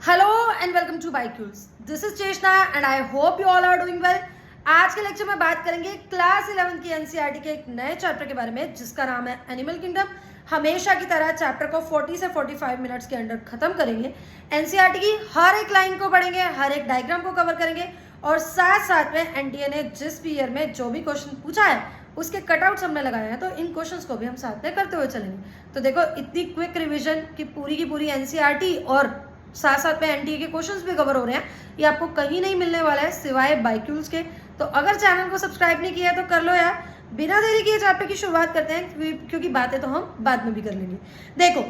Hello and welcome to Biqules. This is Cheshta and I hope you all are doing well. आज के lecture में बात करेंगे class 11 की एनसीईआरटी के एक नए चैप्टर के बारे में जिसका नाम है एनिमल किंगडम। हमेशा की तरह चैप्टर को 40 से 45 मिनट्स के अंदर खत्म करेंगे। एनसीईआरटी की हर एक लाइन को पढ़ेंगे, हर एक डायग्राम को कवर करेंगे और साथ साथ में एनटीए ने जिस भी ईयर में जो भी क्वेश्चन पूछा है उसके कटआउट्स हमने लगाए हैं, तो इन क्वेश्चंस को भी हम साथ में करते हुए चलेंगे। तो देखो, इतनी क्विक रिवीजन की पूरी एनसीईआरटी और साथ साथ में एनटीए के क्वेश्चंस भी कवर हो रहे हैं, ये आपको कहीं नहीं मिलने वाला है सिवाय बाइक्यूल्स के। तो अगर चैनल को सब्सक्राइब नहीं किया है तो कर लो यार। बिना देरी किए चैप्टर की शुरुआत करते हैं क्योंकि बातें तो हम बाद में भी कर लेंगे। देखो,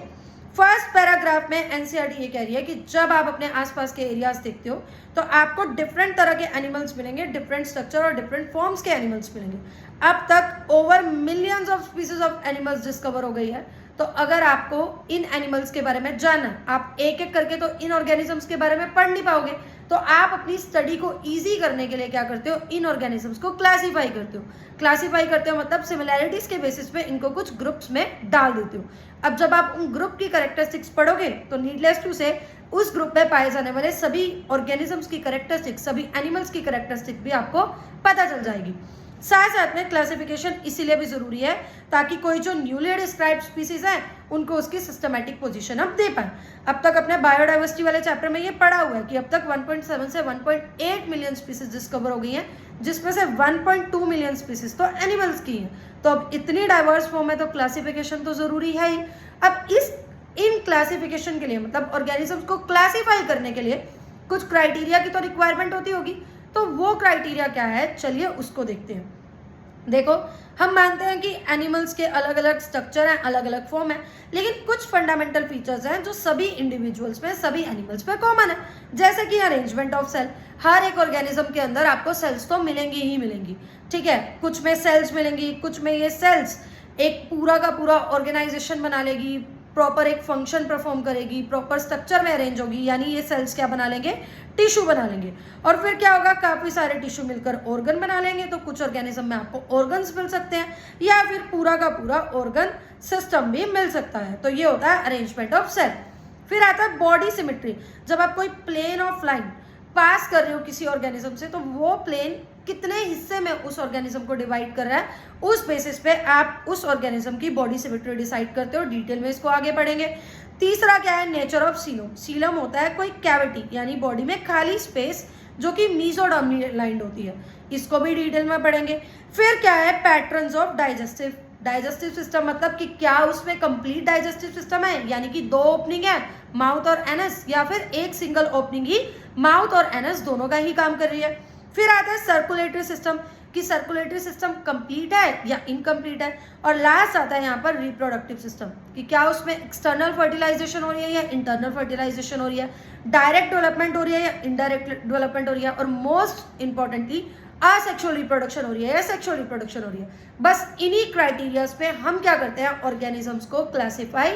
फर्स्ट पैराग्राफ में एनसीईआरटी ये कह रही है कि जब आप अपने आसपास के एरियाज देखते हो तो आपको डिफरेंट तरह के एनिमल्स मिलेंगे, डिफरेंट स्ट्रक्चर और डिफरेंट फॉर्म्स के एनिमल्स मिलेंगे। अब तक over millions of species of animals discover हो गई है। तो अगर आपको इन एनिमल्स के बारे में जानना है, आप एक एक करके तो इन ऑर्गेनिजम्स के बारे में पढ़ नहीं पाओगे, तो आप अपनी स्टडी को इजी करने के लिए क्या करते हो, इन ऑर्गेनिजम्स को क्लासीफाई करते हो। क्लासीफाई करते हो मतलब सिमिलैरिटीज के बेसिस पे इनको कुछ ग्रुप्स में डाल देते हो। अब जब आप उन ग्रुप की कैरेक्टरिस्टिक्स पढ़ोगे तो नीडलेस टू से उस ग्रुप में पाए जाने वाले सभी ऑर्गेनिजम्स की कैरेक्टरिस्टिक्स, सभी एनिमल्स की कैरेक्टरिस्टिक भी आपको पता चल जाएगी। साथ साथ में क्लासिफिकेशन इसीलिए भी जरूरी है ताकि कोई जो न्यूली डिस्क्राइब्ड स्पीसीज है उनको उसकी सिस्टमैटिक पोजीशन अब दे पाए। अब तक अपने बायोडाइवर्सिटी वाले चैप्टर में ये पढ़ा हुआ है कि अब तक 1.7 से 1.8 मिलियन स्पीसीज डिस्कवर हो गई हैं, जिसमें से 1.2 मिलियन स्पीसीज तो एनिमल्स की हैं। तो अब इतनी डाइवर्स फॉर्म है तो क्लासिफिकेशन तो जरूरी है ही। अब इन क्लासिफिकेशन के लिए मतलब ऑर्गेनिजम्स को क्लासीफाई करने के लिए कुछ क्राइटेरिया की तो रिक्वायरमेंट होती होगी। तो वो क्राइटेरिया क्या है, चलिए उसको देखते हैं। देखो, हम मानते हैं कि एनिमल्स के अलग अलग स्ट्रक्चर हैं, अलग अलग फॉर्म है, लेकिन कुछ फंडामेंटल फीचर्स हैं जो सभी इंडिविजुअल्स में, सभी एनिमल्स में कॉमन है। जैसे कि अरेंजमेंट ऑफ सेल। हर एक ऑर्गेनिज्म के अंदर आपको सेल्स तो मिलेंगी ही मिलेंगी, ठीक है। कुछ में सेल्स मिलेंगी, कुछ में ये सेल्स एक पूरा का पूरा ऑर्गेनाइजेशन बना लेगी, प्रॉपर एक फंक्शन परफॉर्म करेगी, प्रॉपर स्ट्रक्चर में अरेंज होगी, यानी ये सेल्स क्या बना लेंगे, टिश्यू बना लेंगे। और फिर क्या होगा, काफी सारे टिश्यू मिलकर ऑर्गन बना लेंगे। तो कुछ ऑर्गेनिज्म में आपको ऑर्गन्स मिल सकते हैं या फिर पूरा का पूरा ऑर्गन सिस्टम भी मिल सकता है। तो ये होता है अरेंजमेंट ऑफ सेल। फिर आता है बॉडी सिमेट्री। जब आप कोई प्लेन ऑफ लाइन पास कर रहे हो किसी ऑर्गेनिज्म से, तो वो प्लेन कितने हिस्से में उस ऑर्गेनिज्म को डिवाइड कर रहा है, उस बेसिस पे आप उस ऑर्गेनिज्म की बॉडी सिमेट्री डिसाइड करते हो। डिटेल में इसको आगे पढ़ेंगे। तीसरा क्या है, नेचर ऑफ सीलम। सीलम होता है कोई कैविटी, यानी बॉडी में खाली स्पेस जो कि मीजोडोमिनाइंड होती है, इसको भी डिटेल में पढ़ेंगे। फिर क्या है, पैटर्न्स ऑफ डाइजेस्टिव सिस्टम, मतलब कि क्या उसमें कंप्लीट डाइजेस्टिव सिस्टम है, यानी कि 2 ओपनिंग है, माउथ और एनस, या फिर एक सिंगल ओपनिंग ही माउथ और एनस दोनों का ही काम कर रही है। फिर आता है सर्कुलेटरी सिस्टम, कि सर्कुलेटरी सिस्टम कंप्लीट है या इनकम्प्लीट है। और लास्ट आता है यहाँ पर रिप्रोडक्टिव सिस्टम, कि क्या उसमें एक्सटर्नल फर्टिलाइजेशन हो रही है या इंटरनल फर्टिलाइजेशन हो रही है, डायरेक्ट डेवलपमेंट हो रही है या इनडायरेक्ट डेवलपमेंट हो रही है, और मोस्ट इंपॉर्टेंटली असेक्सुअल रिप्रोडक्शन हो रही है या सेक्सुअल रिप्रोडक्शन हो रही है। बस इन्हीं क्राइटेरियाज पे हम क्या करते हैं, ऑर्गेनिजम्स को क्लासीफाई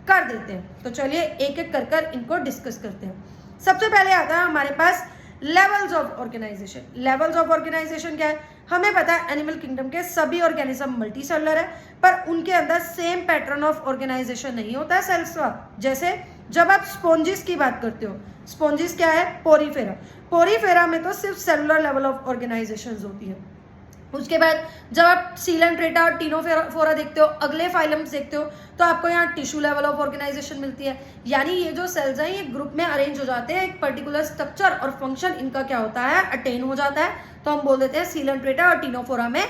कर देते हैं। तो चलिए एक एक कर इनको डिस्कस करते हैं। सबसे पहले आता है हमारे पास levels of organization. Levels of organization क्या है, हमें पता है एनिमल किंगडम के सभी ऑर्गेनिज्म मल्टीसेलुलर है, पर उनके अंदर सेम पैटर्न ऑफ ऑर्गेनाइजेशन नहीं होता है सेल्स का। जैसे जब आप स्पॉन्जिस की बात करते हो, स्पॉन्जिस क्या है, पोरीफेरा। पोरीफेरा में तो सिर्फ सेलुलर लेवल ऑफ ऑर्गेनाइजेशन होती है। उसके बाद जब आप सीलेंट्रेटा और टीनोफोरा देखते हो, अगले फाइलम्स देखते हो, तो आपको यहाँ टिश्यू लेवल ऑफ ऑर्गेनाइजेशन मिलती है, यानी ये जो सेल्स हैं ये ग्रुप में अरेंज हो जाते हैं, एक पर्टिकुलर स्ट्रक्चर और फंक्शन इनका क्या होता है, अटेन हो जाता है। तो हम बोल देते हैं सीलेंट्रेटा और टीनोफोरा में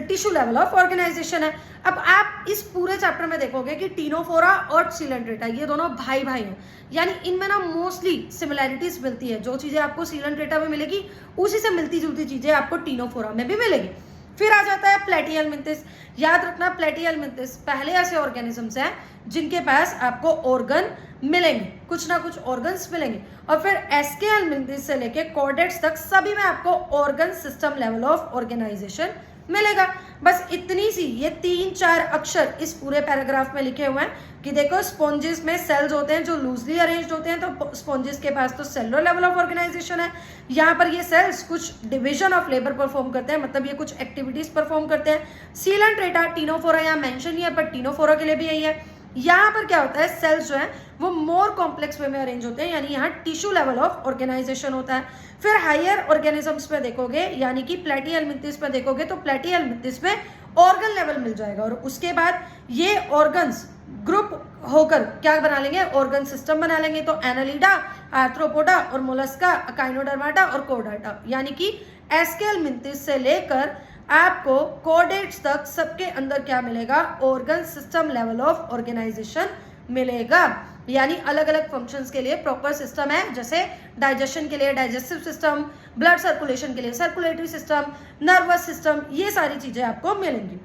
टिश्यू लेवल ऑफ ऑर्गेनाइजेशन है। अब आप इस पूरे चैप्टर में देखोगे कि टीनोफोरा और सीलेंट्रेटा ये दोनों भाई भाई हैं, यानी इनमें ना मोस्टली सिमिलैरिटीज मिलती है। जो चीजें आपको सीलेंट्रेटा में मिलेगी उसी से मिलती जुलती चीजें आपको टीनोफोरा में भी मिलेगी। फिर आ जाता है प्लेटिहेल्मिंथस। याद रखना, प्लेटिहेल्मिंथस पहले ऐसे ऑर्गेनिजम्स हैं जिनके पास आपको ऑर्गन मिलेंगे, कुछ ना कुछ ऑर्गन्स मिलेंगे। और फिर एस्केहेल्मिंथस से लेके कॉर्डेट्स तक सभी में आपको organ system level of organisation मिलेगा। बस इतनी सी ये 3-4 अक्षर इस पूरे पैराग्राफ में लिखे हुए हैं कि देखो, स्पॉन्जिस में सेल्स होते हैं जो लूजली अरेंज्ड होते हैं, तो स्पॉन्जिस के पास तो सेलुलर लेवल ऑफ ऑर्गेनाइजेशन है। यहाँ पर ये सेल्स कुछ डिवीजन ऑफ लेबर परफॉर्म करते हैं, मतलब ये कुछ एक्टिविटीज परफॉर्म करते हैं। सीलेंट्रेटा टीनोफोरा यहाँ मेंशन नहीं है, पर टीनोफोरा के लिए भी यही है। यहाँ पर क्या होता है, सेल्स जो है वो मोर कॉम्प्लेक्स वे में अरेंज होते हैं, यानी यहाँ टिश्यू लेवल ऑफ ऑर्गेनाइजेशन होता है। फिर हायर ऑर्गेनिजम्स पे देखोगे, यानी कि प्लेटिहेल्मिन्थस पे देखोगे तो प्लेटिहेल्मिन्थस पे ऑर्गन लेवल मिल जाएगा, और उसके बाद ये ऑर्गन्स ग्रुप होकर क्या बना लेंगे, ऑर्गन सिस्टम बना लेंगे। तो एनालिडा, आर्थ्रोपोडा और मोलस्का, अकाइनोडर्माटा और कोडाटा, यानी कि एस्केलमिन्थस से लेकर आपको कोडेट्स तक सबके अंदर क्या मिलेगा, organ system level of organisation मिलेगा। यानी अलग अलग फंक्शंस के लिए प्रॉपर सिस्टम है, जैसे डाइजेशन के लिए डाइजेस्टिव सिस्टम, ब्लड सर्कुलेशन के लिए सर्कुलेटरी सिस्टम, नर्वस सिस्टम, ये सारी चीजें आपको मिलेंगी।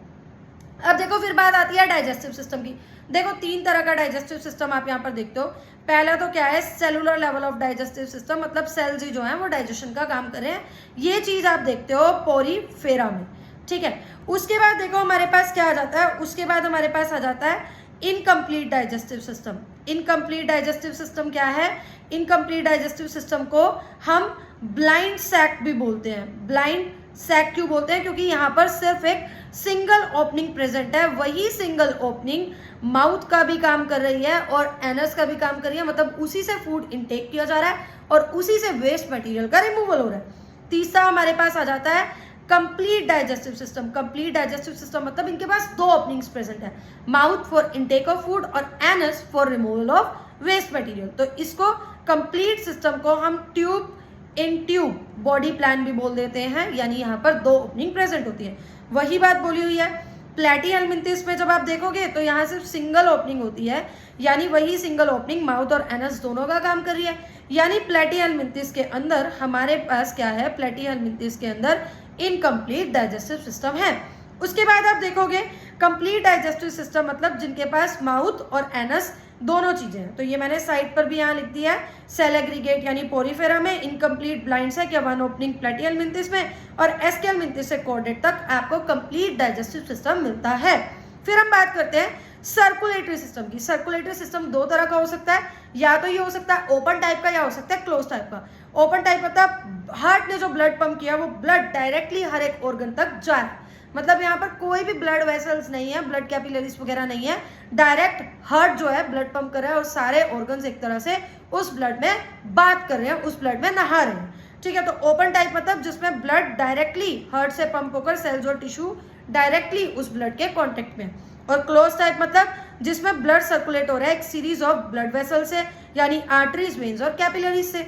अब देखो फिर बात आती है डाइजेस्टिव सिस्टम की। देखो 3 तरह का डाइजेस्टिव सिस्टम आप यहाँ पर देखते हो। पहला तो क्या है, cellular level of digestive system, मतलब सेल्स ही जो है वो डाइजेशन का काम कर रहे हैं, ये चीज आप देखते हो पोरीफेरा में, ठीक है। उसके बाद देखो हमारे पास क्या आ जाता है, उसके बाद हमारे पास आ जाता है incomplete digestive system. Incomplete digestive system क्या है, इनकम्प्लीट डाइजेस्टिव सिस्टम को हम ब्लाइंड सैक भी बोलते हैं। ब्लाइंड सैक क्यों बोलते हैं, क्योंकि यहाँ पर सिर्फ एक सिंगल ओपनिंग प्रेजेंट है, वही सिंगल ओपनिंग माउथ का भी काम कर रही है और एनस का भी काम कर रही है, मतलब उसी से फूड इनटेक किया जा रहा है और उसी से वेस्ट मटेरियल का रिमूवल हो रहा है। तीसरा हमारे पास आ जाता है complete digestive system. Complete digestive system मतलब इनके पास 2 ओपनिंग्स प्रेजेंट है, mouth for intake of food और anus for removal of waste material. तो इसको कंप्लीट सिस्टम को हम tube in tube body plan भी बोल देते हैं, यानी यहाँ पर 2 ओपनिंग प्रेजेंट होती है। वही बात बोली हुई है प्लेटिहेल्मिन्थस में, जब आप देखोगे तो यहाँ सिर्फ सिंगल ओपनिंग होती है, यानी वही सिंगल ओपनिंग माउथ और एनस दोनों का काम कर रही है। यानी प्लेटिहेल्मिन्थस के अंदर हमारे पास क्या है, प्लेटिहेल्मिन्थस के अंदर इनकम्प्लीट डाइजेस्टिव सिस्टम है। उसके बाद आप देखोगे कंप्लीट डाइजेस्टिव सिस्टम मतलब जिनके पास माउथ और एनस दोनों चीजें हैं। तो ये मैंने साइड पर भी यहाँ लिख दिया है, सेल एग्रीगेट यानी पोरीफेरा में, इनकम्प्लीट ब्लाइंड सैक या 1 ओपनिंग प्लेटिहेल्मिन्थस में, और एस्केलमिन्थस से कॉर्डेट तक आपको कंप्लीट डाइजेस्टिव सिस्टम मिलता है। फिर हम बात करते हैं सर्कुलेटरी सिस्टम की। सर्कुलेटरी सिस्टम 2 तरह का हो सकता है, या तो ये हो सकता है ओपन टाइप का या हो सकता है क्लोज टाइप का। ओपन टाइप मतलब हार्ट ने जो ब्लड पंप किया वो ब्लड डायरेक्टली हर एक ऑर्गन तक जा रहा है, मतलब यहाँ पर कोई भी ब्लड वेसल्स नहीं है, ब्लड कैपिलरीज वगैरह नहीं है, डायरेक्ट हार्ट जो है ब्लड पंप कर रहा है और सारे ऑर्गन्स एक तरह से उस ब्लड में बात कर रहे हैं, उस ब्लड में नहा रहे हैं, ठीक है। तो ओपन टाइप मतलब जिसमें ब्लड डायरेक्टली हार्ट से पंप होकर सेल्स और टिश्यू डायरेक्टली उस ब्लड के कॉन्टेक्ट में। और क्लोज टाइप मतलब जिसमें ब्लड सर्कुलेट हो रहा है एक सीरीज ऑफ ब्लड वेसल से, यानी आर्टरीज, वेन्स और कैपिलरीज से,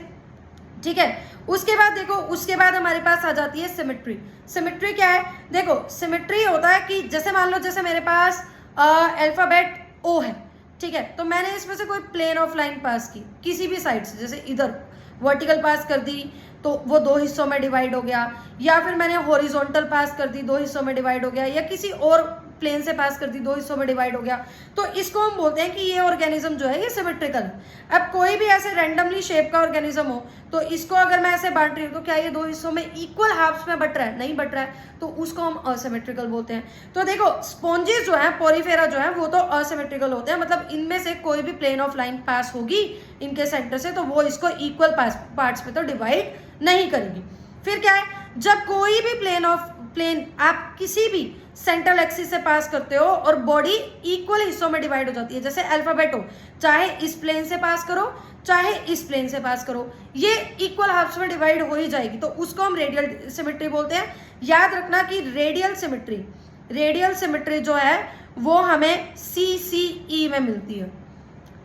ठीक है। उसके बाद देखो, उसके बाद हमारे पास आ जाती है सिमेट्री। सिमेट्री क्या है, देखो सिमेट्री होता है कि जैसे मान लो जैसे मेरे पास अल्फाबेट ओ है, ठीक है, तो मैंने इसमें से कोई प्लेन ऑफ लाइन पास की किसी भी साइड से, जैसे इधर वर्टिकल पास कर दी तो वो 2 हिस्सों में डिवाइड हो गया, या फिर मैंने हॉरिजॉन्टल पास कर दी 2 हिस्सों में डिवाइड हो गया, या किसी और प्लेन से पास कर दी 2 हिस्सों में डिवाइड हो गया, तो इसको हम बोलते हैं कि ये ऑर्गेनिज्म जो है ये सिमेट्रिकल है। अब कोई भी ऐसे रैंडमली शेप का ऑर्गेनिज्म हो तो इसको अगर मैं ऐसे बांट रही हूँ तो क्या ये 2 हिस्सों में इक्वल हाफ्स में बट रहा है, नहीं बट रहा है, तो उसको हम असिमेट्रिकल बोलते हैं। तो देखो स्पॉन्जेस जो है, पोरीफेरा जो है, वो तो असिमेट्रिकल होते हैं, मतलब इनमें से कोई भी प्लेन ऑफ लाइन पास होगी इनके सेंटर से तो वो इसको इक्वल पार्ट्स में तो डिवाइड नहीं करेगी। फिर क्या है, जब कोई भी प्लेन आप किसी भी सेंट्रल एक्सिस से पास करते हो और बॉडी इक्वल हिस्सों में डिवाइड हो जाती है, जैसे अल्फाबेट हो, चाहे इस प्लेन से पास करो चाहे इस प्लेन से पास करो, ये इक्वल हाफ्स में डिवाइड हो ही जाएगी, तो उसको हम रेडियल सिमेट्री बोलते हैं। याद रखना कि रेडियल सिमेट्री जो है वो हमें CCE में मिलती है,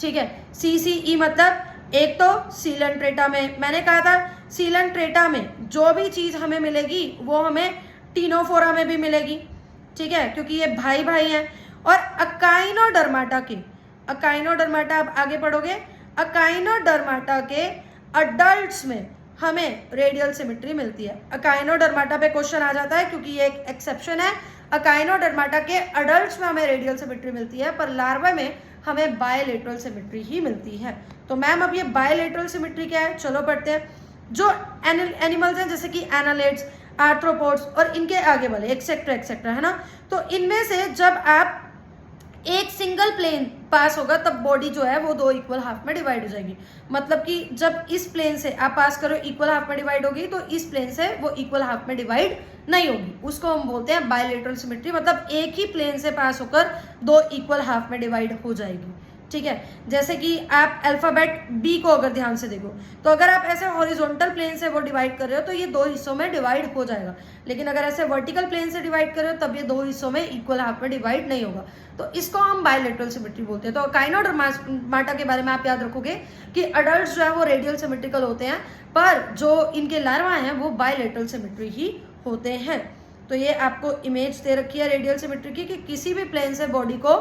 ठीक है। CCE मतलब एक तो सीलेंट्रेटा में, मैंने कहा था सीलेंट्रेटा में जो भी चीज हमें मिलेगी वो हमें टीनोफोरा में भी मिलेगी, ठीक है, क्योंकि ये भाई भाई हैं। और अकाइनोडर्माटा आप आगे पढ़ोगे, अकाइनोडर्माटा के अडल्ट्स में हमें रेडियल सिमेट्री मिलती है। अकाइनोडर्माटा पे क्वेश्चन आ जाता है क्योंकि ये एक एक्सेप्शन है, अकाइनोडर्माटा के अडल्ट्स में हमें रेडियल सिमेट्री मिलती है, पर लार्वा में हमें बायलेटरल सिमेट्री ही मिलती है। तो मैम अब ये बायलेटरल सिमेट्री क्या है, चलो पढ़ते हैं। जो एनिमल्स हैं जैसे कि एनालिड्स, आर्थ्रोपोड्स और इनके आगे वाले एक्सेट्रा एक्सेट्रा, है ना, तो इनमें से जब आप एक सिंगल प्लेन पास होगा तब बॉडी जो है वो 2 इक्वल हाफ में डिवाइड हो जाएगी। मतलब कि जब इस प्लेन से आप पास करो इक्वल हाफ में डिवाइड होगी, तो इस प्लेन से वो इक्वल हाफ में डिवाइड नहीं होगी। उसको हम बोलते हैं बायलेटरल सिमेट्री, मतलब एक ही प्लेन से पास होकर 2 इक्वल हाफ में डिवाइड हो जाएगी। ठीक है, जैसे कि आप अल्फाबेट बी को अगर ध्यान से देखो तो अगर आप ऐसे हॉरिजॉन्टल प्लेन से वो डिवाइड कर रहे हो तो ये 2 हिस्सों में डिवाइड हो जाएगा, लेकिन अगर ऐसे वर्टिकल प्लेन से डिवाइड कर रहे हो तब ये 2 हिस्सों में इक्वल हाफ में डिवाइड नहीं होगा। तो इसको हम बायलेटरल सिमेट्री बोलते हैं। तो काइनोडर्माटा के बारे में आप याद रखोगे कि अडल्ट जो है वो रेडियल सिमेट्रिकल होते हैं, पर जो इनके लार्वा हैं वो बायलेटरल सिमेट्री ही होते हैं। तो ये आपको इमेज दे रखी है रेडियल सिमेट्री की कि किसी भी प्लेन से बॉडी को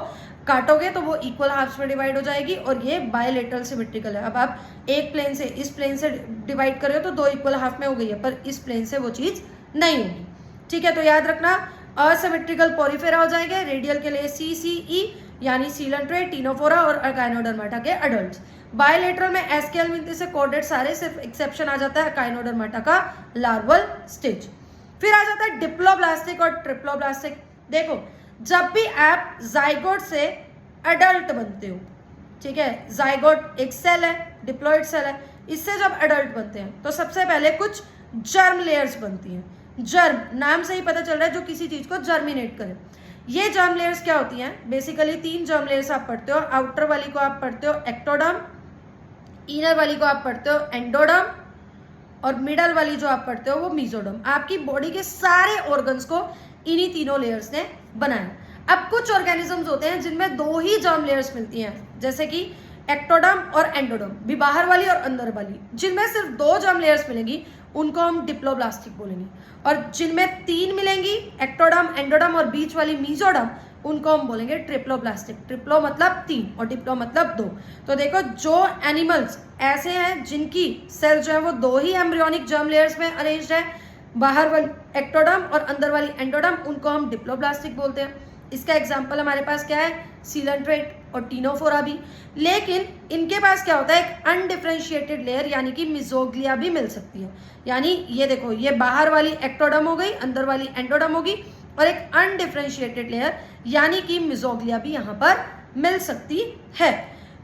काटोगे तो वो इक्वल हाफ्स में डिवाइड हो जाएगी, और ये बायलेटरल सिमेट्रिकल है। अब आप एक प्लेन से इस प्लेन से डिवाइड कर रहे हो तो 2 इक्वल हाफ में हो गई है, पर इस प्लेन से वो चीज़ नहीं होगी। ठीक है, तो याद रखना असिमेट्रिकल पॉरीफेरा हो जाएंगे, रेडियल के लिए CCE यानी सीलेंट्रेट, टीनोफोरा और अकाइनोडर्माटा के अडल्ट। बायलेटरल में एसकेएल मिलते से कोडेड सारे, सिर्फ एक्सेप्शन आ जाता है अकाइनोडर्माटा का लार्वल स्टेज। फिर आ जाता है डिप्लोब्लास्टिक और ट्रिप्लोब्लास्टिक। देखो, जब भी आप जाइगोट से अडल्ट बनते हो, ठीक है, जाइगोट एक सेल है, डिप्लॉइड सेल है, इससे जब अडल्ट बनते हैं तो सबसे पहले कुछ जर्म लेयर्स बनती हैं। जर्म नाम से ही पता चल रहा है जो किसी चीज को जर्मिनेट करे। ये जर्म लेयर्स क्या होती हैं? बेसिकली 3 जर्म लेयर्स आप पढ़ते हो। आउटर वाली को आप पढ़ते हो एक्टोडर्म, इनर वाली को आप पढ़ते हो एंडोडर्म, और मिडल वाली जो आप पढ़ते हो वो मीजोडर्म। आपकी बॉडी के सारे ऑर्गन्स को इन्हीं तीनों लेयर्स ने बनाया। अब कुछ ऑर्गेनिजम्स होते हैं जिनमें 2 ही जर्म लेयर्स मिलती हैं, जैसे कि एक्टोडर्म और एंडोडर्म, भी बाहर वाली और अंदर वाली। जिनमें सिर्फ 2 जर्म लेयर्स मिलेंगी उनको हम डिप्लोब्लास्टिक बोलेंगे, और जिनमें 3 मिलेंगी एक्टोडर्म, एंडोडर्म और बीच वाली मीजोडर्म, उनको हम बोलेंगे ट्रिप्लोब्लास्टिक। ट्रिप्लो मतलब 3 और डिप्लो मतलब 2। तो देखो, जो एनिमल्स ऐसे हैं जिनकी सेल जो है वो 2 ही एम्ब्रियोनिक जर्म लेयर्स में अरेंज्ड है, बाहर वाली एक्टोडर्म और अंदर वाली एंडोडर्म, उनको हम डिप्लोब्लास्टिक बोलते हैं। इसका एग्जाम्पल हमारे पास क्या है? सीलेंट्रेट और टीनोफोरा भी। लेकिन इनके पास क्या होता है? एक अनडिफरेंशिएटेड लेयर यानी कि मिजोग्लिया भी मिल सकती है। यानी ये देखो, ये बाहर वाली एक्टोडर्म हो गई, अंदर वाली एंडोडर्म होगी, और एक अनडिफरेंशिएटेड लेयर यानी कि मिजोग्लिया भी यहाँ पर मिल सकती है।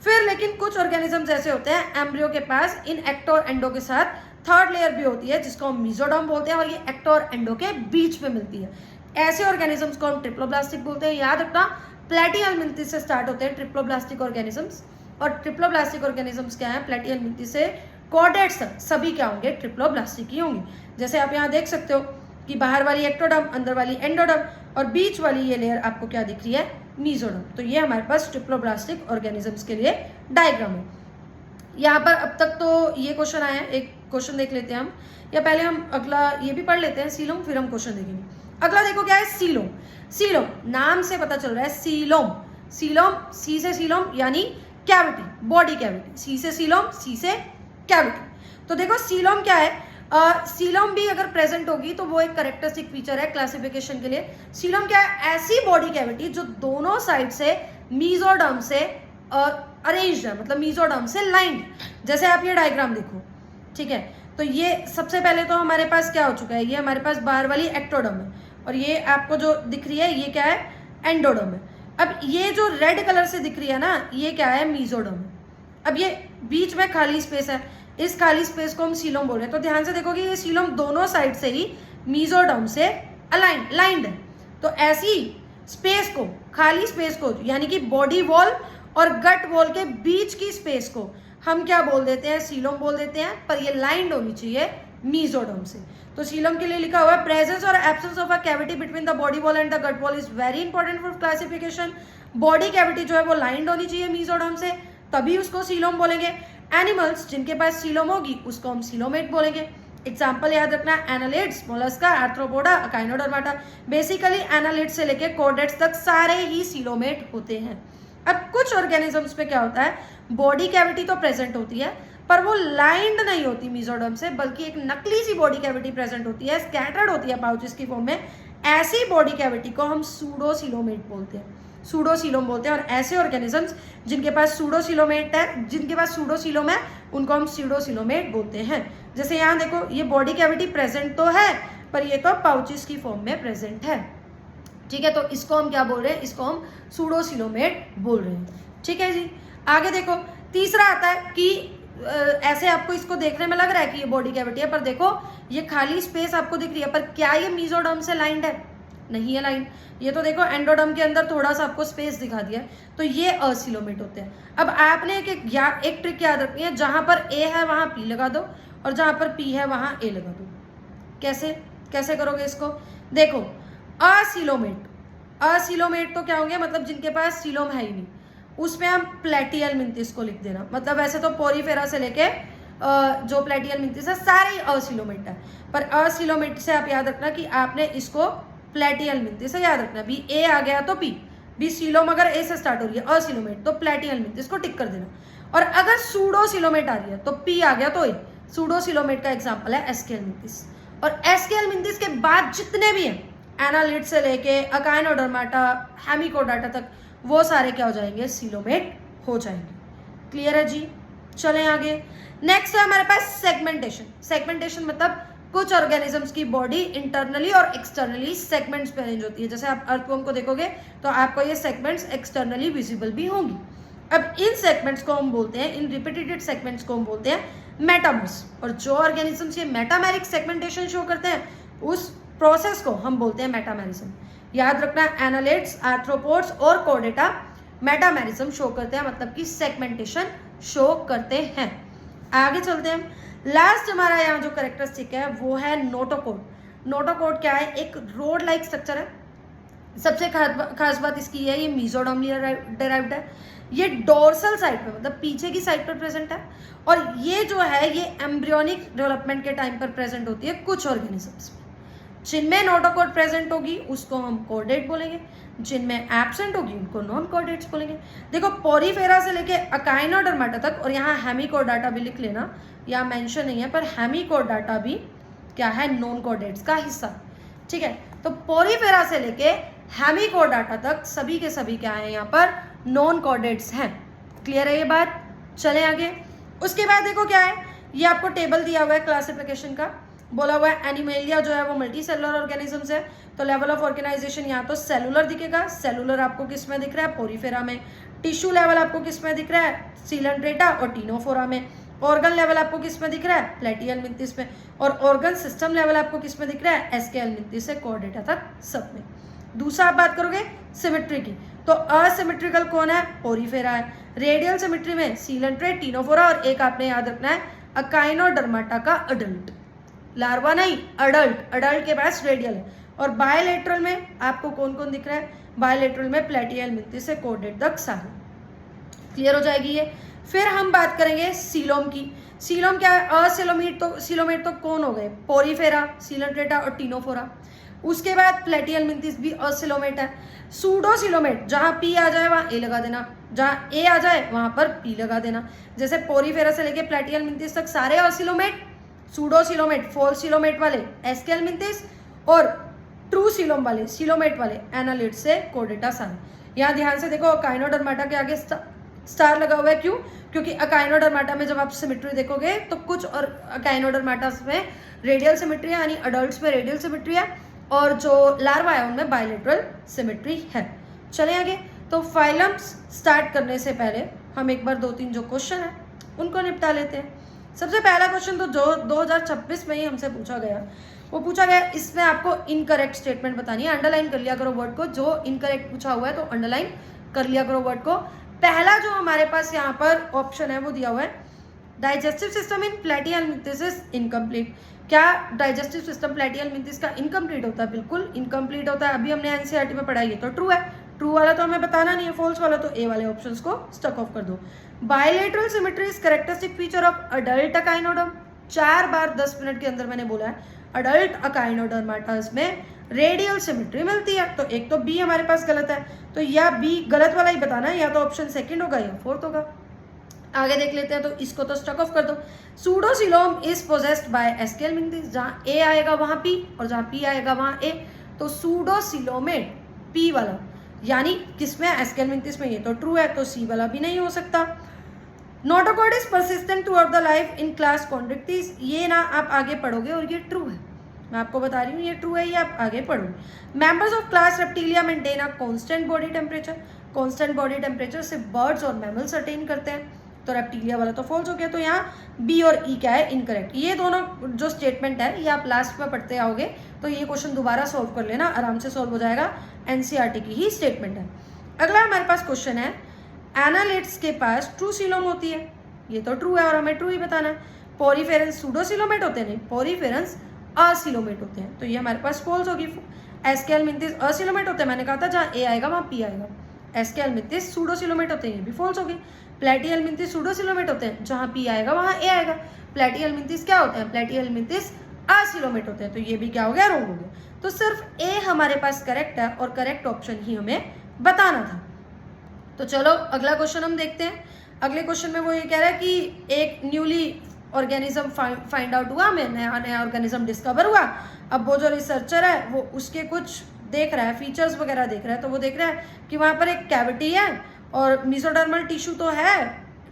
फिर लेकिन कुछ ऑर्गेनिजम्स ऐसे होते हैं एम्ब्रियो के पास इन एक्टो और एंडो के साथ थर्ड लेयर भी होती है, जिसको हम मीजोडर्म बोलते हैं, और ये एक्टो और एंडो के बीच में मिलती है। ऐसे ऑर्गेनिजम्स को हम ट्रिप्लोब्लास्टिक बोलते हैं। याद रखना, प्लेटिहेलमिन्थस से स्टार्ट होते हैं ट्रिप्लोब्लास्टिक ऑर्गेनिजम्स, और ट्रिप्लोब्लास्टिक ऑर्गेनिजम्स क्या है? प्लेटिहेलमिन्थस से कॉर्डेट्स तक सभी क्या होंगे? ट्रिप्लोब्लास्टिक ही होंगे। जैसे आप यहाँ देख सकते हो कि बाहर वाली एक्टोडर्म, अंदर वाली एंडोडर्म, और बीच वाली ये लेयर आपको क्या दिख रही है? मीजोडर्म। तो ये हमारे पास ट्रिप्लोब्लास्टिक ऑर्गेनिजम्स के लिए डायग्राम है। यहाँ पर अब तक तो ये क्वेश्चन आया है, एक क्वेश्चन देख लेते हैं हम, या पहले हम अगला ये भी पढ़ लेते हैं सीलोम, फिर हम क्वेश्चन देखेंगे। अगला देखो क्या है? सीलोम। सीलोम नाम से पता चल रहा है सीलोम। सीलोम, सी से सीलोम यानी कैविटी, बॉडी कैविटी। सी से सीलोम, सी से कैविटी। तो देखो सीलोम क्या है? सीलोम भी अगर प्रेजेंट होगी तो वो एक कैरेक्टरिस्टिक फीचर है क्लासिफिकेशन के लिए। सीलोम क्या है? ऐसी बॉडी कैविटी जो दोनों साइड से मीजोडर्म से अरेंज्ड है, मतलब मीजोडर्म से लाइंड। जैसे आप ये डायग्राम देखो, ठीक है, तो ये सबसे पहले तो हमारे पास क्या हो चुका है? ये हमारे पास बाहर वाली एक्टोडर्म है, और ये आपको जो दिख रही है ये क्या है? एंडोडर्म है। अब ये जो रेड कलर से दिख रही है ना, ये क्या है? मीजोडर्म है। अब ये बीच में खाली स्पेस है, इस खाली स्पेस को हम सीलोम बोल रहे हैं। तो ध्यान से देखोगे ये सीलोम दोनों साइड से ही मीजोडर्म से लाइंड है। तो ऐसी स्पेस को, खाली स्पेस को, यानी कि बॉडी वॉल और गट वॉल के बीच की स्पेस को हम क्या बोल देते हैं? सीलोम बोल देते हैं, पर ये लाइंड होनी चाहिए मीजोडर्म से। तो सीलोम के लिए लिखा हुआ है प्रेजेंस और absence of a cavity between the body wall and the gut wall is very important for classification. Body cavity जो है वो लाइंड होनी चाहिए मीजोडर्म से, तभी उसको सीलोम बोलेंगे। एनिमल्स जिनके पास सीलोम होगी उसको हम सीलोमेट बोलेंगे। एग्जाम्पल याद रखना, annelids, Mollusca, Arthropoda, Echinodermata. Basically annelids से लेके कॉर्डेट्स तक सारे ही सीलोमेट होते हैं। अब कुछ ऑर्गेनिजम्स पे क्या होता है? बॉडी कैविटी तो प्रेजेंट होती है, पर वो लाइंड नहीं होती मीजोडर्म से, बल्कि एक नकली सी बॉडी कैविटी प्रेजेंट होती है, स्कैटर्ड होती है पाउचेस की फॉर्म में। ऐसी बॉडी कैविटी को हम सूडोसीलोमेट बोलते हैं, सूडोसीलोम बोलते हैं। और ऐसे ऑर्गेनिजम्स जिनके पास सूडोसीलोमेट है, जिनके पास सूडोसीलोम है, उनको हम सूडोसीलोमेट बोलते हैं। जैसे यहाँ देखो, ये बॉडी कैविटी प्रेजेंट तो है, पर ये तो पाउचेस की फॉर्म में प्रेजेंट है, ठीक है। तो इसको हम क्या बोल रहे हैं? इसको हम सूडोसीलोमेट बोल रहे हैं। ठीक है जी। आगे देखो, तीसरा आता है कि ऐसे आपको इसको देखने में लग रहा है कि ये बॉडी कैविटी है, पर देखो ये खाली स्पेस आपको दिख रही है, पर क्या ये मीजोडर्म से लाइंड है? नहीं है लाइन। ये तो देखो एंडोडर्म के अंदर थोड़ा सा आपको स्पेस दिखा दिया है, तो ये असिलोमेट होते हैं। अब आपने एक ट्रिक याद रखनी है, जहां पर ए है वहां पी लगा दो और जहां पर पी है वहां ए लगा दो। कैसे कैसे करोगे इसको? देखो, असिलोमेट तो क्या होंगे, मतलब जिनके पास सीलोम है ही नहीं, उसमें हम प्लेटियल मिंथिस को लिख देना। मतलब वैसे तो पोरीफेरा से लेके जो प्लेटियल मिंथिस है सारे ही असिलोमेट है, पर असिलोमेट से आप याद रखना कि आपने इसको प्लेटियल मिंथिस से याद रखना। बी ए आ गया तो पी, बी सीलोम अगर ए से स्टार्ट हो रही है असिलोमेट तो प्लेटियल मिंथिस को टिक कर देना। और अगर सूडोसिलोमेट आ रही है तो पी आ गया तो ए। सूडोसिलोमेट का एग्जाम्पल है एस्केल मिंथिस। और एस्केल मिंथिस के बाद जितने भी हैं, एनालिड से लेके अकाइनोडर्माटा, हेमिकोडाटा तक, वो सारे क्या हो जाएंगे? सीलोमेट हो जाएंगे। क्लियर है जी? चलें आगे। नेक्स्ट है हमारे पास सेगमेंटेशन। सेगमेंटेशन मतलब कुछ ऑर्गेनिजम्स की बॉडी इंटरनली और एक्सटर्नली सेगमेंट्स पे अरेंज होती है। जैसे आप अर्थवर्म को देखोगे तो आपको ये सेगमेंट्स एक्सटर्नली विजिबल भी होंगी। अब इन सेगमेंट्स को हम बोलते हैं, इन रिपीटेड सेगमेंट्स को हम बोलते हैं मेटामर्स। और जो ऑर्गेनिजम्स ये मेटामेरिक सेगमेंटेशन शो करते हैं उस प्रोसेस को हम बोलते हैं मेटामेरिज्म। याद रखना, एनालिड्स, आर्थ्रोपोड्स और कोर्डेटा मेटामेरिज्म शो करते हैं, मतलब कि सेगमेंटेशन शो करते हैं। आगे चलते हैं। लास्ट हमारा यहाँ जो कैरेक्टरिस्टिक है वो है नोटोकोड। नोटोकोड क्या है? एक रोड लाइक स्ट्रक्चर है। सबसे खास बात इसकी है, ये मीजोडर्म डेराइव्ड है। ये डोर्सल साइड पे, मतलब पीछे की साइड पर प्रेजेंट है। और ये जो है ये एम्ब्रियोनिक डेवलपमेंट के टाइम पर प्रेजेंट होती है कुछ ऑर्गेनिजम्स में। जिनमें नोटोकोड प्रेजेंट होगी उसको हम कोर्डेट बोलेंगे, जिनमें एब्सेंट होगी उनको नॉन कोर्डेट्स बोलेंगे। देखो, पोरीफेरा से लेके अकाइनोडर्माटा तक, और यहाँ हेमिकोडाटा भी लिख लेना, यहाँ मेंशन नहीं है पर हेमिकोडाटा भी क्या है? नॉन कोर्डेट्स का हिस्सा। ठीक है, तो पोरीफेरा से लेके हेमिकोडाटा तक सभी के सभी क्या है? यहाँ पर नॉन कोर्डेट्स हैं। क्लियर है ये बात? चले आगे। उसके बाद देखो क्या है, ये आपको टेबल दिया हुआ है क्लासिफिकेशन का। बोला हुआ है एनिमेलिया जो है वो मल्टी सेलुलर ऑर्गेनिजम्स है, तो लेवल ऑफ ऑर्गेनाइजेशन यहाँ तो सेलुलर दिखेगा। सेलुलर आपको किस में दिख रहा है? पोरीफेरा में। टिश्यू लेवल आपको किस में दिख रहा है? सीलेंट्रेटा और टीनोफोरा में। ऑर्गन लेवल आपको किस में दिख रहा है? प्लेटियल मिंथिस में। और ऑर्गन सिस्टम लेवल आपको किस में दिख रहा है? एस्केल मिंथिस से कोर्डेटा तक सब में। दूसरा आप बात करोगे सिमेट्री की, तो असिमेट्रिकल कौन है? पोरीफेरा है। रेडियल सिमेट्री में सीलेंट्रेट, टीनोफोरा, और एक आपने याद रखना है अकाइनोडर्माटा का अडल्ट। लार्वा नहीं, अडल्ट। अडल्ट के पास रेडियल है। और बायलेटरल में आपको कौन कौन दिख रहा है? बायलेटरल में प्लेटियल मिंथिस से कोर्डेट तक सारे। क्लियर हो जाएगी ये। फिर हम बात करेंगे सीलोम की। सीलोम क्या है? सीलोमेट तो कौन हो गए? पोरीफेरा, सीलेंट्रेटा और टीनोफोरा। उसके बाद प्लेटियल मिंथिस भी असिलोमेट है। सूडोसिलोमेट, जहां पी आ जाए वहां ए लगा देना, जहां ए आ जाए वहां पर पी लगा देना। जैसे पोरीफेरा से लेके प्लेटियल मिंथिस तक सारे असिलोमेट, सूडोसिलोमेट, फोरसिलोमेट वाले एस्केल मिंथिस, और ट्रू सिलोम वाले, सिलोमेट वाले एनालिड से कोर्डेटा सारे। यहाँ ध्यान से देखो, अकाइनोडर्माटा के आगे स्टार लगा हुआ है। क्यों? क्योंकि अकाइनोडर्माटा में जब आप सिमेट्री देखोगे तो कुछ और अकाइनोडर्माटा में रेडियल सिमेट्री है, यानी अडल्ट्स में रेडियल सिमेट्री है, और जो लार्वा है उनमें बायलेटरल सिमेट्री है। चले आगे। तो फाइलम्स स्टार्ट करने से पहले हम एक बार 2-3 जो क्वेश्चन है उनको निपटा लेते हैं। सबसे पहला क्वेश्चन तो जो 2026 में ही हमसे पूछा गया, वो पूछा गया, इसमें आपको इनकरेक्ट स्टेटमेंट बतानी है। अंडरलाइन कर लिया करो वर्ड को, जो इनकरेक्ट पूछा हुआ है तो अंडरलाइन कर लिया करो वर्ड को। पहला जो हमारे पास यहाँ पर ऑप्शन है वो दिया हुआ है, digestive system in Platyhelminthes is incomplete. क्या डाइजेस्टिव सिस्टम प्लेटियल मिंथिस का इनकम्प्लीट होता है? बिल्कुल इनकम्प्लीट होता है। अभी हमने एनसीईआरटी में पढ़ाई है तो ट्रू है। ट्रू वाला तो हमें बताना नहीं है, फॉल्स वाला तो ए वाले ऑप्शंस को स्टक ऑफ कर दो। Bilateral symmetry is characteristic feature of adult अकाइनोडर्म। 4 bar 10 minute के अंदर मैंने बोला है, अडल्ट अकाइनोडर्माटास में रेडियल सिमेट्री मिलती है। तो एक तो बी हमारे पास गलत है, तो या बी गलत वाला ही बताना है, या तो ऑप्शन सेकंड होगा या फोर्थ होगा। आगे देख लेते हैं, तो इसको तो स्टक ऑफ कर दो। Pseudocoelom is possessed by Aschelminthes, जहाँ ए आएगा वहां पी और जहाँ पी आएगा वहां ए, तो सूडोसिलोमेट पी वाला, यानी किसमें? एस्केल मिंथिस में। ये तो ट्रू है, तो सी वाला भी नहीं हो सकता। Notochord is persistent throughout the life in class Chondrichthyes, ये ना आप आगे पढ़ोगे और ये ट्रू है, मैं आपको बता रही हूँ ये ट्रू है, ये आप आगे पढ़ोगे। Members of class reptilia maintain a constant body temperature, constant body temperature सिर्फ बर्ड्स और मैमल्स अटेन करते हैं, तो रेप्टिलिया वाला तो फॉल्स हो गया। तो यहाँ बी और ई क्या है, इनकरेक्ट। ये दोनों जो स्टेटमेंट है ये आप लास्ट में पढ़ते आओगे, तो ये क्वेश्चन दोबारा सॉल्व कर लेना, आराम से सॉल्व हो जाएगा, एनसीईआरटी की ही स्टेटमेंट है। अगला हमारे पास क्वेश्चन है, एनालिट्स के पास ट्रू सीलोम होती है, ये तो ट्रू है और हमें ट्रू ही बताना है। पोरीफेरेंस सूडोसिलोमेट होते हैं, नहीं, पोरीफेरेंस असिलोमेट होते हैं, तो ये हमारे पास फॉल्स होगी। एस्केलमिंथिस असिलोमेट होते हैं, मैंने कहा था जहाँ ए आएगा वहाँ पी आएगा। एस्केलमिंथिस सूडोसिलोमेट होते हैं, ये भी फॉल्स होगी। प्लेटिहेलमिंथिस सूडोसिलोमेट होते हैं, जहाँ पी आएगा वहाँ ए आएगा। प्लेटिहेलमिंथिस क्या होते हैं, प्लेटिहेलमिंथिस असिलोमेट होते हैं, तो ये भी क्या हो गया, रॉन्ग हो गया। तो सिर्फ ए हमारे पास करेक्ट है और करेक्ट ऑप्शन ही हमें बताना था। तो चलो अगला क्वेश्चन हम देखते हैं। अगले क्वेश्चन में वो ये कह रहा है कि एक न्यूली ऑर्गेनिज्म फाइंड आउट हुआ, हमें नया नया ऑर्गेनिज्म डिस्कवर हुआ। अब वो जो रिसर्चर है वो उसके कुछ देख रहा है, फीचर्स वगैरह देख रहा है, तो वो देख रहा है कि वहाँ पर एक कैविटी है और मेसोडर्मल टिश्यू तो है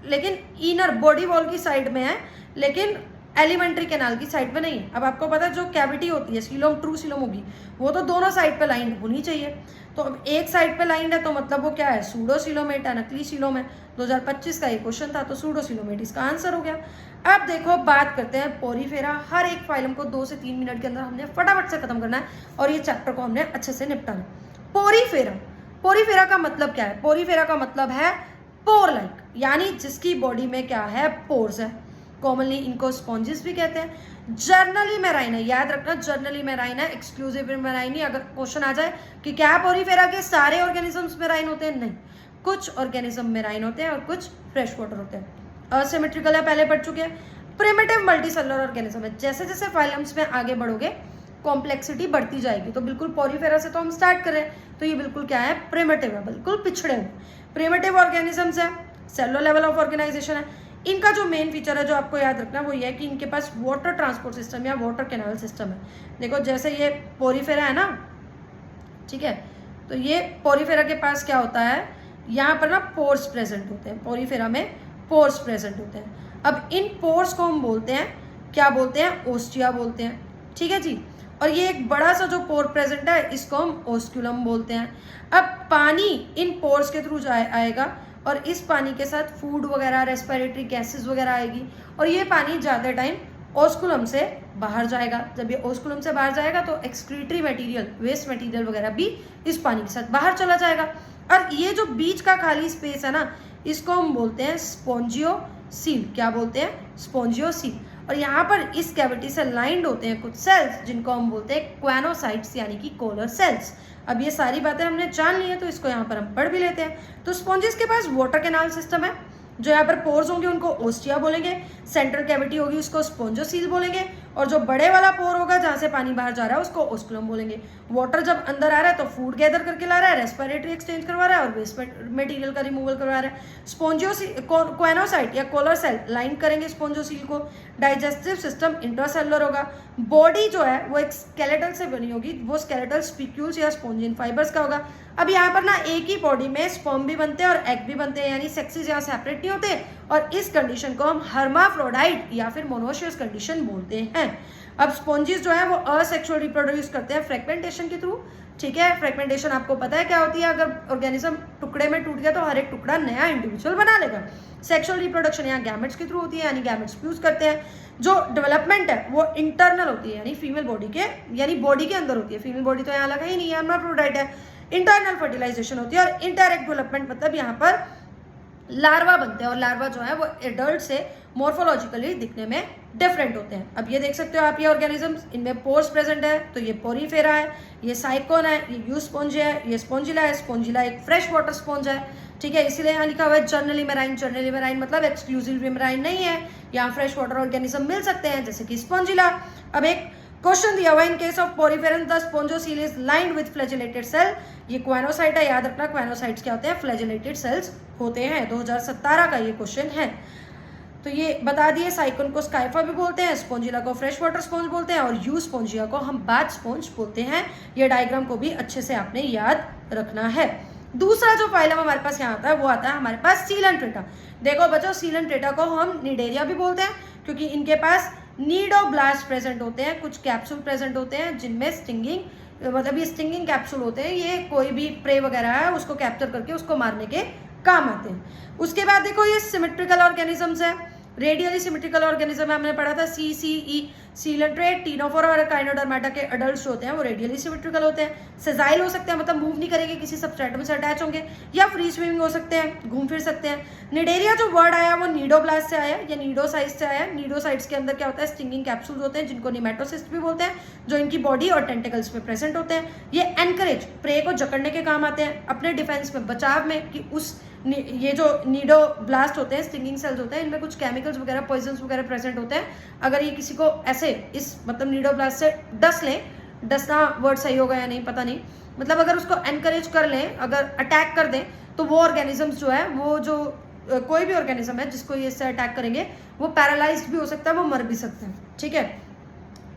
लेकिन इनर बॉडी वॉल की साइड में है, लेकिन एलिमेंट्री कैनाल की साइड पे नहीं है। अब आपको पता है जो कैविटी होती है सीलोम, ट्रू सीलोम होगी, वो तो दोनों साइड पे लाइन होनी चाहिए। तो अब एक साइड पे लाइन है तो मतलब वो क्या है, सूडोसिलोमेट है, नकली सीलोम है। 2025 का ये क्वेश्चन था, तो सूडोसिलोमेट इसका आंसर हो गया। अब देखो बात करते हैं पोरीफेरा। हर एक फाइलम को 2 से 3 मिनट के अंदर हमने फटाफट से खत्म करना है और ये चैप्टर को हमने अच्छे से निपटाना है। पोरीफेरा, पोरीफेरा का मतलब क्या है, पोरीफेरा का मतलब है पोर लाइक, यानी जिसकी बॉडी में क्या है, पोर्स है। कॉमनली इनको स्पॉन्जेस भी कहते हैं। जर्नली मेराइन है, याद रखना जर्नली मेराइन है, एक्सक्लूसिव मेराइन ही। अगर क्वेश्चन आ जाए कि क्या पोरीफेरा के सारे ऑर्गेनिजम्स मेराइन होते हैं, नहीं, कुछ ऑर्गेनिज्म मेराइन होते हैं और कुछ फ्रेश वाटर होते हैं। असिमेट्रिकल है, पहले पढ़ चुके हैं। प्रिमिटिव मल्टीसेलुलर ऑर्गेनिज्म है, जैसे जैसे फाइलम्स में आगे बढ़ोगे कॉम्प्लेक्सिटी बढ़ती जाएगी। तो बिल्कुल पोरीफेरा से तो हम स्टार्ट कर रहे हैं, तो ये बिल्कुल क्या है, प्रिमिटिव है, बिल्कुल पिछड़े हुए प्रिमिटिव ऑर्गेनिजम्स है। सेलुलर लेवल ऑफ ऑर्गेनाइजेशन है। इनका जो मेन फीचर है जो आपको याद रखना वो ये है कि इनके पास वाटर ट्रांसपोर्ट सिस्टम या वाटर कैनाल सिस्टम है। देखो जैसे ये पोरीफेरा है ना, ठीक है, तो ये पोरीफेरा के पास क्या होता है, यहाँ पर ना पोर्स प्रेजेंट होते हैं, पोरीफेरा में पोर्स प्रेजेंट होते हैं। अब इन पोर्स को हम बोलते हैं, क्या बोलते हैं, ओस्टिया बोलते हैं, ठीक है जी। और ये एक बड़ा सा जो पोर प्रेजेंट है इसको हम ओस्क्यूलम बोलते हैं। अब पानी इन पोर्स के थ्रू आएगा और इस पानी के साथ फूड वगैरह, रेस्पिरेटरी गैसेस वगैरह आएगी और ये पानी ज़्यादा टाइम ओस्कुलम से बाहर जाएगा। जब ये ओस्कुलम से बाहर जाएगा तो एक्सक्रीटरी मटेरियल, वेस्ट मटेरियल वगैरह भी इस पानी के साथ बाहर चला जाएगा। और ये जो बीच का खाली स्पेस है ना, इसको हम बोलते हैं स्पॉन्जियोसील। क्या बोलते हैं, स्पॉन्जियोसील। और यहाँ पर इस कैविटी से लाइंड होते हैं कुछ सेल्स जिनको हम बोलते हैं क्वेनोसाइट्स, यानी कि कोलर सेल्स। अब ये सारी बातें हमने जान ली है, तो इसको यहाँ पर हम पढ़ भी लेते हैं। तो स्पॉन्जेस के पास वाटर कैनाल सिस्टम है, जो यहाँ पर पोर्स होंगे उनको ओस्टिया बोलेंगे, सेंट्रल कैविटी होगी उसको स्पॉन्जोसील बोलेंगे, और जो बड़े वाला पोर होगा जहाँ से पानी बाहर जा रहा है उसको ओस्कुलम बोलेंगे। वाटर जब अंदर आ रहा है तो फूड गैदर करके ला रहा है, रेस्पिरेटरी एक्सचेंज करवा रहा है और वेस्ट मटेरियल का रिमूवल करवा रहा है। स्पॉन्जियोसील क्वेनोसाइट या कोलर सेल लाइन करेंगे स्पॉन्जोसील को। डाइजेस्टिव सिस्टम इंट्रासेलुलर होगा। बॉडी जो है वो एक स्केलेटल से बनी होगी, वो स्केलेटल स्पिक्यूल्स या स्पॉन्जिन फाइबर्स का होगा। अब यहाँ पर ना एक ही बॉडी में स्पर्म भी बनते हैं और एग भी बनते हैं, यानी सेक्सेस यहाँ सेपरेट नहीं होते, और इस कंडीशन को हम हर्माफ्रोडाइट या फिर मोनोशियस कंडीशन बोलते हैं। अब स्पॉन्जिस जो है वो असेक्सुअल रिप्रोड्यूस करते हैं फ्रेगमेंटेशन के थ्रू, ठीक है। फ्रेगमेंटेशन आपको पता है क्या होती है, अगर ऑर्गेनिज्म टुकड़े में टूट गया तो हर एक टुकड़ा नया इंडिविजुअल बना लेगा। सेक्सुअल रिप्रोडक्शन यहाँ गैमेट्स के थ्रू होती है, यानी गैमेट्स फ्यूज करते हैं। जो डेवलपमेंट है वो इंटरनल होती है, यानी फीमेल बॉडी के, यानी बॉडी के अंदर होती है। फीमेल बॉडी तो यहाँ लगा ही नहीं है, हर्माफ्रोडाइट है। इंटरनल फर्टिलाइजेशन होती है और इंटरएक्ट डेवलपमेंट मतलब यहाँ पर लार्वा बनते हैं, और लार्वा जो है वो एडल्ट से मॉर्फोलॉजिकली दिखने में डिफरेंट होते हैं। अब ये देख सकते हो आप, ये ऑर्गेनिजम्स, इनमें पोर्स प्रेजेंट है, तो ये पोरीफेरा है, ये साइकोन है, ये यू स्पॉन्ज है, ये स्पॉन्जिला है। स्पॉन्जिला एक फ्रेश वाटर स्पॉन्ज है, ठीक है, इसीलिए यहाँ लिखा हुआ है जर्नली मेराइन। जर्नली मेराइन मतलब एक्सक्लूसिवली मेराइन नहीं है, यहाँ फ्रेश वाटर ऑर्गेनिज्म मिल सकते हैं जैसे कि स्पॉन्जिला। अब एक क्वेश्चन दिया हुआ, in case of poriferans the spongocoel is lined with flagellated cell. ये क्वेनोसाइट है, याद रखना क्वेनोसाइट्स क्या होते हैं, फ्लैजेलेटेड सेल्स होते हैं। 2017 का ये क्वेश्चन है। तो ये बता दिए, साइकोन को स्काइफा भी बोलते हैं, स्पॉन्जिला को फ्रेश वाटर स्पॉन्ज बोलते हैं, और यू स्पॉन्जिया को हम बाथ स्पॉन्ज बोलते हैं। ये डायग्राम को भी अच्छे से आपने याद रखना है। दूसरा जो फाइलम हमारे पास यहाँ आता है वो आता है हमारे पास सीलन ट्रेटा। देखो बच्चों, सीलन ट्रेटा को हम निडेरिया भी बोलते हैं क्योंकि इनके पास नीडोब्लास्ट प्रेजेंट होते हैं, कुछ कैप्सूल प्रेजेंट होते हैं जिनमें स्टिंगिंग मतलब ये स्टिंगिंग कैप्सूल होते हैं, ये कोई भी प्रे वगैरह है उसको कैप्चर करके उसको मारने के काम आते हैं। उसके बाद देखो ये सिमेट्रिकल ऑर्गेनिजम्स है, रेडियली सिमेट्रिकल ऑर्गेनिज्म हमने पढ़ा था CCE, सीलेंट्रेट, टीनोफोरा और काइनोडर्माटा के अडल्ट होते हैं वो रेडियली सिमेट्रिकल होते हैं। सेजाइल हो सकते हैं, मतलब मूव नहीं करेंगे, किसी सबस्ट्रेटम से अटैच होंगे, या फ्री स्विमिंग हो सकते हैं, घूम फिर सकते हैं। निडेरिया जो वर्ड आया वो नीडोब्लास्ट से आया या नीडोसाइट्स से आया। नीडोसाइट्स के अंदर क्या होता है, स्टिंगिंग कैप्सूल्स होते हैं जिनको निमेटोसिस्ट भी बोलते हैं, जो इनकी बॉडी और टेंटिकल्स में प्रेजेंट होते हैं। ये एनकरेज, प्रे को जकड़ने के काम आते हैं, अपने डिफेंस में, बचाव में, कि उस ये जो नीडोब्लास्ट होते हैं, स्टिंगिंग सेल्स होते हैं, इनमें कुछ केमिकल्स वगैरह, पॉइजन्स वगैरह प्रेजेंट होते हैं। अगर ये किसी को ऐसे इस मतलब नीडोब्लास्ट से डस लें, डसना वर्ड सही होगा या नहीं पता नहीं, मतलब अगर उसको एनकरेज कर लें, अगर अटैक कर दें, तो वो ऑर्गेनिजम्स जो है, वो जो कोई भी ऑर्गेनिज्म है जिसको ये इससे अटैक करेंगे वो पैरालाइज्ड भी हो सकता है, वो मर भी सकते हैं। ठीक है,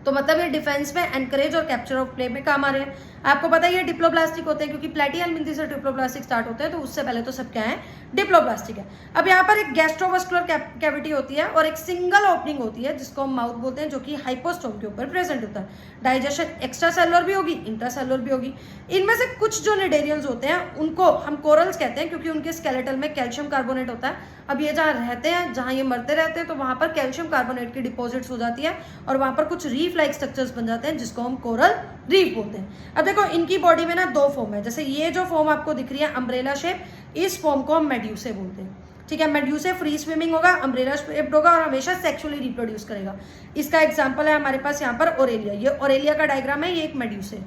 तो मतलब ये डिफेंस में, एनकरेज और कैप्चर ऑफ प्ले में काम आ रहे हैं। आपको पता है ये डिप्लोब्लास्टिक होते हैं, क्योंकि प्लेटिहेल्मिंथी से डिप्लोब्लास्टिक स्टार्ट होते हैं, तो उससे पहले तो सब क्या है, डिप्लोब्लास्टिक है। अब यहाँ पर एक गैस्ट्रोवास्कुलर कैविटी होती है और एक सिंगल ओपनिंग होती है जिसको हम माउथ बोलते हैं, जो कि हाइपोस्टोम के ऊपर प्रेजेंट होता है। डाइजेशन एक्स्ट्रा सेलुलर भी होगी, इंट्रासेलुलर भी होगी। इनमें से कुछ जो निडेरियंस होते हैं उनको हम कोरल्स कहते हैं, क्योंकि उनके स्केलेटल में कैल्शियम कार्बोनेट होता है। अब ये जहाँ रहते हैं, जहाँ ये मरते रहते हैं, तो वहाँ पर कैल्शियम कार्बोनेट की डिपॉजिट्स हो जाती है और वहाँ पर कुछ रीफ लाइक स्ट्रक्चर्स बन जाते हैं जिसको हम कोरल रीफ बोलते हैं। अब देखो इनकी बॉडी में ना दो फॉर्म है, जैसे ये जो फॉर्म आपको दिख रही है अम्ब्रेला शेप, इस फॉर्म को हम मेड्यूसे बोलते हैं। ठीक है, मेड्यूसे फ्री स्विमिंग होगा, अम्ब्रेला शेप्ड होगा और हमेशा सेक्सुअली रिप्रोड्यूस करेगा। इसका एग्जांपल है हमारे पास यहाँ पर ओरेलिया, ये ओरेलिया का डायग्राम है, ये एक मेड्यूसे।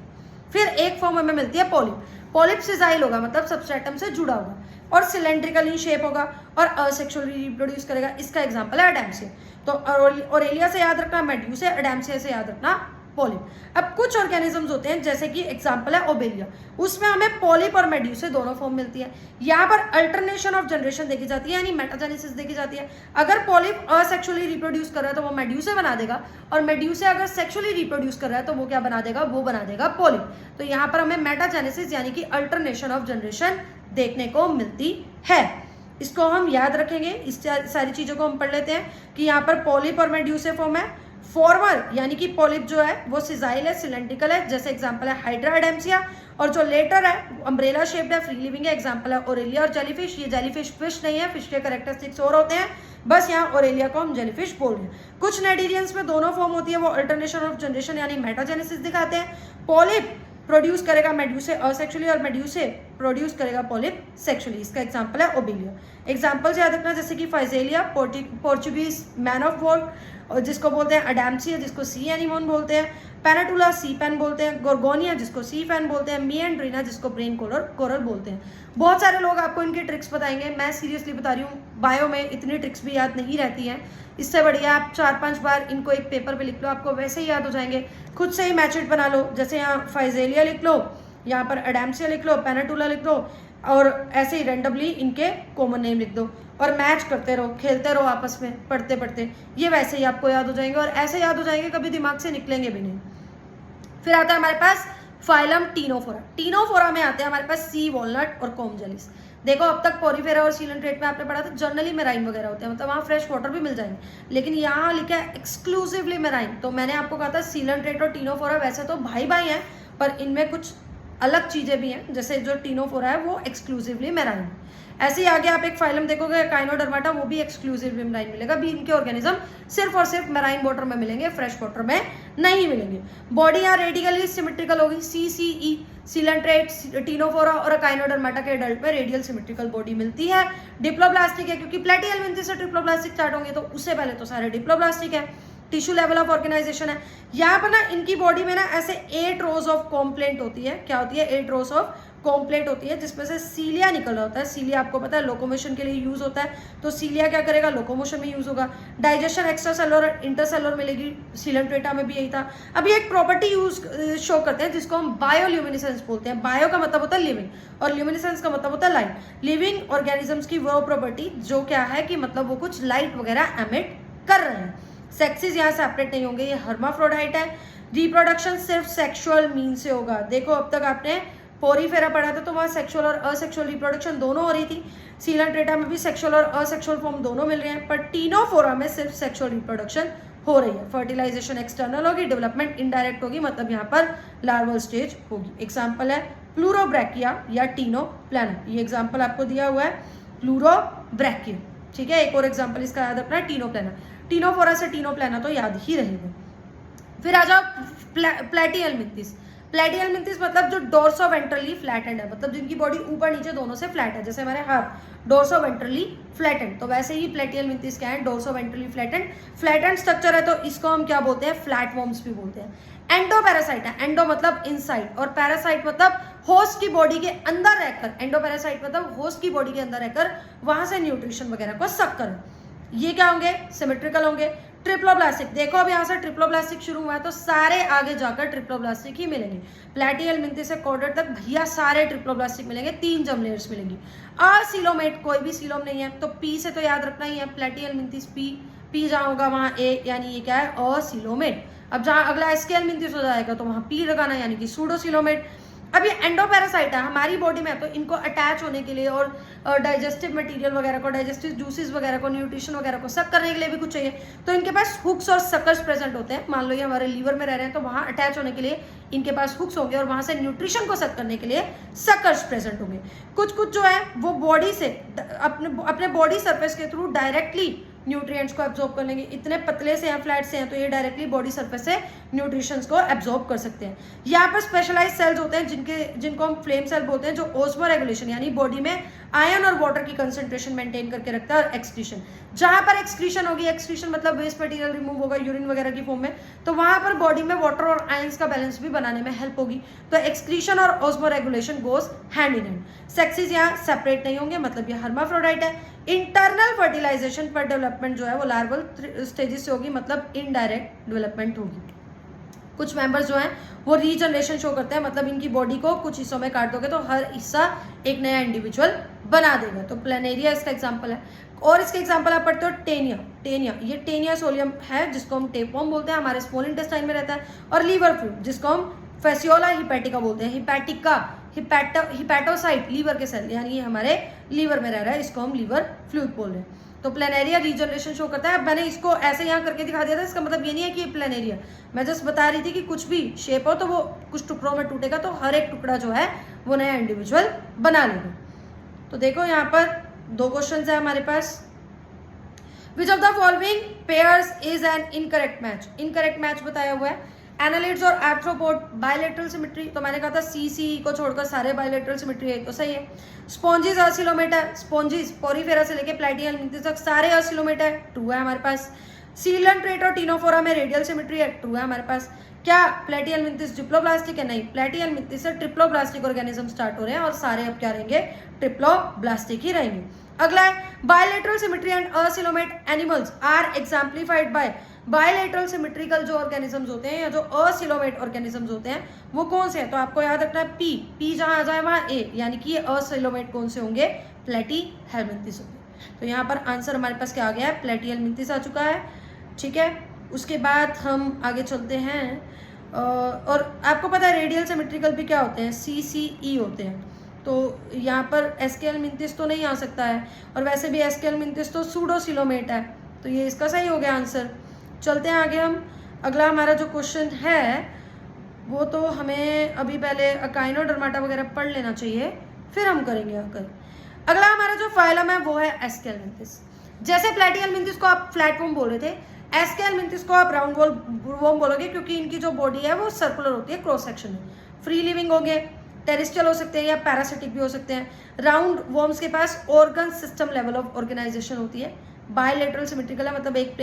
फिर एक फॉर्म हमें मिलती है पॉलिप, पॉलिप सिजाइल होगा, मतलब सबस्ट्रेटम से जुड़ा होगा और सिलेंड्रिकल इन शेप होगा और असेक्सुअली रिप्रोड्यूस करेगा। इसका एग्जांपल है अडैम्सिया। तो ओरेलिया से याद रखना मेड्यूसे, अडैम्सिया से याद रखना पॉलिप। अब कुछ ऑर्गेनिजम्स होते हैं, जैसे कि एग्जांपल है ओबेलिया, उसमें हमें पॉलिप और मेड्यूसे दोनों फॉर्म मिलती है। यहाँ पर अल्टरनेशन ऑफ जनरेशन देखी जाती है, यानी मेटाजेनेसिस देखी जाती है। अगर पॉलिप असेक्सुअली रिप्रोड्यूस कर रहा है तो वो मेड्यूसे बना देगा, और मेड्यूसे अगर सेक्सुअली रिप्रोड्यूस कर रहा है तो वो क्या बना देगा, वो बना देगा पॉलिप। तो यहाँ पर हमें मेटाजेनेसिस यानी कि अल्टरनेशन ऑफ जनरेशन देखने को मिलती है। इसको हम याद रखेंगे, इस सारी चीजों को हम पढ़ लेते हैं कि यहाँ पर पॉलिप और मेड्यूसे फॉर्म है। फॉर्मर यानी कि पॉलिप जो है वो सिजाइल है, सिलेंड्रिकल है, जैसे एग्जांपल है हाइड्रा अडैम्सिया, और जो लेटर है अम्ब्रेला शेप्ड है, फ्री लिविंग है, एग्जांपल है ओरेलिया और जेलीफिश। ये जेलीफिश फिश नहीं है, फिश के कैरेक्टरिस्टिक्स और होते हैं, बस यहाँ ओरेलिया को हम जेलीफिश बोल रहे हैं। कुछ नेडिरियंस में दोनों फॉर्म होती है, वो अल्टरनेशन ऑफ जनरेशन यानी मेटाजेनेसिस दिखाते हैं। पॉलिप प्रोड्यूस करेगा मेड्यूसे असेक्सुअली और मेड्यूसे प्रोड्यूस करेगा पॉलिप सेक्सुअली। इसका एग्जांपल है ओबेलिया। एग्जांपल्स याद रखना, जैसे कि फाइजेलिया, पोर्चुगीज मैन ऑफ वॉर, और जिसको बोलते हैं अडैम्सिया, जिसको सी एनिमोन बोलते हैं, पेनाटुला सी पेन बोलते हैं, गोर्गोनिया जिसको सी फैन बोलते हैं, मिएंड्रीना जिसको ब्रेन कोरल बोलते हैं। बहुत सारे लोग आपको इनकी ट्रिक्स बताएंगे, मैं सीरियसली बता रही हूँ, बायो में इतनी ट्रिक्स भी याद नहीं रहती हैं। इससे बढ़िया आप 4-5 बार इनको एक पेपर पे लिख लो, आपको वैसे ही याद हो जाएंगे। खुद से ही मैच इट बना लो, जैसे यहाँ फाइजेलिया लिख लो, यहाँ पर अडैम्सिया लिख लो, पेनाटुला लिख लो, और ऐसे ही रैंडमली इनके कॉमन नेम लिख दो और मैच करते रहो, खेलते रहो आपस में पढ़ते पढ़ते, ये वैसे ही आपको याद हो जाएंगे और ऐसे याद हो जाएंगे, कभी दिमाग से निकलेंगे भी नहीं। फिर आता है हमारे पास फाइलम टीनोफोरा। टीनोफोरा में आते हैं हमारे पास सी वॉलनट और कोम जेलिस। देखो अब तक पोरीफेरा और सीलेंट्रेट में आपने पढ़ा था जनरली मेराइन वगैरह होते हैं, मतलब वहाँ फ्रेश वाटर भी मिल जाएंगे, लेकिन यहाँ लिखा है एक्सक्लूसिवली मेराइन। तो मैंने आपको कहा था सीलेंट्रेट और टीनोफोरा वैसे तो भाई भाई हैं, पर इनमें कुछ अलग चीजें भी हैं, जैसे जो टीनोफोरा है वो एक्सक्लूसिवली मेराइन है। ऐसे ही आगे आप एक फाइलम देखोगे काइनोडर्माटा, वो भी एक्सक्लूसिवली मेराइन मिलेगा। भी इनके ऑर्गेनिज्म सिर्फ और सिर्फ मेराइन वाटर में मिलेंगे, फ्रेश वाटर में नहीं मिलेंगे। बॉडी यहाँ रेडियली सिमेट्रिकल होगी, CCE, सीलेंट्रेट, टीनोफोरा और काइनोडर्माटा के एडल्ट में रेडियल सिमेट्रिकल बॉडी मिलती है। डिप्लोब्लास्टिक है, क्योंकि प्लेटिहेल्मिंथी से ट्रिप्लोब्लास्टिक स्टार्ट होंगे, तो उससे पहले तो सारे डिप्लोब्लास्टिक है। टिश्यू लेवल ऑफ ऑर्गेनाइजेशन है। यहाँ पर ना इनकी बॉडी में ना ऐसे 8 रोज ऑफ कॉम्प्लेंट होती है। क्या होती है? 8 रोज ऑफ कॉम्प्लेंट होती है, जिसमें से सीलिया निकल रहा होता है। सीलिया आपको पता है लोकोमोशन के लिए यूज होता है, तो सीलिया क्या करेगा? लोकोमोशन में यूज होगा। डाइजेशन एक्स्ट्रा सेलुलर इंटरसेलुलर मिलेगी, सीलेंट्रेटा में भी यही था। अभी एक प्रॉपर्टी यूज शो करते हैं जिसको हम बायोल्यूमिनेसेंस बोलते हैं। बायो का मतलब होता है लिविंग और ल्यूमिनेसेंस का मतलब होता है लाइट। लिविंग ऑर्गेनिजम्स की वो प्रॉपर्टी जो क्या है कि मतलब वो कुछ लाइट वगैरह एमिट कर रहे हैं। सेक्सेस यहाँ सेपरेट नहीं होंगे, ये हर्माफ्रोडाइट है। रिप्रोडक्शन सिर्फ सेक्सुअल मीन से होगा। देखो अब तक आपने पोरीफेरा पढ़ा था, तो वहाँ सेक्सुअल और असेक्सुअल रिप्रोडक्शन दोनों हो रही थी। सीलेंट्रेटा में भी सेक्सुअल और असेक्सुअल फॉर्म दोनों मिल रहे हैं, पर टीनोफोरा में सिर्फ सेक्सुअल रिप्रोडक्शन हो रही है। फर्टिलाइजेशन एक्सटर्नल होगी, डेवलपमेंट इनडायरेक्ट होगी, मतलब यहाँ पर लार्वल स्टेज होगी। एग्जाम्पल है प्लूरोब्रैकिया या टीनोप्लाना, ये एग्जाम्पल आपको दिया हुआ है प्लूरोब्रैकिया, ठीक है। एक और एग्जाम्पल इसका याद रखना है टीनोप्लाना, टीनोफोरा से टीनोप्लाना तो याद ही रहेगा। फिर आ जाओ प्लेटिहेलमिंथिस। प्लेटिहेलमिंथिस मतलब जो डोर्सोवेंट्रली फ्लैटेंड है, मतलब जिनकी बॉडी ऊपर नीचे दोनों से फ्लैट है, जैसे हमारे हाथ डोर्सोवेंट्रली फ्लैटेंड, तो वैसे ही प्लेटिहेलमिंथिस क्या है, डोर्सोवेंट्रली फ्लैटेंड। फ्लैटेंड स्ट्रक्चर है तो इसको हम क्या बोलते हैं, फ्लैटवर्म्स भी बोलते हैं। एंडोपैरासाइट है, एंडो मतलब इनसाइड और पैरासाइट मतलब होस्ट की बॉडी के अंदर रहकर, एंडोपैरासाइट मतलब होस्ट की बॉडी के अंदर रहकर वहां से न्यूट्रिशन वगैरह को सक कर। ये क्या होंगे, सिमेट्रिकल होंगे। ट्रिप्लोब्लास्टिक, देखो अब यहाँ से ट्रिप्लोब्लास्टिक शुरू हुआ है तो सारे आगे जाकर ट्रिप्लोब्लास्टिक ही मिलेंगे। प्लेटिहेलमिंथिस से कॉर्डेट तक भैया सारे ट्रिप्लोब्लास्टिक मिलेंगे, 3 जर्म लेयर्स मिलेंगी। असिलोमेट कोई भी सीलोम नहीं है, तो पी से तो याद रखना ही है, प्लेटिहेलमिंथिस पी जहाँ होगा वहाँ ए, यानी ये क्या है, असिलोमेट। अब जहाँ अगला एस्केलमिंथिस हो जाएगा तो वहाँ पी लगाना, यानी कि सूडोसिलोमेट। अब ये एंडोपैरासाइट है हमारी बॉडी में, तो इनको अटैच होने के लिए और डाइजेस्टिव मटेरियल वगैरह को, डाइजेस्टिव जूसेस वगैरह को, न्यूट्रिशन वगैरह को सक करने के लिए भी कुछ चाहिए, तो इनके पास हुक्स और सकर्स प्रेजेंट होते हैं। मान लो ये हमारे लीवर में रह रहे हैं तो वहाँ अटैच होने के लिए इनके पास हुक्स होंगे और वहाँ से न्यूट्रिशन को सक करने के लिए सकर्स प्रेजेंट होंगे। कुछ जो है वो बॉडी से अपने बॉडी सर्फेस के थ्रू डायरेक्टली न्यूट्रिएंट्स को एब्जॉर्ब कर लेंगे। इतने पतले से हैं, फ्लैट से हैं, तो ये डायरेक्टली बॉडी सरफेस से न्यूट्रिशंस को एब्जॉर्ब कर सकते हैं। यहाँ पर स्पेशलाइज सेल्स होते हैं जिनको हम फ्लेम सेल बोलते हैं, जो ऑस्मो रेगुलेशन यानी बॉडी में आयन और वाटर की कंसंट्रेशन मेंटेन करके रखता है। और एक्सक्रीशन, जहां पर एक्सक्रीशन होगी, एक्सक्रीशन मतलब वेस्ट मटेरियल रिमूव होगा यूरिन वगैरह की फॉर्म में, तो वहां पर बॉडी में वाटर और आयंस का बैलेंस भी बनाने में हेल्प होगी। तो एक्सक्रीशन और osmo regulation goes hand in hand. Sexes यहाँ सेपरेट नहीं होंगे, मतलब ये हर्माफ्रोडाइट है। इंटरनल फर्टिलाइजेशन पर डेवलपमेंट जो है वो लार्वल स्टेजेस से होगी, मतलब इनडायरेक्ट डेवलपमेंट होगी। कुछ मेंबर्स जो हैं वो रीजनरेशन शो करते हैं, मतलब इनकी बॉडी को कुछ हिस्सों में काट दोगे तो हर हिस्सा एक नया इंडिविजुअल बना देगा। तो प्लेनेरिया इसका एग्जांपल है। और इसके एग्जांपल आप पढ़ते हो टेनिया, ये टेनिया सोलियम है जिसको हम टेपवर्म बोलते हैं, हमारे स्मॉल इंटेस्टाइन में रहता है। और लीवर फ्लूइड जिसको हम फेसियोला हिपैटिका बोलते हैं, हिपैटोसाइट लीवर के सेल, यानी ये हमारे लीवर में रह रहा है, इसको हम लीवर फ्लूइड बोल रहे हैं। तो प्लेनेरिया रीजनरेशन शो करता है। अब मैंने इसको ऐसे यहाँ करके दिखा दिया था, इसका मतलब ये नहीं है कि ये प्लेनेरिया, मैं जस्ट बता रही थी कि कुछ भी शेप हो तो वो कुछ टुकड़ों में टूटेगा, तो हर एक टुकड़ा जो है वो नया इंडिविजुअल बना लेगा। तो देखो यहाँ पर 2 क्वेश्चन है हमारे पास। Which of the following pairs is an incorrect match, incorrect match बताया हुआ है। एनालिड्स और आर्थ्रोपोड बायलेटरल सिमेट्री, तो मैंने कहा था सी को छोड़कर सारे बायलेटरल सिमेट्री है, तो सही है। स्पॉन्जिस असिलोमेट है, स्पॉन्जिस पोरीफेरा से लेके प्लेटिहेलमिंथिस तक सारे असिलोमेट है, ट्रू है हमारे पास। सीलन ट्रेट और टीनोफोरा में रेडियल सिमेट्री है, ट्रू है हमारे पास। क्या प्लेटिहेलमिंथिस डिप्लोब्लास्टिक है, नहीं, प्लेटिहेलमिंथिस से ट्रिप्लोब्लास्टिक ऑर्गेनिज्म स्टार्ट हो रहे हैं और सारे अब क्या रहेंगे, ट्रिप्लोब्लास्टिक ही रहेंगे। अगला है bilateral symmetry and acoelomate animals are exemplified by. Bilateral symmetrical जो ऑर्गेनिजम्स होते हैं या जो असिलोमेट ऑर्गेनिजम्स होते हैं वो कौन से हैं, तो आपको याद रखना है पी जहां आ जाए वहां ए, यानी कि ये असिलोमेट कौन से होंगे, प्लेटिहेलमिंथिस होंगे। तो यहाँ पर आंसर हमारे पास क्या आ गया है, प्लेटिहेलमिंथिस आ चुका है, ठीक है। उसके बाद हम आगे चलते हैं और आपको पता है रेडियल सिमेट्रिकल भी क्या होते हैं, CCE होते हैं। तो यहाँ पर एस्केलमिंथिस तो नहीं आ सकता है, और वैसे भी एस्केलमिंथिस तो सूडोसिलोमेट है, तो ये इसका सही हो गया आंसर। चलते हैं आगे हम। अगला हमारा जो क्वेश्चन है वो तो हमें अभी पहले अकाइनोडर्माटा वगैरह पढ़ लेना चाहिए, फिर हम करेंगे आकर। अगला हमारा जो फाइलम है वो है एस्केलमिंथिस। जैसे प्लेटिहेलमिंथिस को आप फ्लैटवर्म बोल रहे थे, एस्केलमिंथिस को आप राउंड वर्म बोलोगे, क्योंकि इनकी जो बॉडी है वो सर्कुलर होती है क्रॉस सेक्शन में। फ्री लिविंग होंगे, टेरिस्ट्रियल हो सकते हैं या पैरासिटिक भी हो सकते हैं। राउंड वर्म्स के पास organ system level of organization होती है। बायलेटरल सिमेट्रिकल है, मतलब एक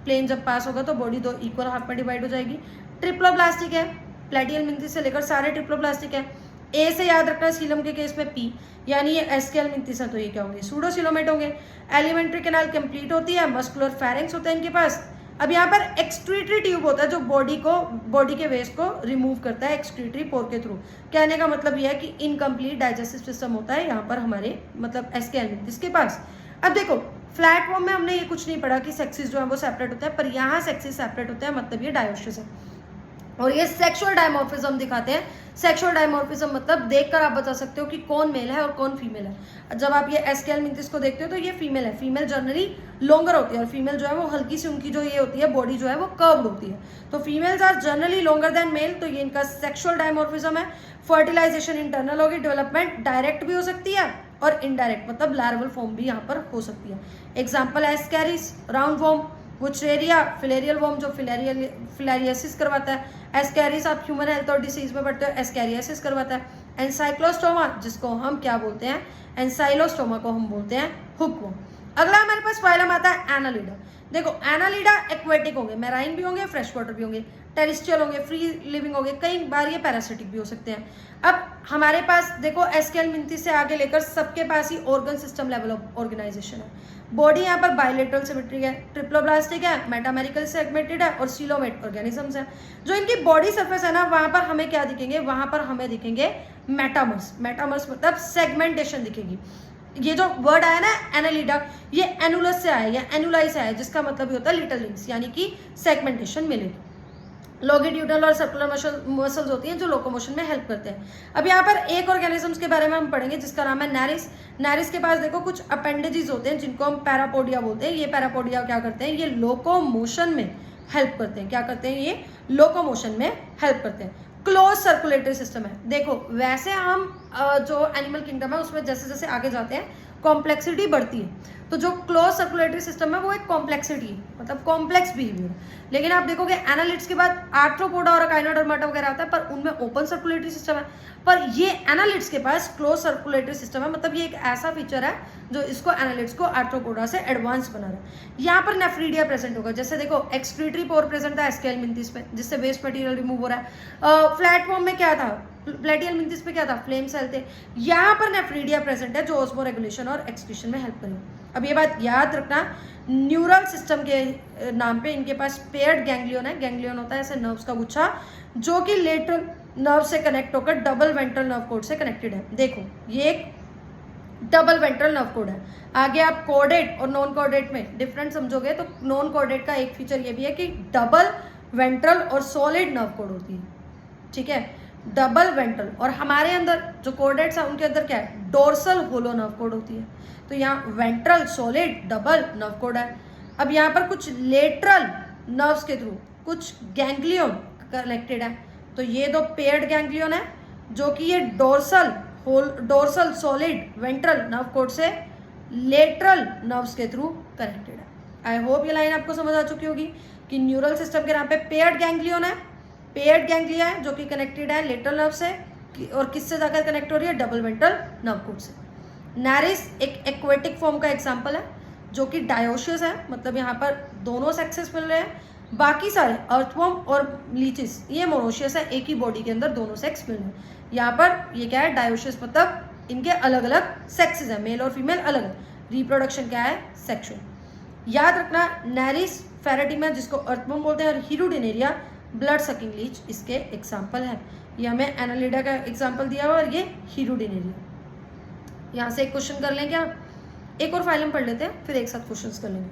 प्लेन जब पास होगा तो बॉडी 2 इक्वल हाफ में डिवाइड हो जाएगी। ट्रिप्लोब्लास्टिक है, प्लेटिहेलमिंथिस से लेकर सारे ट्रिप्लोब्लास्टिक है। ए से याद रखना, सीलम के केस में पी, यानी ये एस्केलमिंथिस है तो ये क्या होंगे, सूडोसिलोमेट होंगे। एलिमेंट्री कैनाल कंप्लीट होती है, मस्कुलर फेरिंग्स होते हैं इनके पास। अब यहाँ पर एक्सक्रीटरी ट्यूब होता है जो बॉडी के वेस्ट को रिमूव करता है एक्सक्रीटरी पोर के थ्रू। कहने का मतलब यह है कि इनकम्प्लीट डाइजेस्टिव सिस्टम होता है यहाँ पर हमारे मतलब एस्केलमिंथिस के पास। अब देखो फ्लैटवर्म में हमने ये कुछ नहीं पढ़ा कि सेक्सेस जो है वो सेपरेट होता है, पर यहाँ सेक्सेस सेपरेट होता है, मतलब ये डायोसिस है। और ये सेक्सुअल डायमॉर्फिज्म दिखाते हैं। सेक्सुअल डायमॉर्फिज्म मतलब देखकर आप बता सकते हो कि कौन मेल है और कौन फीमेल है। जब आप ये एस्केल मिंथिस को देखते हो तो ये फीमेल है। फीमेल जनरली लॉन्गर होती है और फीमेल जो है वो हल्की सी, उनकी जो ये होती है बॉडी जो है वो कर्व्ड होती है। तो females are generally longer than male, तो ये इनका सेक्सुअल डायमॉर्फिज्म है। फर्टिलाइजेशन इंटरनल होगी, डेवलपमेंट डायरेक्ट भी हो सकती है और इनडायरेक्ट मतलब लार्वल फॉर्म भी यहाँ पर हो सकती है। एग्जाम्पल है Ascaris, round worm, Wuchereria, filarial worm जो फिलेरियसिस करवाता है। एस्कैरिस आप ह्यूमन हेल्थ और डिसीज में पढ़ते हो, एस्कैरियासिस करवाता है। एनसाइक्लोस्टोमा जिसको हम क्या बोलते हैं, एनसाइलोस्टोमा को हम बोलते हैं हुकवॉर्म। अगला हमारे पास फाइलम आता है एनालिडा। देखो एनालिडा एक्वेटिक होंगे, मैराइन भी होंगे, फ्रेश वाटर भी होंगे, टेरिस्ट्रियल होंगे, फ्री लिविंग होंगे, कई बार ये पैरासिटिक भी हो सकते हैं। अब हमारे पास देखो एस्केल मिंथिस से आगे लेकर सबके पास ही organ system level of organisation है। बॉडी यहाँ पर बायलेटरल सिमेट्री है, ट्रिप्लोब्लास्टिक है, मेटामेरिकल सेगमेंटेड है और सीलोमेट ऑर्गेनिजम्स है। जो इनकी बॉडी सरफेस है ना, वहां पर हमें क्या दिखेंगे, वहां पर हमें दिखेंगे मेटामर्स। मेटामर्स मतलब सेगमेंटेशन दिखेगी। ये जो वर्ड आया ना एनालिडा, ये एनुलस से आया या एनुलाई से आया, जिसका मतलब ये होता है लिटिल रिंग्स, यानी कि सेगमेंटेशन मिलेगी। लॉन्गिट्यूडनल और सर्कुलर मसल्स होती हैं जो लोकोमोशन में हेल्प करते हैं। अब यहाँ पर एक ऑर्गेनिजम्स के बारे में हम पढ़ेंगे जिसका नाम है नैरिस। नैरिस के पास देखो कुछ अपेंडेजेस होते हैं जिनको हम पैरापोडिया बोलते हैं। ये पैरापोडिया क्या करते हैं, ये लोकोमोशन में हेल्प करते हैं। क्या करते हैं, ये लोकोमोशन में हेल्प करते हैं। क्लोज सर्कुलेटरी सिस्टम है। देखो वैसे हम जो एनिमल किंगडम है उसमें जैसे जैसे आगे जाते हैं कॉम्प्लेक्सिटी बढ़ती है, तो जो क्लोज सर्कुलेटरी सिस्टम है वो एक कॉम्प्लेक्सिटी है, मतलब कॉम्प्लेक्स बिहेवियर। लेकिन आप देखोगे एनालिड्स के बाद आर्थ्रोपोडा और अकाइनोडर्माटा वगैरह आता है, पर उनमें ओपन सर्कुलेटरी सिस्टम है। पर ये एनालिड्स के पास क्लोज सर्कुलेटरी सिस्टम है, मतलब ये एक ऐसा फीचर है जो इसको एनालिड्स को आर्थ्रोपोडा से एडवांस बना रहा है। यहाँ पर नेफ्रीडिया प्रेजेंट होगा, जैसे देखो एक्सक्रीटरी पोर प्रेजेंट है एस्केल मिंथिस पे, जिससे वेस्ट मटेरियल रिमूव हो रहा है। फ्लैट फॉर्म में क्या था, प्लेटियल मिंथिस पे क्या था, फ्लेम सेल थे। यहाँ पर नेफ्रीडिया प्रेजेंट है जो ऑस्मो रेगुलेशन और एक्सक्रीशन में हेल्प करेगा। अब ये बात याद रखना, न्यूरल सिस्टम के नाम पे इनके पास पेयर्ड गैंग्लियन है। गैंग्लियन होता है ऐसे नर्व्स का गुच्छा जो कि लेटरल नर्व से कनेक्ट होकर डबल वेंट्रल नर्व कोड से कनेक्टेड है। देखो ये एक डबल वेंट्रल नर्व कोड है। आगे आप कोडेट और नॉन कोडेट में डिफरेंट समझोगे तो नॉन कोडेट का एक फीचर ये भी है कि डबल वेंट्रल और सॉलिड नर्व कोड होती है, ठीक है, डबल वेंट्रल। और हमारे अंदर जो कोडेट्स है उनके अंदर क्या है, डोर्सल होलो नर्व कोड होती है। तो यहाँ ventral solid double nerve code है। अब यहाँ पर कुछ लेटरल नर्व्स के थ्रू कुछ गैंग्लियन कनेक्टेड है, तो ये दो पेयर्ड गैंग्लियन है जो कि ये dorsal solid ventral nerve code से लेटरल नर्व्स के थ्रू कनेक्टेड है। आई होप ये लाइन आपको समझ आ चुकी होगी कि न्यूरल सिस्टम के नाम पे पेयर्ड गैंग्लियन है, पेयर्ड गैंग्लिया है जो कि कनेक्टेड है लेटरल नर्व से, और किससे जाकर कनेक्ट हो रही है, डबल वेंट्रल नर्व कोड से। नैरिस एक एक्वेटिक फॉर्म का एग्जाम्पल है जो कि डायोशियस है, मतलब यहाँ पर दोनों सेक्सेस मिल रहे हैं। बाकी सारे अर्थवर्म और लीचिस ये मोनोशियस है, एक ही बॉडी के अंदर दोनों सेक्स मिल रहे हैं। यहाँ पर ये क्या है, डायोशियस मतलब इनके अलग अलग सेक्सेस हैं, मेल और फीमेल अलग अलग। रिप्रोडक्शन क्या है, सेक्सुअल। याद रखना नैरिस, फेरेटिमा जिसको अर्थवर्म बोलते हैं, और हीरोडिनेरिया ब्लड सकिंग लीच इसके एग्जाम्पल है। ये हमें एनालिडा का एग्जाम्पल दिया हुआ और ये हीरोडिनेरिया। यहाँ से एक क्वेश्चन कर लेंगे, एक और फाइलम पढ़ लेते हैं फिर एक साथ क्वेश्चंस कर लेंगे।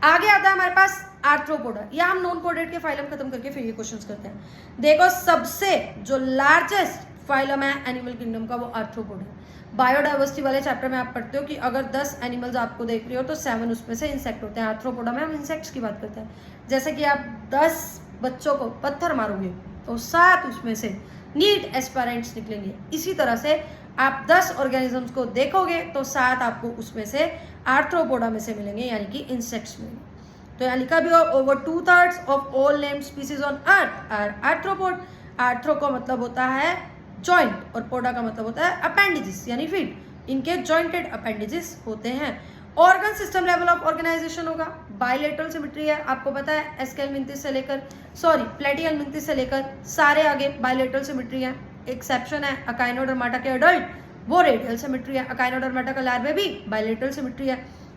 आगे आता है हमारे पास आर्थ्रोपोडा, या हम नॉन कोडेट के फाइलम खत्म करके फिर ये क्वेश्चंस करते हैं। देखो सबसे जो लार्जेस्ट फाइलम है एनिमल किंगडम का वो आर्थ्रोपोडा है। बायोडाइवर्सिटी वाले चैप्टर में आप पढ़ते हो कि अगर 10 एनिमल्स आपको देख रहे हो तो 7 उसमें से इंसेक्ट होते हैं। आर्थ्रोपोडा में हम इंसेक्ट्स की बात करते हैं। जैसे कि आप 10 बच्चों को पत्थर मारोगे तो 7 उसमें से नीट एस्पायरेंट्स निकलेंगे। इसी तरह से आप 10 ऑर्गेनिजम्स को देखोगे तो 7 आपको उसमें से आर्थ्रोपोडा में से मिलेंगे, यानी कि इंसेक्ट्स मिलेंगे। तो यहाँ लिखा भी हो, over 2/3 of all named species on earth are arthropod. Arthro का मतलब होता है जॉइंट और पोडा का मतलब होता है अपेंडिजेस यानी फीट। इनके जॉइंटेड अपेंडिजेस होते हैं। Organ system level of organisation होगा, बायलेटरल सिमेट्री है, आपको पता है एस्केल मिंथिस से लेकर प्लेटियल मिंथिस से लेकर सारे आगे बायलेटरल सिमेट्री है। एक्सेप्शन है अकाइनोडर्माटा के अडल्ट, वो रेडियल सिमेट्री है। अकाइनोडर्माटा का लार्वे भी बायलेटरल सिमेट्री है।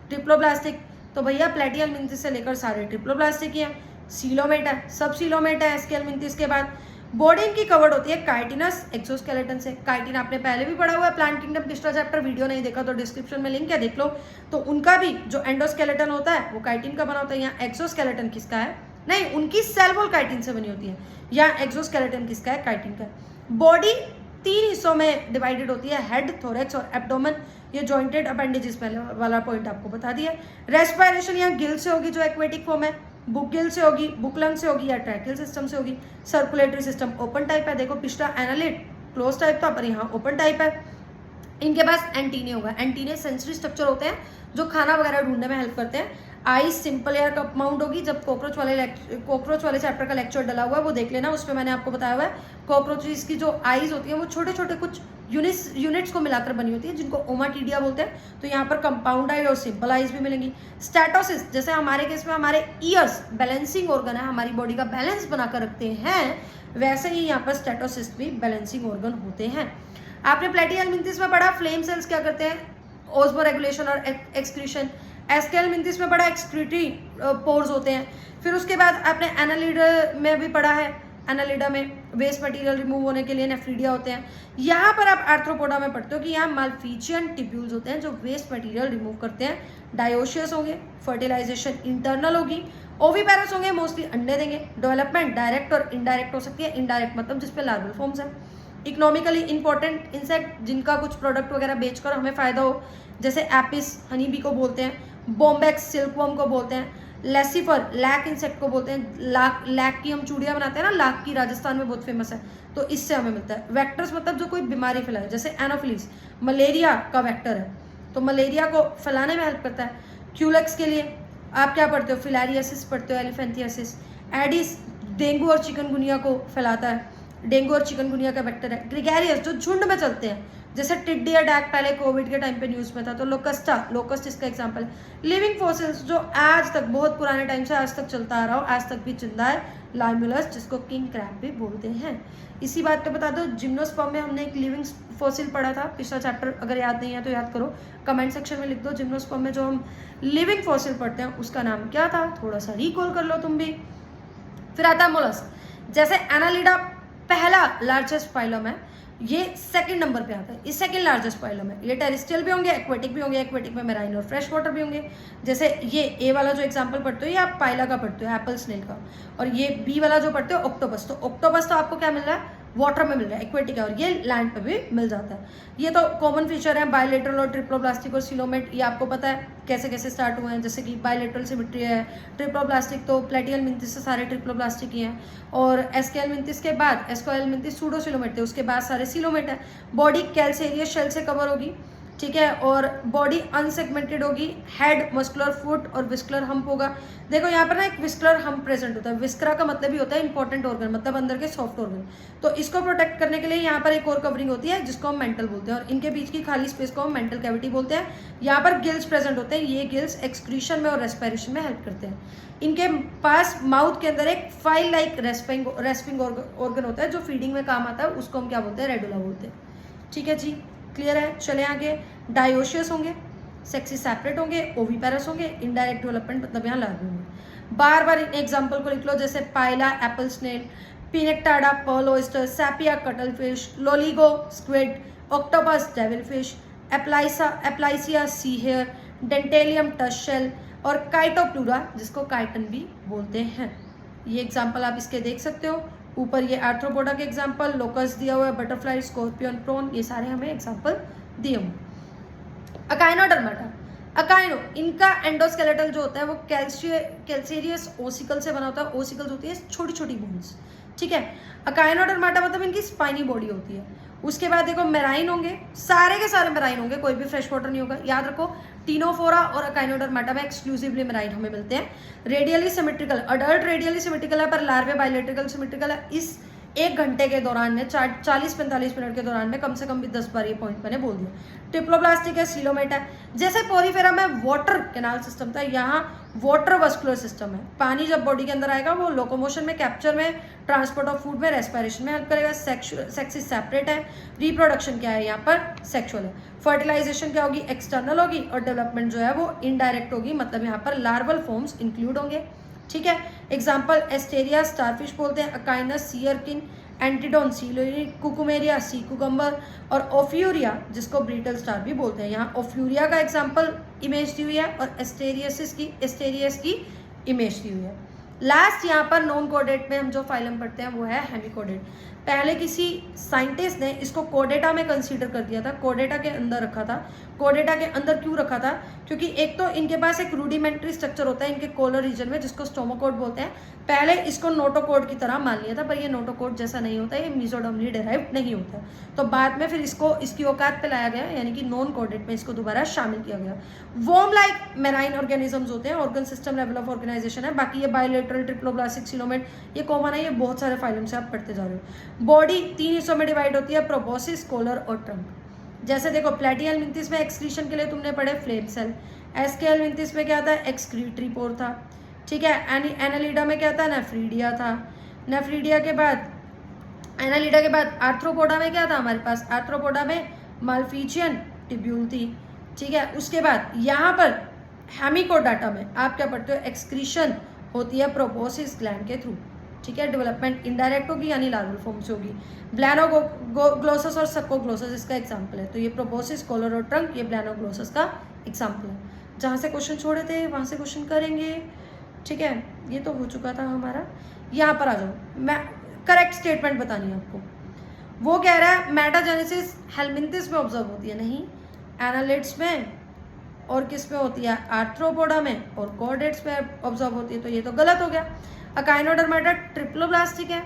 ट्रिप्लोब्लास्टिक तो भैया प्लेटियल मिंथिस से लेकर सारे ट्रिप्लोब्लास्टिक ही है। सीलोमेट है, सब सीलोमेट है एस्केल मिंथिस के बाद। बॉडी इनकी कवर्ड होती है काइटिनस एक्सोस्केलेटन से। काइटिन आपने पहले भी पढ़ा हुआ है, प्लांट किंगडम पिछला चैप्टर, वीडियो नहीं देखा तो डिस्क्रिप्शन में लिंक है, देख लो। तो उनका भी जो एंडोस्केलेटन होता है वो काइटिन का बना होता है। यहाँ एक्सोस्केलेटन किसका है, नहीं, उनकी सेल वॉल काइटिन से बनी होती है। या एक्सोस्केलेटन किसका है? काइटिन का। बॉडी 3 हिस्सों में डिवाइडेड होती है, हेड, थोरेक्स और एब्डोमेन। ये जॉइंटेड अपेंडेजेस वाला पॉइंट आपको बता दिया। रेस्पिरेशन यहाँ गिल से होगी जो एक्वेटिक फॉर्म है, बुक गिल से होगी, बुक लंग से होगी या ट्रैकियल सिस्टम से होगी। सर्कुलेटरी सिस्टम ओपन टाइप है, देखो पिछला एनालिड क्लोज टाइप था पर यहाँ ओपन टाइप है। इनके पास एंटीने होगा, एंटीने सेंसरी स्ट्रक्चर होते हैं जो खाना वगैरह ढूंढने में हेल्प करते हैं। I simple air cup mount होगी। जब कॉकरोच वाले चैप्टर का लेक्चर डला हुआ है वो देख लेना, उसमें मैंने आपको बताया हुआ है कॉकरोचेस की जो आईज होती है वो छोटे छोटे कुछ यूनिट्स को मिलाकर बनी होती है जिनको ओमाटीडिया बोलते हैं। तो यहाँ पर कंपाउंड आई और सिंपल आईज भी मिलेंगी। स्टैटोसिस, जैसे हमारे केस में हमारे ईयर्स बैलेंसिंग ऑर्गन है, हमारी बॉडी का बैलेंस बनाकर रखते हैं, वैसे ही यहाँ पर स्टैटोसिस भी बैलेंसिंग ऑर्गन होते हैं। आपने प्लेटिहेलमिंथेस में पढ़ा फ्लेम सेल्स क्या करते हैं? ऑस्मो रेगुलेशन और एक्सक्रीशन। एस्केलमिंथेस में पढ़ा एक्सक्रीटरी पोर्स होते हैं। फिर उसके बाद आपने एनालिडा में भी पढ़ा है, एनालिडा में वेस्ट मटेरियल रिमूव होने के लिए नेफ्रीडिया होते हैं। यहाँ पर आप आर्थ्रोपोडा में पढ़ते हो कि यहाँ मालफिजियन टिब्यूल्स होते हैं जो वेस्ट मटेरियल रिमूव करते हैं। डायोशियस होंगे, फर्टिलाइजेशन इंटरनल होगी। ओविपेरस होंगे, मोस्टली अंडे देंगे। डेवलपमेंट डायरेक्ट और इनडायरेक्ट हो सकती है। इनडायरेक्ट मतलब जिसपे लार्वल फॉर्म्स है। इकोनॉमिकली इंपॉर्टेंट इंसेक्ट जिनका कुछ प्रोडक्ट वगैरह बेचकर हमें फायदा हो, जैसे एपिस हनी बी को बोलते हैं, बॉम्बेक्स सिल्कवर्म को बोलते हैं, लेसिफर लैक इंसेक्ट को बोलते हैं। लैक की हम चूड़ियाँ बनाते हैं ना, लाख की राजस्थान में बहुत फेमस है, तो इससे हमें मिलता है। वेक्टर्स मतलब जो कोई बीमारी फैलाए, जैसे एनोफिलीज मलेरिया का वेक्टर है तो मलेरिया को फैलाने में हेल्प करता है। क्यूलेक्स के लिए आप क्या पढ़ते हो? फिलारियासिस पढ़ते हो, एलिफेंथियासिस। एडिस डेंगू और चिकनगुनिया को फैलाता है, डेंगू और चिकनगुनिया का वेक्टर है। ग्रिगेरियस जो झुंड में चलते हैं, जैसे टिड्डी या डैक पहले कोविड के टाइम पे न्यूज़ में था, तो लोकस्ट इसका एग्जांपल है। लिविंग फॉसिल्स जो आज तक बहुत पुराने टाइम से आज तक चलता आ रहा हो, आज तक भी जिंदा है, लाइमुलस जिसको किंग क्रैब भी बोलते हैं। इसी बात पे बता दो, जिम्नोस्पर्म में हमने एक लिविंग फॉसिल पढ़ा था, पिछला चैप्टर अगर याद नहीं है तो याद करो, कमेंट सेक्शन में लिख दो। जिम्नोस्पर्म में जो हम लिविंग फॉसिल पढ़ते हैं उसका नाम क्या था, थोड़ा सा रिकॉल कर लो तुम भी। फिर आता है मोलस्क, जैसे एनालिडा पहला लार्जेस्ट फाइलम है, ये सेकंड नंबर पे आता है, ये सेकंड लार्जेस्ट फाइलम है। ये टेरेस्ट्रियल भी होंगे, एक्वेटिक भी होंगे, एक्वेटिक में मेराइन और फ्रेश वाटर भी होंगे। जैसे ये ए वाला जो एग्जांपल पढ़ते हो ये आप पाइला का पढ़ते हो, एप्पल स्नेल का, और ये बी वाला जो पढ़ते हो ऑक्टोपस, तो ऑक्टोपस तो आपको क्या मिल रहा है? वाटर में मिल रहा है, एक्वेटिक है, और ये लैंड पे भी मिल जाता है। ये तो कॉमन फीचर है। बायलेटरल और ट्रिप्लोप्लास्टिक और सिलोमेट, ये आपको पता है कैसे कैसे स्टार्ट हुए हैं, जैसे कि बायलेटरल सिमेट्री है, ट्रिप्लोप्लास्टिक तो प्लेटिहेलमिंथेस से सारे ट्रिप्लोप्लास्टिक ही हैं, और एस्केलमिंथेस के बाद एस्कोएलमिंथेस सूडोसिलोमेट थे, उसके बाद सारे सिलोमेट है। बॉडी कैल्सेरियस शेल से कवर होगी, ठीक है, और बॉडी अनसेगमेंटेड होगी। हेड, मस्कुलर फुट और विस्कुलर हम्प होगा। देखो यहाँ पर ना एक विस्कुलर हम्प प्रेजेंट होता है। विस्करा का मतलब ही होता है इंपॉर्टेंट ऑर्गन, मतलब अंदर के सॉफ्ट ऑर्गन, तो इसको प्रोटेक्ट करने के लिए यहाँ पर एक और कवरिंग होती है जिसको हम मेंटल बोलते हैं, और इनके बीच की खाली स्पेस को हम मेंटल कैविटी बोलते हैं। यहाँ पर गिल्स प्रेजेंट होते हैं, ये गिल्स एक्सक्रीशन में और रेस्पिरेशन में हेल्प करते हैं। इनके पास माउथ के अंदर एक फाइल लाइक रेस्पिंग ऑर्गन होता है जो फीडिंग में काम आता है, उसको हम क्या बोलते हैं? रेडुला बोलते हैं। ठीक है जी, क्लियर है? चले आगे। डायोशियस होंगे, सेक्सी सेपरेट होंगे, ओविपेरस होंगे, इनडायरेक्ट डेवलपमेंट मतलब यहाँ लार्वा होंगे। बार बार इन एग्जाम्पल को लिख लो, जैसे Pila apple snail, Pinctada pearl oyster, Sepia cuttlefish, Loligo squid, Octopus devil fish, Aplysia sea hare, Dentalium tusk shell और काइटोप्लूरा जिसको काइटन भी बोलते हैं। ये एग्जाम्पल आप इसके देख सकते हो। ऊपर ये आर्थ्रोपोडा के एग्जाम्पल, लोकस दिया हुआ है, बटरफ्लाई, स्कॉर्पियन, प्रोन, ये सारे हमें एग्जाम्पल दिए हुए। अकाइनोडर्माटा, अकाइनो इनका एंडोस्केलेटल जो होता है वो कैल्सेरियस ओसिकल से बना होता है। ओसिकल्स होती है छोटी छोटी बोन्स, ठीक है। अकाइनोडर्माटा मतलब इनकी स्पाइनी बॉडी होती है। उसके बाद देखो मेराइन होंगे, सारे के सारे मेराइन होंगे, कोई भी फ्रेश वाटर नहीं होगा, याद रखो। टीनोफोरा और अकाइनोडर्माटा में एक्सक्लूसिवली मेराइन हमें मिलते हैं। Radially symmetrical, adult radially symmetrical है पर लार्वे बायलेट्रिकल सिमेट्रिकल है। इस 1 घंटे के दौरान में 40-45 मिनट के दौरान में कम से कम भी 10 बार ये पॉइंट मैंने बोल दिया। ट्रिप्लोप्लास्टिक है, सिलोमेट है। जैसे पोरीफेरा में वाटर कैनाल सिस्टम था, यहाँ वाटर वस्कुलर सिस्टम है। पानी जब बॉडी के अंदर आएगा वो लोकोमोशन में, कैप्चर में, ट्रांसपोर्ट ऑफ फूड में, रेस्पिरेशन में हेल्प करेगा। सेक्स सेपरेट है। रिप्रोडक्शन क्या है यहाँ पर? सेक्सुअल है। फर्टिलाइजेशन क्या होगी? एक्सटर्नल होगी। और डेवलपमेंट जो है वो इनडायरेक्ट होगी, मतलब यहाँ पर लार्वल फॉर्म्स इंक्लूड होंगे, ठीक है। एग्जाम्पल एस्टेरिया स्टारफिश बोलते हैं, अकाइनस सीयरकिन, एंटीडोन सीलोरी, कुकुमेरिया सी कुकम्बर और ओफ्यूरिया जिसको ब्रीटल स्टार भी बोलते हैं। यहाँ ओफ्यूरिया का एग्जाम्पल इमेज दी हुई है और एस्टेरियस की इमेज दी हुई है। लास्ट यहाँ पर नॉन कोडेट में हम जो फाइलम पढ़ते हैं वो है हेमिकोडेट। पहले किसी साइंटिस्ट ने इसको कोडेटा में कंसीडर कर दिया था, कोडेटा के अंदर रखा था। कोडेटा के अंदर क्यों रखा था? क्योंकि एक तो इनके पास एक रूडिमेंट्री स्ट्रक्चर होता है इनके कोलर रीजन में, जिसको स्टोमाकोड बोलते हैं। पहले इसको नोटोकोड की तरह मान लिया था, पर ये नोटोकोड जैसा नहीं होता, ये मीजोडर्मली डेराइव्ड नहीं होता। तो बाद में फिर इसको इसकी औकात पे लाया गया, यानी कि नॉन कोडेट में इसको दोबारा शामिल किया गया। वॉर्म लाइक मेराइन ऑर्गेनिजम्स होते हैं, organ system level of organisation है। बाकी ये बायोलेटरल, ट्रिप्लोब्लास्टिक, सिलोमेट, ये कॉमन है, ये बहुत सारे फाइलम से आप पढ़ते जा रहे हो। बॉडी 3 हिस्सों में डिवाइड होती है, प्रोबोसिस, कोलर और ट्रंक। जैसे देखो प्लेटिहेलमिंथेस में एक्सक्रीशन के लिए तुमने पढ़े फ्लेम सेल, एस्केहेलमिंथेस में क्या था? एक्सक्रीटरी पोर था, ठीक है। एनालिडा में क्या था? नेफ्रीडिया था। नेफ्रीडिया के बाद, एनालिडा के बाद आर्थ्रोपोडा में क्या था हमारे पास? आर्थ्रोपोडा में माल्फिजियन टिब्यूल थी, ठीक है। उसके बाद यहाँ पर हेमिकोडाटा में आप क्या पढ़ते हो? एक्सक्रीशन होती है प्रोबोसिस ग्लैंड के थ्रू, ठीक है। डेवलपमेंट इनडायरेक्ट होगी यानी लार्वल फॉर्म से होगी। ब्लैनोग्लोसस और सक्कोग्लोसस इसका एग्जाम्पल है। तो ये प्रोबोसिस, कोलर और ट्रंक, ये ब्लैनोग्लोसस का एग्जाम्पल है। जहाँ से क्वेश्चन छोड़े थे वहाँ से क्वेश्चन करेंगे, ठीक है। ये तो हो चुका था हमारा। यहाँ पर आ जाओ, मैं करेक्ट स्टेटमेंट बतानी है आपको। वो कह रहा है मेटाजेनेसिस हेलमिंथेस में ऑब्जर्व होती है, नहीं, एनालिड्स में और किस में होती है? आर्थ्रोपोडा में और कॉर्डेट्स में ऑब्जर्व होती है। तो ये तो गलत हो गया। अकाइनोडर्माटा ट्रिप्लोब्लास्टिक है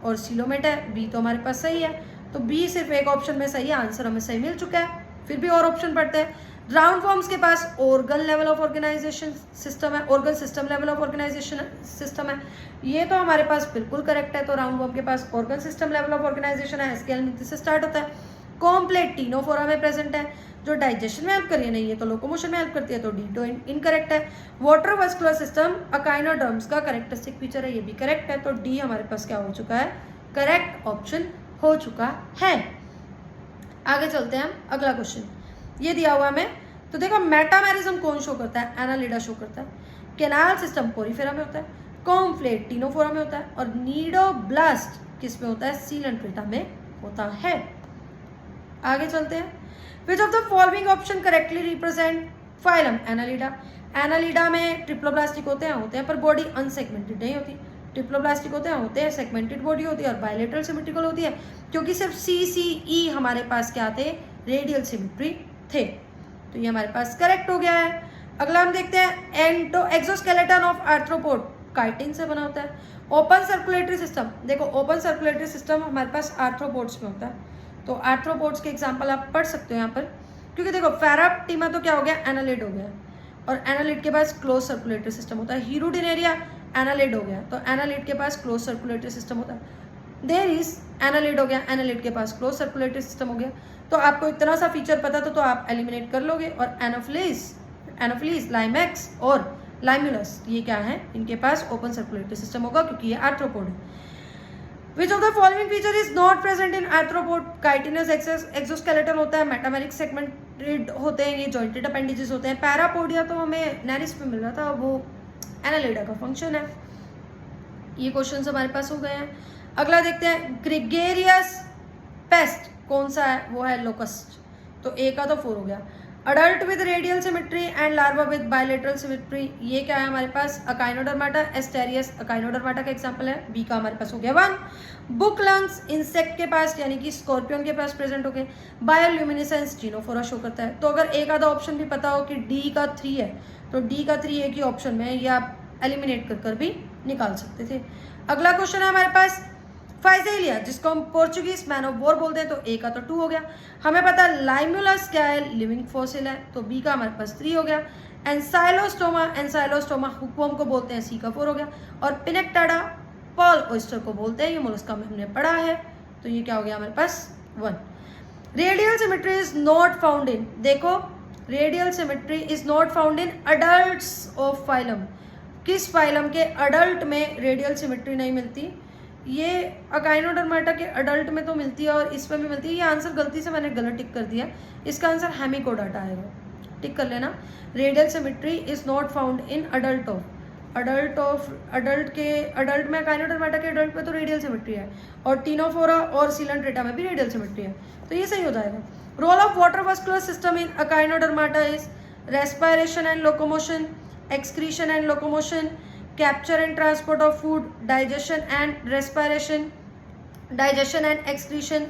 और सिलोमेट है, बी तो हमारे पास सही है। तो बी सिर्फ एक ऑप्शन में सही है, आंसर हमें सही मिल चुका है। फिर भी और ऑप्शन पढ़ते हैं। राउंड फॉर्म्स के पास organ level of organization system है, organ system level of organization system है, ये तो हमारे पास बिल्कुल करेक्ट है। तो राउंड फॉर्म के पास organ system level of organisation है, एस्केहेलमिंथेस से स्टार्ट होता है। कॉम्प्लेट टीनोफोरा में प्रेजेंट है, जो डाइजेशन में हेल्प कर रही है, नहीं ये तो लोकोमोशन में हेल्प करती है, तो डी तो इनकरेक्ट है। वाटर वस्कुलर सिस्टम अकाइनोडर्म्स का करेक्टरिस्टिक फीचर है, ये भी करेक्ट है। तो डी हमारे पास क्या हो चुका है? करेक्ट ऑप्शन हो चुका है। आगे चलते हैं हम, अगला क्वेश्चन ये दिया हुआ हमें। तो देखो मेटामेरिज्म कौन शो करता है? एनालिडा शो करता है। कैनाल सिस्टम पोरीफेरा में होता है, कॉम्प्लेट टीनोफोरा में होता है और नीडोब्लास्ट किस में होता है? सीलेंट्रेटा में होता है। आगे चलते हैं। विच of the following option correctly represent phylum Annelida? Annelida में ट्रिप्लोब्लास्टिक होते हैं पर बॉडी अनसेगमेंटेड नहीं होती। ट्रिप्लोब्लास्टिक होते हैं सेगमेंटेड बॉडी होती है और बायलेटरल सिमेट्रिकल होती है, क्योंकि सिर्फ CCE हमारे पास क्या थे? रेडियल सिमेट्री थे। तो ये हमारे पास करेक्ट हो गया है। अगला हम देखते हैं एक्सोस्केलेटन ऑफ आर्थ्रोपोड काइटिन से बना होता है। ओपन सर्कुलेटरी सिस्टम, देखो ओपन सर्कुलेटरी सिस्टम हमारे पास आर्थ्रोपोड्स में होता है। तो आर्थ्रोपोड्स के एग्जाम्पल आप पढ़ सकते हो यहाँ पर, क्योंकि देखो पैराप्टीमा तो क्या हो गया? एनालिड हो गया, और एनालिड के पास क्लोज सर्कुलेटरी सिस्टम होता है। हीरुडिनेरिया एनालिड हो गया, तो एनालिड के पास क्लोज सर्कुलेटरी सिस्टम होता है। देयर इज एनालिड हो गया, एनालिड के पास क्लोज सर्कुलेटरी सिस्टम हो गया। तो आपको इतना सा फीचर पता था तो आप एलिमिनेट कर लोगे। और एनोफिलीज, लाइमैक्स और लाइमुलस ये क्या है? इनके पास ओपन सर्कुलेटरी सिस्टम होगा क्योंकि ये आर्थ्रोपोड है। Which of the following feature is not present in arthropod? Chitinous exoskeleton होता है, मेटामेरिक सेगमेंटेड होते हैं, ये जॉइंटेड अपेंडेजेस होते हैं। पैरापोडिया तो हमें नेरिस पे मिल रहा था, वो एनालिडा का फंक्शन है। ये क्वेश्चन हमारे पास हो गए हैं। अगला देखते हैं, ग्रेगेरियस पेस्ट कौन सा है? वो है लोकस्ट। तो ए का तो 4 हो गया। Adult with radial symmetry and larva with bilateral symmetry, ये क्या है हमारे पास? अकाइनोडर्माटा, एस्टेरियस अकाइनोडर्माटा का एग्जांपल है, बी का हमारे पास हो गया 1। बुक लंग्स इंसेक्ट के पास यानी कि स्कॉर्पियन के पास प्रेजेंट हो गए। बायोल्यूमिनेसेंस जीनोफोरा शो करता है। तो अगर एक आधा ऑप्शन भी पता हो कि डी का 3 है तो डी का 3 एक ही ऑप्शन में है, ये आप एलिमिनेट कर भी निकाल सकते थे। अगला क्वेश्चन है हमारे पास फाइजेलिया, जिसको हम पोर्चुगीज मैन ऑफ वॉर बोलते हैं, तो ए का तो 2 हो गया। हमें पता है लाइमुलस क्या है? लिविंग फॉसिल है, तो बी का हमारे पास 3 हो गया। एंसाइलोस्टोमा हुकवर्म को बोलते हैं, सी का 4 हो गया। और पिनेक्टाडा पर्ल ऑयस्टर को बोलते हैं, ये मोलस्का में हमने पढ़ा है, तो ये क्या हो गया हमारे पास 1। Radial symmetry is not found in, देखो radial symmetry is not found in adults of phylum. किस फाइलम के अडल्ट में रेडियल सिमेट्री नहीं मिलती? ये अकाइनोडर्माटा के अडल्ट में तो मिलती है और इसमें भी मिलती है। ये आंसर गलती से मैंने गलत टिक कर दिया, इसका आंसर हेमिकोडाटा आएगा, टिक कर लेना। Radial symmetry is not found in adult में अकाइनोडर्माटा के अडल्ट में तो रेडियल सिमेट्री है, और टीनोफोरा और सीलेंट्रेटा में भी रेडियल सिमेट्री है, तो ये सही हो जाएगा। Role of water vascular system in Echinodermata is respiration and locomotion, excretion and locomotion, capture and transport of food, digestion and respiration, digestion and excretion.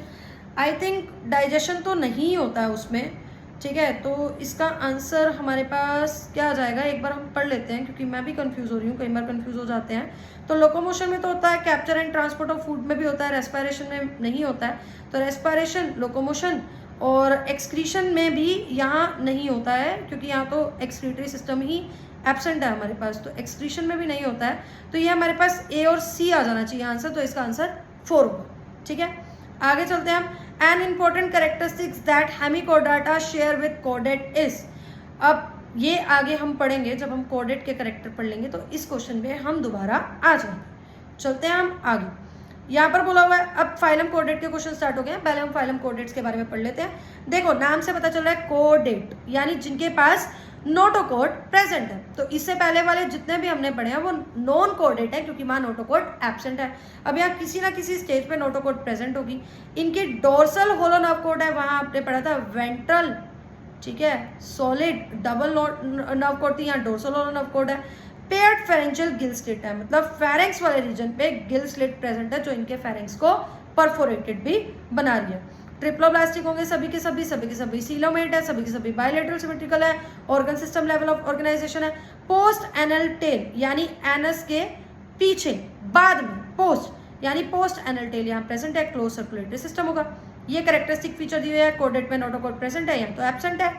I think digestion तो नहीं होता है उसमें, ठीक है, तो इसका आंसर हमारे पास क्या आ जाएगा, एक बार हम पढ़ लेते हैं क्योंकि मैं भी कंफ्यूज हो रही हूँ, कई बार कंफ्यूज हो जाते हैं। तो लोकोमोशन में तो होता है, capture and transport of food में भी होता है, रेस्पिरेशन में नहीं होता है। तो रेस्पिरेशन, लोकोमोशन और एक्सक्रीशन में भी यहाँ नहीं होता है क्योंकि यहाँ तो एक्सक्रीटरी सिस्टम ही एब्सेंट है हमारे पास, तो एक्सक्रीशन में भी नहीं होता है। तो ये हमारे पास ए और सी आ जाना चाहिए आंसर, तो इसका आंसर 4 होगा, ठीक है। आगे चलते हैं हम। An important characteristics that Hemichordata share with कोडेट इज। अब ये आगे हम पढ़ेंगे जब हम कोडेट के कैरेक्टर पढ़ लेंगे, तो इस क्वेश्चन पे हम दोबारा आ जाएंगे। चलते हैं हम आगे। यहाँ पर बोला हुआ है, अब फाइलम कोडेट के क्वेश्चन स्टार्ट हो गए हैं। पहले हम फाइलम कोडेट्स के बारे में पढ़ लेते हैं। देखो नाम से पता चल रहा है कोडेट, यानी जिनके पास नोटोकोड प्रेजेंट है। तो इससे पहले वाले जितने भी हमने पढ़े हैं वो नॉन कोडेट है क्योंकि वहाँ नोटोकोड एब्सेंट है। अब यहाँ किसी ना किसी स्टेज पे नोटोकोड प्रेजेंट होगी। इनकी डोर्सल होलो नर्व कोड है, वहाँ आपने पढ़ा था वेंट्रल, ठीक है, सॉलिड डबल नर्व कोड थी, यहाँ डोर्सल होलो नर्व कोड है। पेयर्ड फेरेंशियल गिल स्लिट है, मतलब फेरेंक्स वाले रीजन पे गिल स्लिट प्रेजेंट है जो इनके फेरेंक्स को परफोरेटेड भी बना रही है। ट्रिप्लोब्लास्टिक होंगे सभी के सभी सीलोमेट है, सभी के सभी बायलेटरल सिमेट्रिकल है, organ system level of organisation है। पोस्ट एनल टेल यानी एनस के पीछे बाद में, पोस्ट यानी पोस्ट एनल टेल यहाँ प्रेजेंट है, क्लोज सर्कुलेटरी सिस्टम होगा। ये कैरेक्टरिस्टिक फीचर दिए है, कोडेट में नोटोकोड प्रेजेंट है, यहाँ तो एब्सेंट है।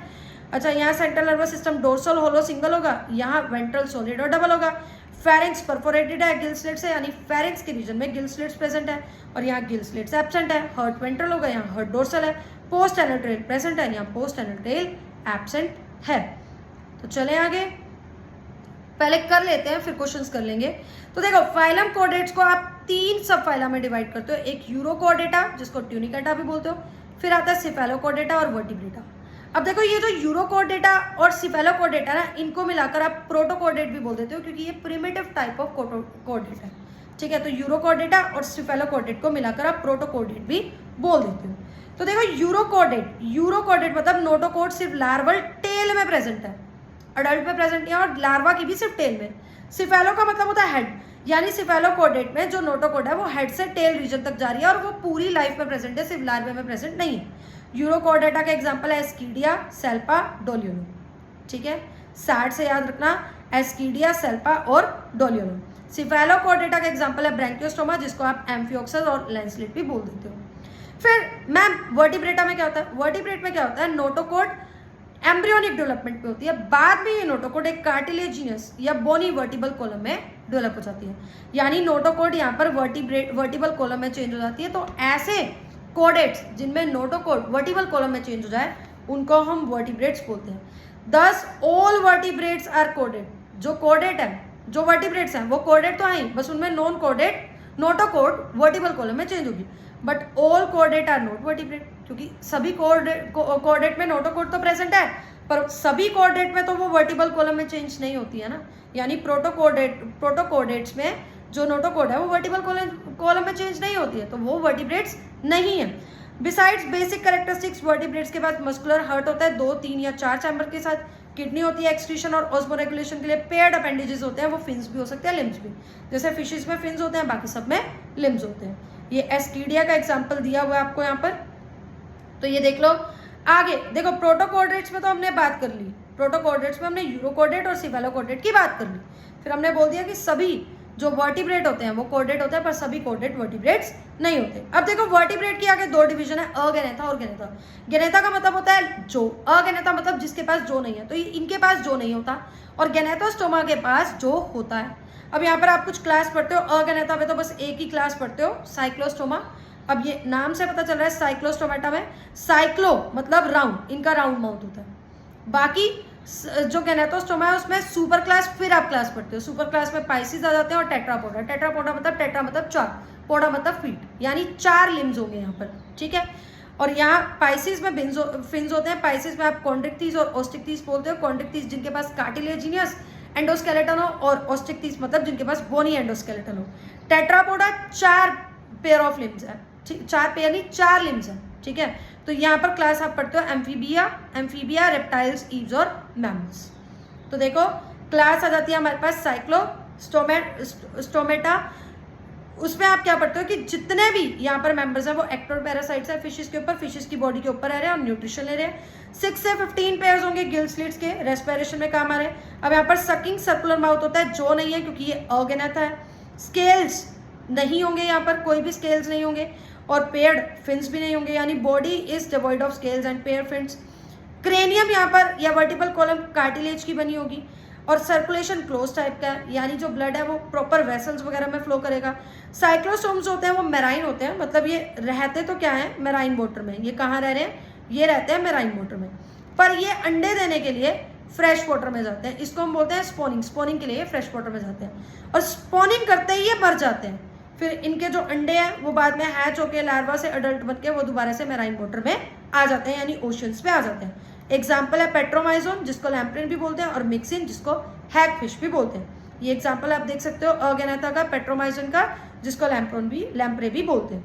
अच्छा, यहाँ central nervous system dorsal hollow single होगा, यहाँ वेंट्रल सॉलिड और डबल होगा। फेरेंक्स परफोरेटेड है गिल स्लिट्स है, यानी फेरेंक्स के रीजन में गिल स्लिट्स प्रेजेंट है और यहाँ गिल स्लिट्स एब्सेंट है। हर्ट वेंट्रल होगा, यहाँ हर्ट डोर्सल है। पोस्ट एनल टेल प्रेजेंट है, यहाँ पोस्ट एनल टेल एब्सेंट है। तो चले आगे, पहले कर लेते हैं फिर क्वेश्चंस कर लेंगे। तो देखो फाइलम कोडेट्स को आप 3 सब फाइला में डिवाइड करते हो। एक यूरोकोडेटा जिसको ट्यूनिकेटा भी बोलते हो, फिर आता है सिफेलोकोडेटा और वर्टिब्रेटा। अब देखो ये जो यूरोकोडेटा और सिफेलोकोडेटा ना, इनको मिलाकर आप प्रोटोकोडेट भी बोल देते हो क्योंकि ये प्रिमिटिव टाइप ऑफ कोडेट है, ठीक है। तो यूरोकोडेटा और सिफेलोकोडेट को मिलाकर आप प्रोटोकोडेट भी बोल देते हो। तो देखो यूरोकोडेट मतलब नोटोकोड सिर्फ लार्वल टेल में प्रेजेंट है, अडल्ट में प्रेजेंट नहीं है, और लार्वा की भी सिर्फ टेल में। सिफेलो का मतलब होता है हेड, यानी सिफेलोकोडेट में जो नोटोकोड है वो हेड से टेल रीजन तक जा रही है और वो पूरी लाइफ में प्रेजेंट है, सिर्फ लार्वे में प्रेजेंट नहीं है। यूरोकोडेटा का एग्जांपल है एस्कीडिया, सेल्पा, डोलियोनम, ठीक है। सैड से याद रखना, एस्कीडिया, सेल्पा और डोलियोनम। सिफेलोकोडेटा का एग्जांपल है ब्रैंकियोस्टोमा, जिसको आप एम्फियोक्सस और लैंसलेट भी बोल देते हो। फिर मैम वर्टिब्रेटा में क्या होता है? वर्टिब्रेट में क्या होता है? नोटोकोड एम्ब्रियोनिक डेवलपमेंट पे होती है, बाद में ये नोटोकोड एक कार्टिलेजिनस या बोनी वर्टिबल कॉलम में डेवलप हो जाती है, यानी नोटोकोड यहाँ पर वर्टिबल कॉलम में चेंज हो जाती है। तो ऐसे कोडेट्स जिनमें नोटोकोड वर्टिबल कॉलम में चेंज हो जाए उनको हम वर्टिब्रेट्स बोलते हैं। दस ऑल वर्टिब्रेट्स आर कोडेड। जो कोडेट है, जो वर्टिब्रेट्स हैं वो कोडेट तो आई, बस उनमें नॉन कोडेट नोटोकोड वर्टिबल कॉलम में चेंज होगी, बट ऑल कोडेट आर नॉट वर्टिब्रेट, क्योंकि सभी कोडेट में नोटोकोड तो प्रेजेंट है पर सभी कोडेट में तो वो वर्टिबल कॉलम में चेंज नहीं होती है ना, यानी प्रोटोकोडेट्स में जो नोटोकोड है वो वर्टिबल कॉलम में चेंज नहीं होती है, तो वो वर्टिब्रेट्स नहीं है। बिसाइड्स बेसिक कैरेक्टरिस्टिक्स, वर्टिब्रेट्स के बाद मस्कुलर हार्ट होता है 2, 3 या 4 चैम्बर के साथ, किडनी होती है एक्सक्रीशन और ऑस्मोरेगुलेशन के लिए, पेयर्ड अपेंडेजेस होते हैं, वो फिन्स भी हो सकते हैं, लिम्स भी, जैसे फिशेस में फिन्स होते हैं, बाकी सब में लिम्स होते हैं। ये एस्कीडिया का एग्जाम्पल दिया हुआ है आपको यहाँ पर, तो ये देख लो। आगे देखो प्रोटोकोडेट्स में तो हमने बात कर ली, प्रोटोकोडेट्स में हमने यूरोकोडेट और सिफेलोकोडेट की बात कर ली, फिर हमने बोल दिया कि सभी जो वर्टिब्रेट होते हैं वो कोडेट होते हैं पर सभी कोडेट वर्टिब्रेट्स नहीं होते। अब देखो वर्टिब्रेट की आगे 2 डिवीजन है, अगेनेथा और गेनेथा। गेनेथा का मतलब होता है जो, अगेनेथा मतलब जिसके पास जो नहीं है, तो इनके पास जो नहीं होता, और गेनेथोस्टोमा के पास जो होता है। अब यहाँ पर आप कुछ क्लास पढ़ते हो, अगेनेथा में तो बस एक ही क्लास पढ़ते हो, साइक्लोस्टोमा। अब ये नाम से पता चल रहा है साइक्लोस्टोमेटा में साइक्लो मतलब राउंड, इनका राउंड माउथ होता है। बाकी जो गेनेथोस्टोमा है उसमें सुपर क्लास फिर आप क्लास पढ़ते हो, सुपर क्लास में पाइसिस आ जाते हैं और टेट्रापोडा। टेट्रापोडा मतलब टेट्रा मतलब 4, पोडा मतलब फीट, यानी 4 लिम्स होंगे यहाँ पर, ठीक है। और यहाँ पाइसिस में फिन्स होते हैं, पाइसिस में आप कॉन्ड्रिक्टिस और ऑस्टिक्टिस बोलते हो। कॉन्ड्रिक्टिस जिनके पास कार्टिलेजिनियस एंडोस्केलेटन हो और ऑस्टिक्टिस मतलब जिनके पास बोनी एंडोस्केलेटन हो। टेट्रापोडा 4 पेयर ऑफ लिम्स है, 4 पेयर नहीं 4 लिम्स है, ठीक है। तो यहाँ पर क्लास आप पढ़ते हो एम्फीबिया, रेप्टाइल्स, ईव्स और मैमल्स। तो देखो क्लास आ जाती है हमारे पास साइक्लो, स्टोमेटा, उसमें आप क्या पढ़ते हो कि जितने भी यहाँ पर मेंबर्स हैं वो एक्टोपैरासाइट्स है फिशेस के ऊपर, फिशेस की बॉडी के ऊपर रह रहे हैं और न्यूट्रिशन ले रहे हैं। 6 से 15 पेयर्स होंगे गिल स्लिट्स के, रेस्पिरेशन में काम आ रहे हैं। अब यहाँ पर सकिंग सर्कुलर माउथ होता है, जो नहीं है क्योंकि ये अगेनाथा है। स्केल्स नहीं होंगे, यहाँ पर कोई भी स्केल्स नहीं होंगे, और पेयर्ड फिन्स भी नहीं होंगे, यानी body is devoid of scales and paired fins. Cranium यहाँ पर या वर्टिबल कॉलम कार्टिलेज की बनी होगी, और सर्कुलेशन क्लोज टाइप का है, यानी जो ब्लड है वो प्रॉपर वेसल्स वगैरह में फ्लो करेगा। साइक्लोसोम्स होते हैं वो मेराइन होते हैं, मतलब ये रहते तो क्या है, मेराइन वाटर में। ये कहाँ रह रहे हैं, ये रहते हैं मेराइन वाटर में, पर ये अंडे देने के लिए फ्रेश वाटर में जाते हैं। इसको हम बोलते हैं स्पॉनिंग, स्पॉनिंग के लिए फ्रेश वाटर में जाते हैं, और स्पॉनिंग करते ही ये मर जाते हैं। फिर इनके जो अंडे हैं वो बाद में हैच होकर लार्वा से अडल्ट बन के वो दोबारा से मेराइन वाटर में आ जाते हैं, यानी ओशंस पे आ जाते हैं। एग्जाम्पल है पेट्रोमाइजोन, जिसको लैम्प्रेन भी बोलते हैं, और मिक्सिन, जिसको हैग फिश भी बोलते हैं। ये एग्जाम्पल आप देख सकते हो अगेनाथा का, पेट्रोमाइजोन का, जिसको लैम्प्रे भी बोलते हैं।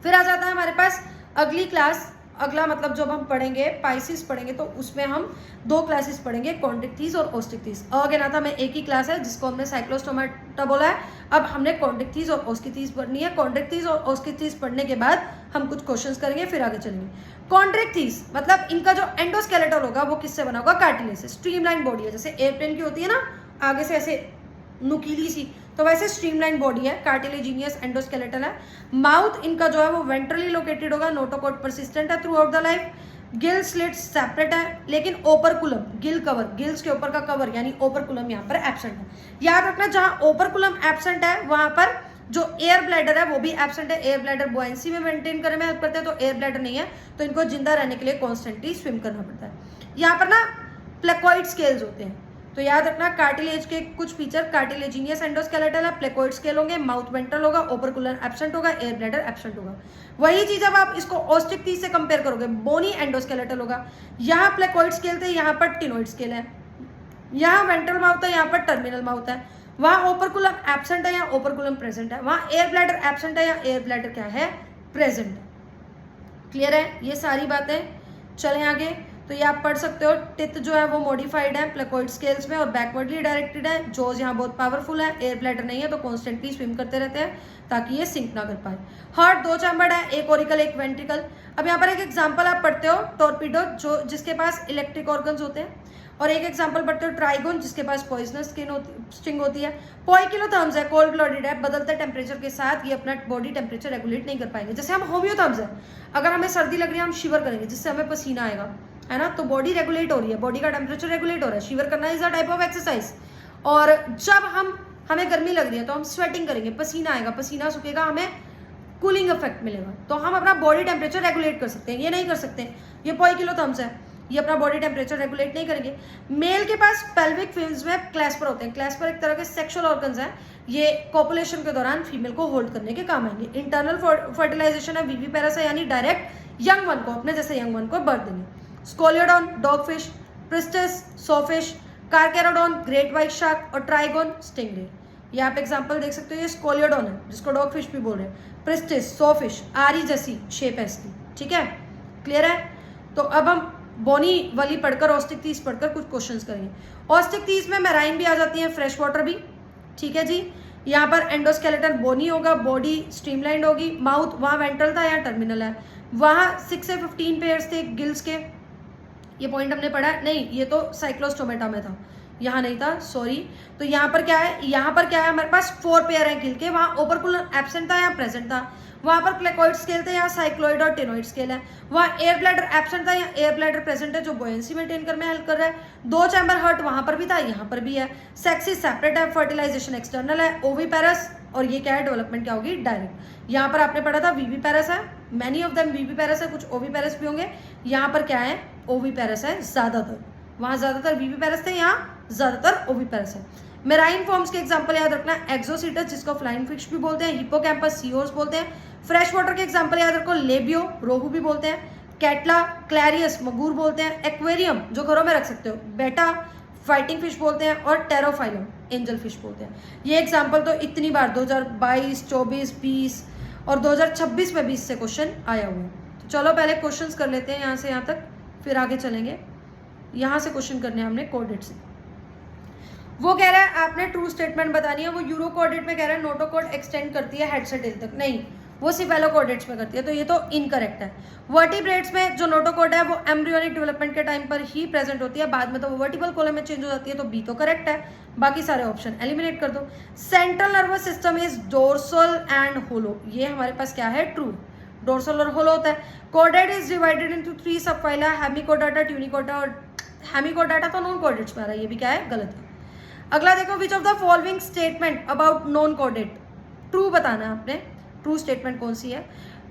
फिर आ जाता है हमारे पास अगली क्लास, अगला मतलब जब हम पढ़ेंगे पाइसिस पढ़ेंगे तो उसमें हम 2 क्लासेस पढ़ेंगे, कॉन्ड्रिक्थिस और ओस्टिक्थिस। अगेनाथा में एक ही क्लास है जिसको हमने साइक्लोस्टोमेटा बोला है। अब हमने कॉन्ड्रिक्थिस और ओस्टिक्थिस पढ़नी है। कॉन्ड्रिक्थिस और ओस्टिक्थिस पढ़ने के बाद हम कुछ क्वेश्चंस करेंगे, फिर आगे चलेंगे। कॉन्ड्रिक्थिस मतलब इनका जो एंडोस्केलेटल होगा वो किससे बना होगा, कार्टिलेज से। स्ट्रीमलाइन बॉडी है, जैसे एयरप्लेन की होती है ना, आगे से ऐसे नुकीली सी, तो वैसे स्ट्रीमलाइन बॉडी है, कार्टिलेजिनियस एंडोस्केलेटल है। माउथ इनका जो है वो वेंट्रली लोकेटेड होगा, नोटोकॉट परसिस्टेंट है through out the life. Gill slits separate है, लेकिन ओपरकुलम, गिल कवर, गिल्स के ऊपर का कवर यानी ओपरकुलम यहाँ पर एब्सेंट है। याद रखना, जहाँ ओपरकुलम एब्सेंट है वहां पर जो एयर ब्लैडर है वो भी एब्सेंट है। एयर ब्लैडर बुआंसी में मेंटेन करने में हेल्प करते हैं, तो एयर ब्लैडर नहीं है तो इनको जिंदा रहने के लिए कॉन्स्टेंटली स्विम करना पड़ता है। यहाँ पर ना प्लेकोइड स्केल्स होते हैं, तो याद रखना कार्टिलेज के कुछ फीचर, कार्टिलेजिनियस एंडोस्केलेटल है, प्लेकोइड स्केल होंगे, माउथ वेंट्रल होगा, ओपरकुलर एब्सेंट होगा, एयर ब्लैडर एब्सेंट होगा। वही चीज अब आप इसको ओस्टिक्थिस से कंपेयर करोगे, बोनी एंडोस्केलेटल होगा। यहाँ प्लेकोइड स्केल थे, यहाँ पर टिनोइड स्केल है। यहाँ वेंट्रल माउथ है, यहाँ पर टर्मिनल माउथ है। वहाँ ओपरकुलम एब्सेंट है, यहाँ ओपरकुलम प्रेजेंट है। वहाँ एयर ब्लैडर एब्सेंट है, यहाँ एयर ब्लैडर क्या है, प्रेजेंट है। क्लियर है ये सारी बातें। चलें आगे, तो ये आप पढ़ सकते हो। टिथ जो है वो मॉडिफाइड है प्लेकोइड स्केल्स में और बैकवर्डली डायरेक्टेड है। जोज यहाँ बहुत पावरफुल है, एयर ब्लैडर नहीं है तो कॉन्स्टेंटली स्विम करते रहते हैं ताकि ये सिंक ना कर पाए। हार्ट 2 चैम्बर्ड है, एक ओरिकल एक वेंट्रिकल। अब यहाँ पर एक एग्जाम्पल आप पढ़ते हो टॉर्पीडो, जो जिसके पास इलेक्ट्रिक ऑर्गन्स होते हैं, और एक एग्जाम्पल पढ़ते हो ट्राइगोन, जिसके पास पॉइजनस स्टिंग होती है। पोइकिलोथर्म्स है, कोल्ड ब्लडेड है, बदलते टेम्परेचर के साथ ये अपना बॉडी टेम्परेचर रेगुलेट नहीं कर पाएंगे। जैसे हम होम्योथर्म्स है, अगर हमें सर्दी लग रही है हम शिवर करेंगे जिससे हमें पसीना आएगा, है ना, तो बॉडी रेगुलेट हो रही है, बॉडी का टेम्परेचर रेगुलेट हो रहा है। शिवर करना is a type of exercise. और जब हमें गर्मी लग रही है तो हम स्वेटिंग करेंगे, पसीना आएगा, पसीना सूखेगा, हमें कूलिंग इफेक्ट मिलेगा, तो हम अपना बॉडी टेम्परेचर रेगुलेट कर सकते हैं। ये नहीं कर सकते, ये पोइकिलोथर्म्स है, ये अपना बॉडी टेम्परेचर रेगुलेट नहीं करेंगे। मेल के पास पेल्विक फिल्म्स में क्लैस्पर होते हैं। क्लैस्पर एक तरह के सेक्सुअल ऑर्गन्स हैं, ये कॉपुलेशन के दौरान फीमेल को होल्ड करने के काम आएंगे। इंटरनल फर्टिलाइजेशन है, विविपेरस है, यानी डायरेक्ट यंग वन को, अपने जैसे यंग वन को बर्थ देंगे। Scoliodon dogfish, Pristis sawfish, Carcharodon great white shark, और ट्राइगोन स्टिंगरे। ये आप एग्जांपल देख सकते हो। ये स्कोलियोडॉन है जिसको डॉगफिश भी बोल रहे हैं, प्रिस्टिस सोफिश आरी जैसी शेप है इसकी, ठीक है, क्लियर है। तो अब हम बोनी वाली पढ़कर ओस्टिक्थिस पढ़कर कुछ क्वेश्चंस करेंगे। ओस्टिक्थिस में मैराइन भी आ जाती है, फ्रेश वाटर भी, ठीक है जी। यहाँ पर एंडोस्केलेटल बोनी होगा, बॉडी स्ट्रीमलाइंड होगी, माउथ वहाँ वेंट्रल था, यहाँ टर्मिनल है। वहाँ 6 से 15 पेयर्स थे गिल्स के, ये पॉइंट हमने पढ़ा नहीं, ये तो साइक्लोस्टोमेटा में था, यहाँ नहीं था, सॉरी। तो यहाँ पर क्या है, यहाँ पर क्या है, हमारे पास 4 पेयर है गिल के। वहाँ ओपरकुलर एब्सेंट था, यहाँ प्रेजेंट था। वहाँ पर प्लेकोइड स्केल थे, यहाँ साइक्लोइड और टिनोइड स्केल है। वहाँ एयर ब्लैडर एब्सेंट था, यहाँ एयर ब्लैडर प्रेजेंट है जो बुओयंसी मेंटेन करने में हेल्प कर रहा है। 2 चैम्बर हार्ट वहाँ पर भी था, यहाँ पर भी है। सेक्सिस सेपरेट है, फर्टिलाइजेशन एक्सटर्नल है। ओविपेरस, और ये क्या है, डेवलपमेंट क्या होगी, डायरेक्ट। यहाँ पर आपने पढ़ा था विविपेरस है, मैनी ऑफ देम विविपेरस है, कुछ ओविपेरस भी होंगे। यहाँ पर क्या है, ओविपेरस है ज्यादातर। वहाँ ज्यादातर विविपेरस थे, यहाँ ज्यादातर ओविपेरस है। मेराइन फॉर्म्स के एग्जांपल याद रखना, एक्सोसीटस जिसको फ्लाइंग फिश भी बोलते हैं, हिप्पोकैम्पस सीहॉर्स बोलते हैं। फ्रेश वाटर के एग्जांपल याद रखो, लेबियो रोहू भी बोलते हैं, कैटला क्लैरियस मगूर बोलते हैं, एक्वेरियम जो घरों में रख सकते हो बेटा फाइटिंग फिश बोलते हैं, और टेरोफाइलम एंजल फिश बोलते हैं। ये एग्जांपल तो इतनी बार 2022, 24, 20 और 2026 में भी इससे क्वेश्चन आया हुआ है। तो चलो पहले क्वेश्चंस कर लेते हैं यहाँ से यहाँ तक, फिर आगे चलेंगे। यहाँ से क्वेश्चन करने हैं हमने कोडेड से। वो कह रहा है आपने ट्रू स्टेटमेंट बतानी है, वो यूरो कोऑर्डिनेट में कह रहा है नोटोकोड एक्सटेंड करती है हेड से टेल तक, नहीं वो सिफेलो कोऑर्डिनेट्स में करती है, तो ये तो इनकरेक्ट है। वर्टिब्रेट्स में जो नोटोकोड है वो एम्ब्रियोनिक डेवलपमेंट के टाइम पर ही प्रेजेंट होती है, बाद में तो वो वर्टिबल कॉलम में चेंज हो जाती है, तो बी तो करेक्ट है। बाकी सारे ऑप्शन एलिमिनेट कर दो। Central nervous system is dorsal and hollow, ये हमारे पास क्या है, ट्रू, डोर्सल और होलो होता है। कोडेट इज डिवाइडेड इनटू 3 सब फाइला, हेमिकोडाटा, ट्यूनिकोडा और हेमिकोडाटा तो नॉन कोडेट्स में आ रहा है, ये भी क्या है, गलत है। अगला देखो, विच of the following statement about non caudate, true बताना है आपने, ट्रू स्टेटमेंट कौन सी है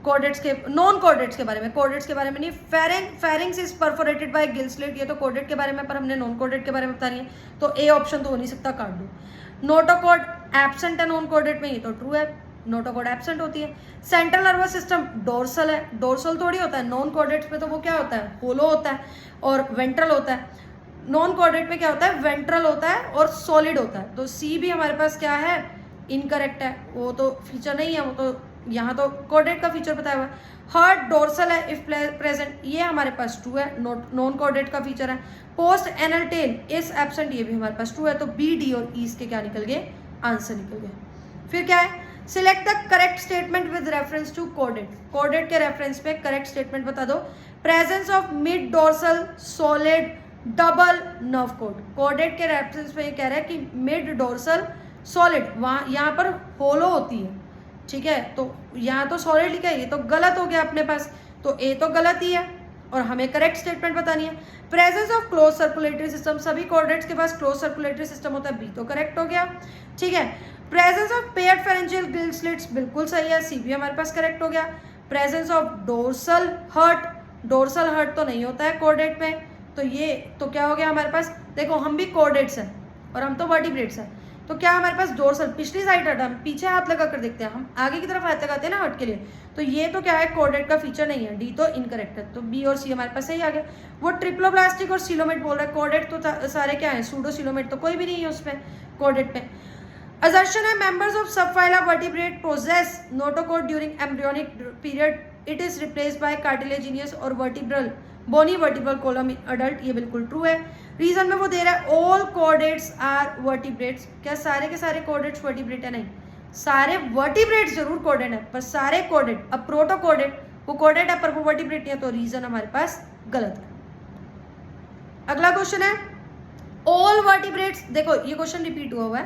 कोडेट्स के, नॉन कोडेट्स के बारे में, कोडेट्स के बारे में नहीं। Pharynx is perforated bye Gill slit, ये तो कोडेट के बारे में, पर हमने नॉन कोडेट के बारे में बतानी है, तो ए ऑप्शन तो हो नहीं सकता, काट दो। नोटोकोड एब्सेंट है नॉन कोडेट में, ये तो ट्रू है, नोटोकोड एब्सेंट होती है। सेंट्रल नर्वस सिस्टम डोर्सल है, डोर्सल थोड़ी होता है, नॉन कोडेट्स में तो वो क्या होता है, होलो होता है और वेंट्रल होता है। नॉन कोऑर्डिनेट में क्या होता है, वेंट्रल होता है और सॉलिड होता है, तो सी भी हमारे पास क्या है, इनकरेक्ट है, वो तो फीचर नहीं है, वो तो यहाँ तो कोऑर्डिनेट का फीचर बताया हुआ है। हार्ट डोर्सल है इफ प्रेजेंट, ये हमारे पास ट्रू है, नॉन कोऑर्डिनेट का फीचर है। Post anal tell is absent, ये भी हमारे पास ट्रू है, तो बी, डी और ई इसके क्या निकल गए, आंसर निकल गए। फिर क्या है, select the correct statement with reference to कोऑर्डिनेट, कोऑर्डिनेट के रेफरेंस पे करेक्ट स्टेटमेंट बता दो। Presence of mid dorsal solid double nerve cord, कोऑर्डिनेट के रेफरेंस पे ये कह रहा है कि मिड डोर्सल सॉलिड, वहाँ यहाँ पर होलो होती है, ठीक है, तो यहाँ तो सॉलिड लिखा है, ये तो गलत हो गया अपने पास, तो ए तो गलत ही है और हमें करेक्ट स्टेटमेंट बतानी है। Presence of close circulatory system, सभी कोऑर्डिनेट्स के पास क्लोज सर्कुलेटरी सिस्टम होता है, बी तो करेक्ट हो गया, ठीक है। Presence of paired pharyngeal gill slits, बिल्कुल सही है, सी भी हमारे पास करेक्ट हो गया। Presence of dorsal heart, dorsal heart तो नहीं होता है कोऑर्डिनेट में, तो ये तो क्या हो गया हमारे पास, देखो हम भी कोऑर्डिनेट्स हैं और हम तो वर्टिब्रेट्स हैं, तो क्या हमारे पास डोर्सल, पिछली साइड हट, हम पीछे हाथ लगा कर देखते हैं, हम आगे की तरफ हाथ लगाते हैं ना हट के लिए, तो ये तो क्या है, कोऑर्डिनेट का फीचर नहीं है, डी तो इनकरेक्ट है, तो बी और सी हमारे पास सही आ गया। वो ट्रिप्लोब्लास्टिक और सिलोमेट बोल रहा है, कोऑर्डिनेट तो सारे क्या है, सूडो सिलोमेट तो कोई भी नहीं है उसमें कोऑर्डिनेट में। असर्शन है members of subphyla vertebrate possess notochord during embryonic period, it is replaced by cartilaginous और vertebral bony vertebral column in adult, ये बिल्कुल ट्रू है। रीजन में वो दे रहा है ऑल कोऑर्डिनेट्स आर वर्टिब्रेट्स, क्या सारे के सारे कोऑर्डिनेट्स वर्टिब्रेट है, नहीं, सारे वर्टिब्रेट्स जरूर कोऑर्डिनेट है पर सारे कोऑर्डिनेट, अब प्रोटो कोऑर्डिनेट वो कोऑर्डिनेट है पर वो वर्टिब्रेट नहीं है, तो रीजन हमारे पास गलत है। अगला क्वेश्चन है ऑल वर्टिब्रेट्स, देखो ये क्वेश्चन रिपीट हुआ है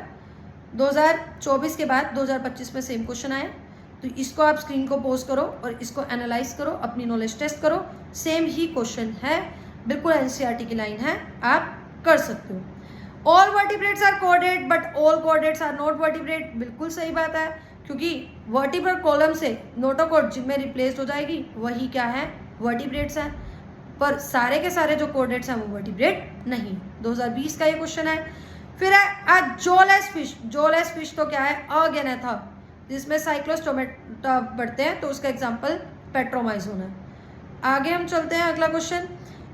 2024 के बाद 2025 में सेम क्वेश्चन आया, तो इसको आप स्क्रीन को पोज करो और इसको एनालाइज करो, अपनी नॉलेज टेस्ट करो, सेम ही क्वेश्चन है, बिल्कुल एनसीईआरटी की लाइन है, आप कर सकते हो। ऑल वर्टिब्रेट्स आर कोऑर्डिनेट but all chordates are not vertebrate, बिल्कुल सही बात है, क्योंकि वर्टिब्रल कॉलम से नोटोकोड जिनमें रिप्लेस हो जाएगी वही क्या है, वर्टिब्रेट्स हैं, पर सारे के सारे जो कोऑर्डिनेट्स हैं वो वर्टिब्रेट नहीं। 2020 का ये क्वेश्चन है। फिर है जोलेस फिश, जोलेस फिश तो क्या है, अगेनेथा, जिसमें साइक्लोस्टोमेटा बढ़ते हैं, तो उसका एग्जाम्पल पेट्रोमाइजोन है। आगे हम चलते हैं, अगला क्वेश्चन,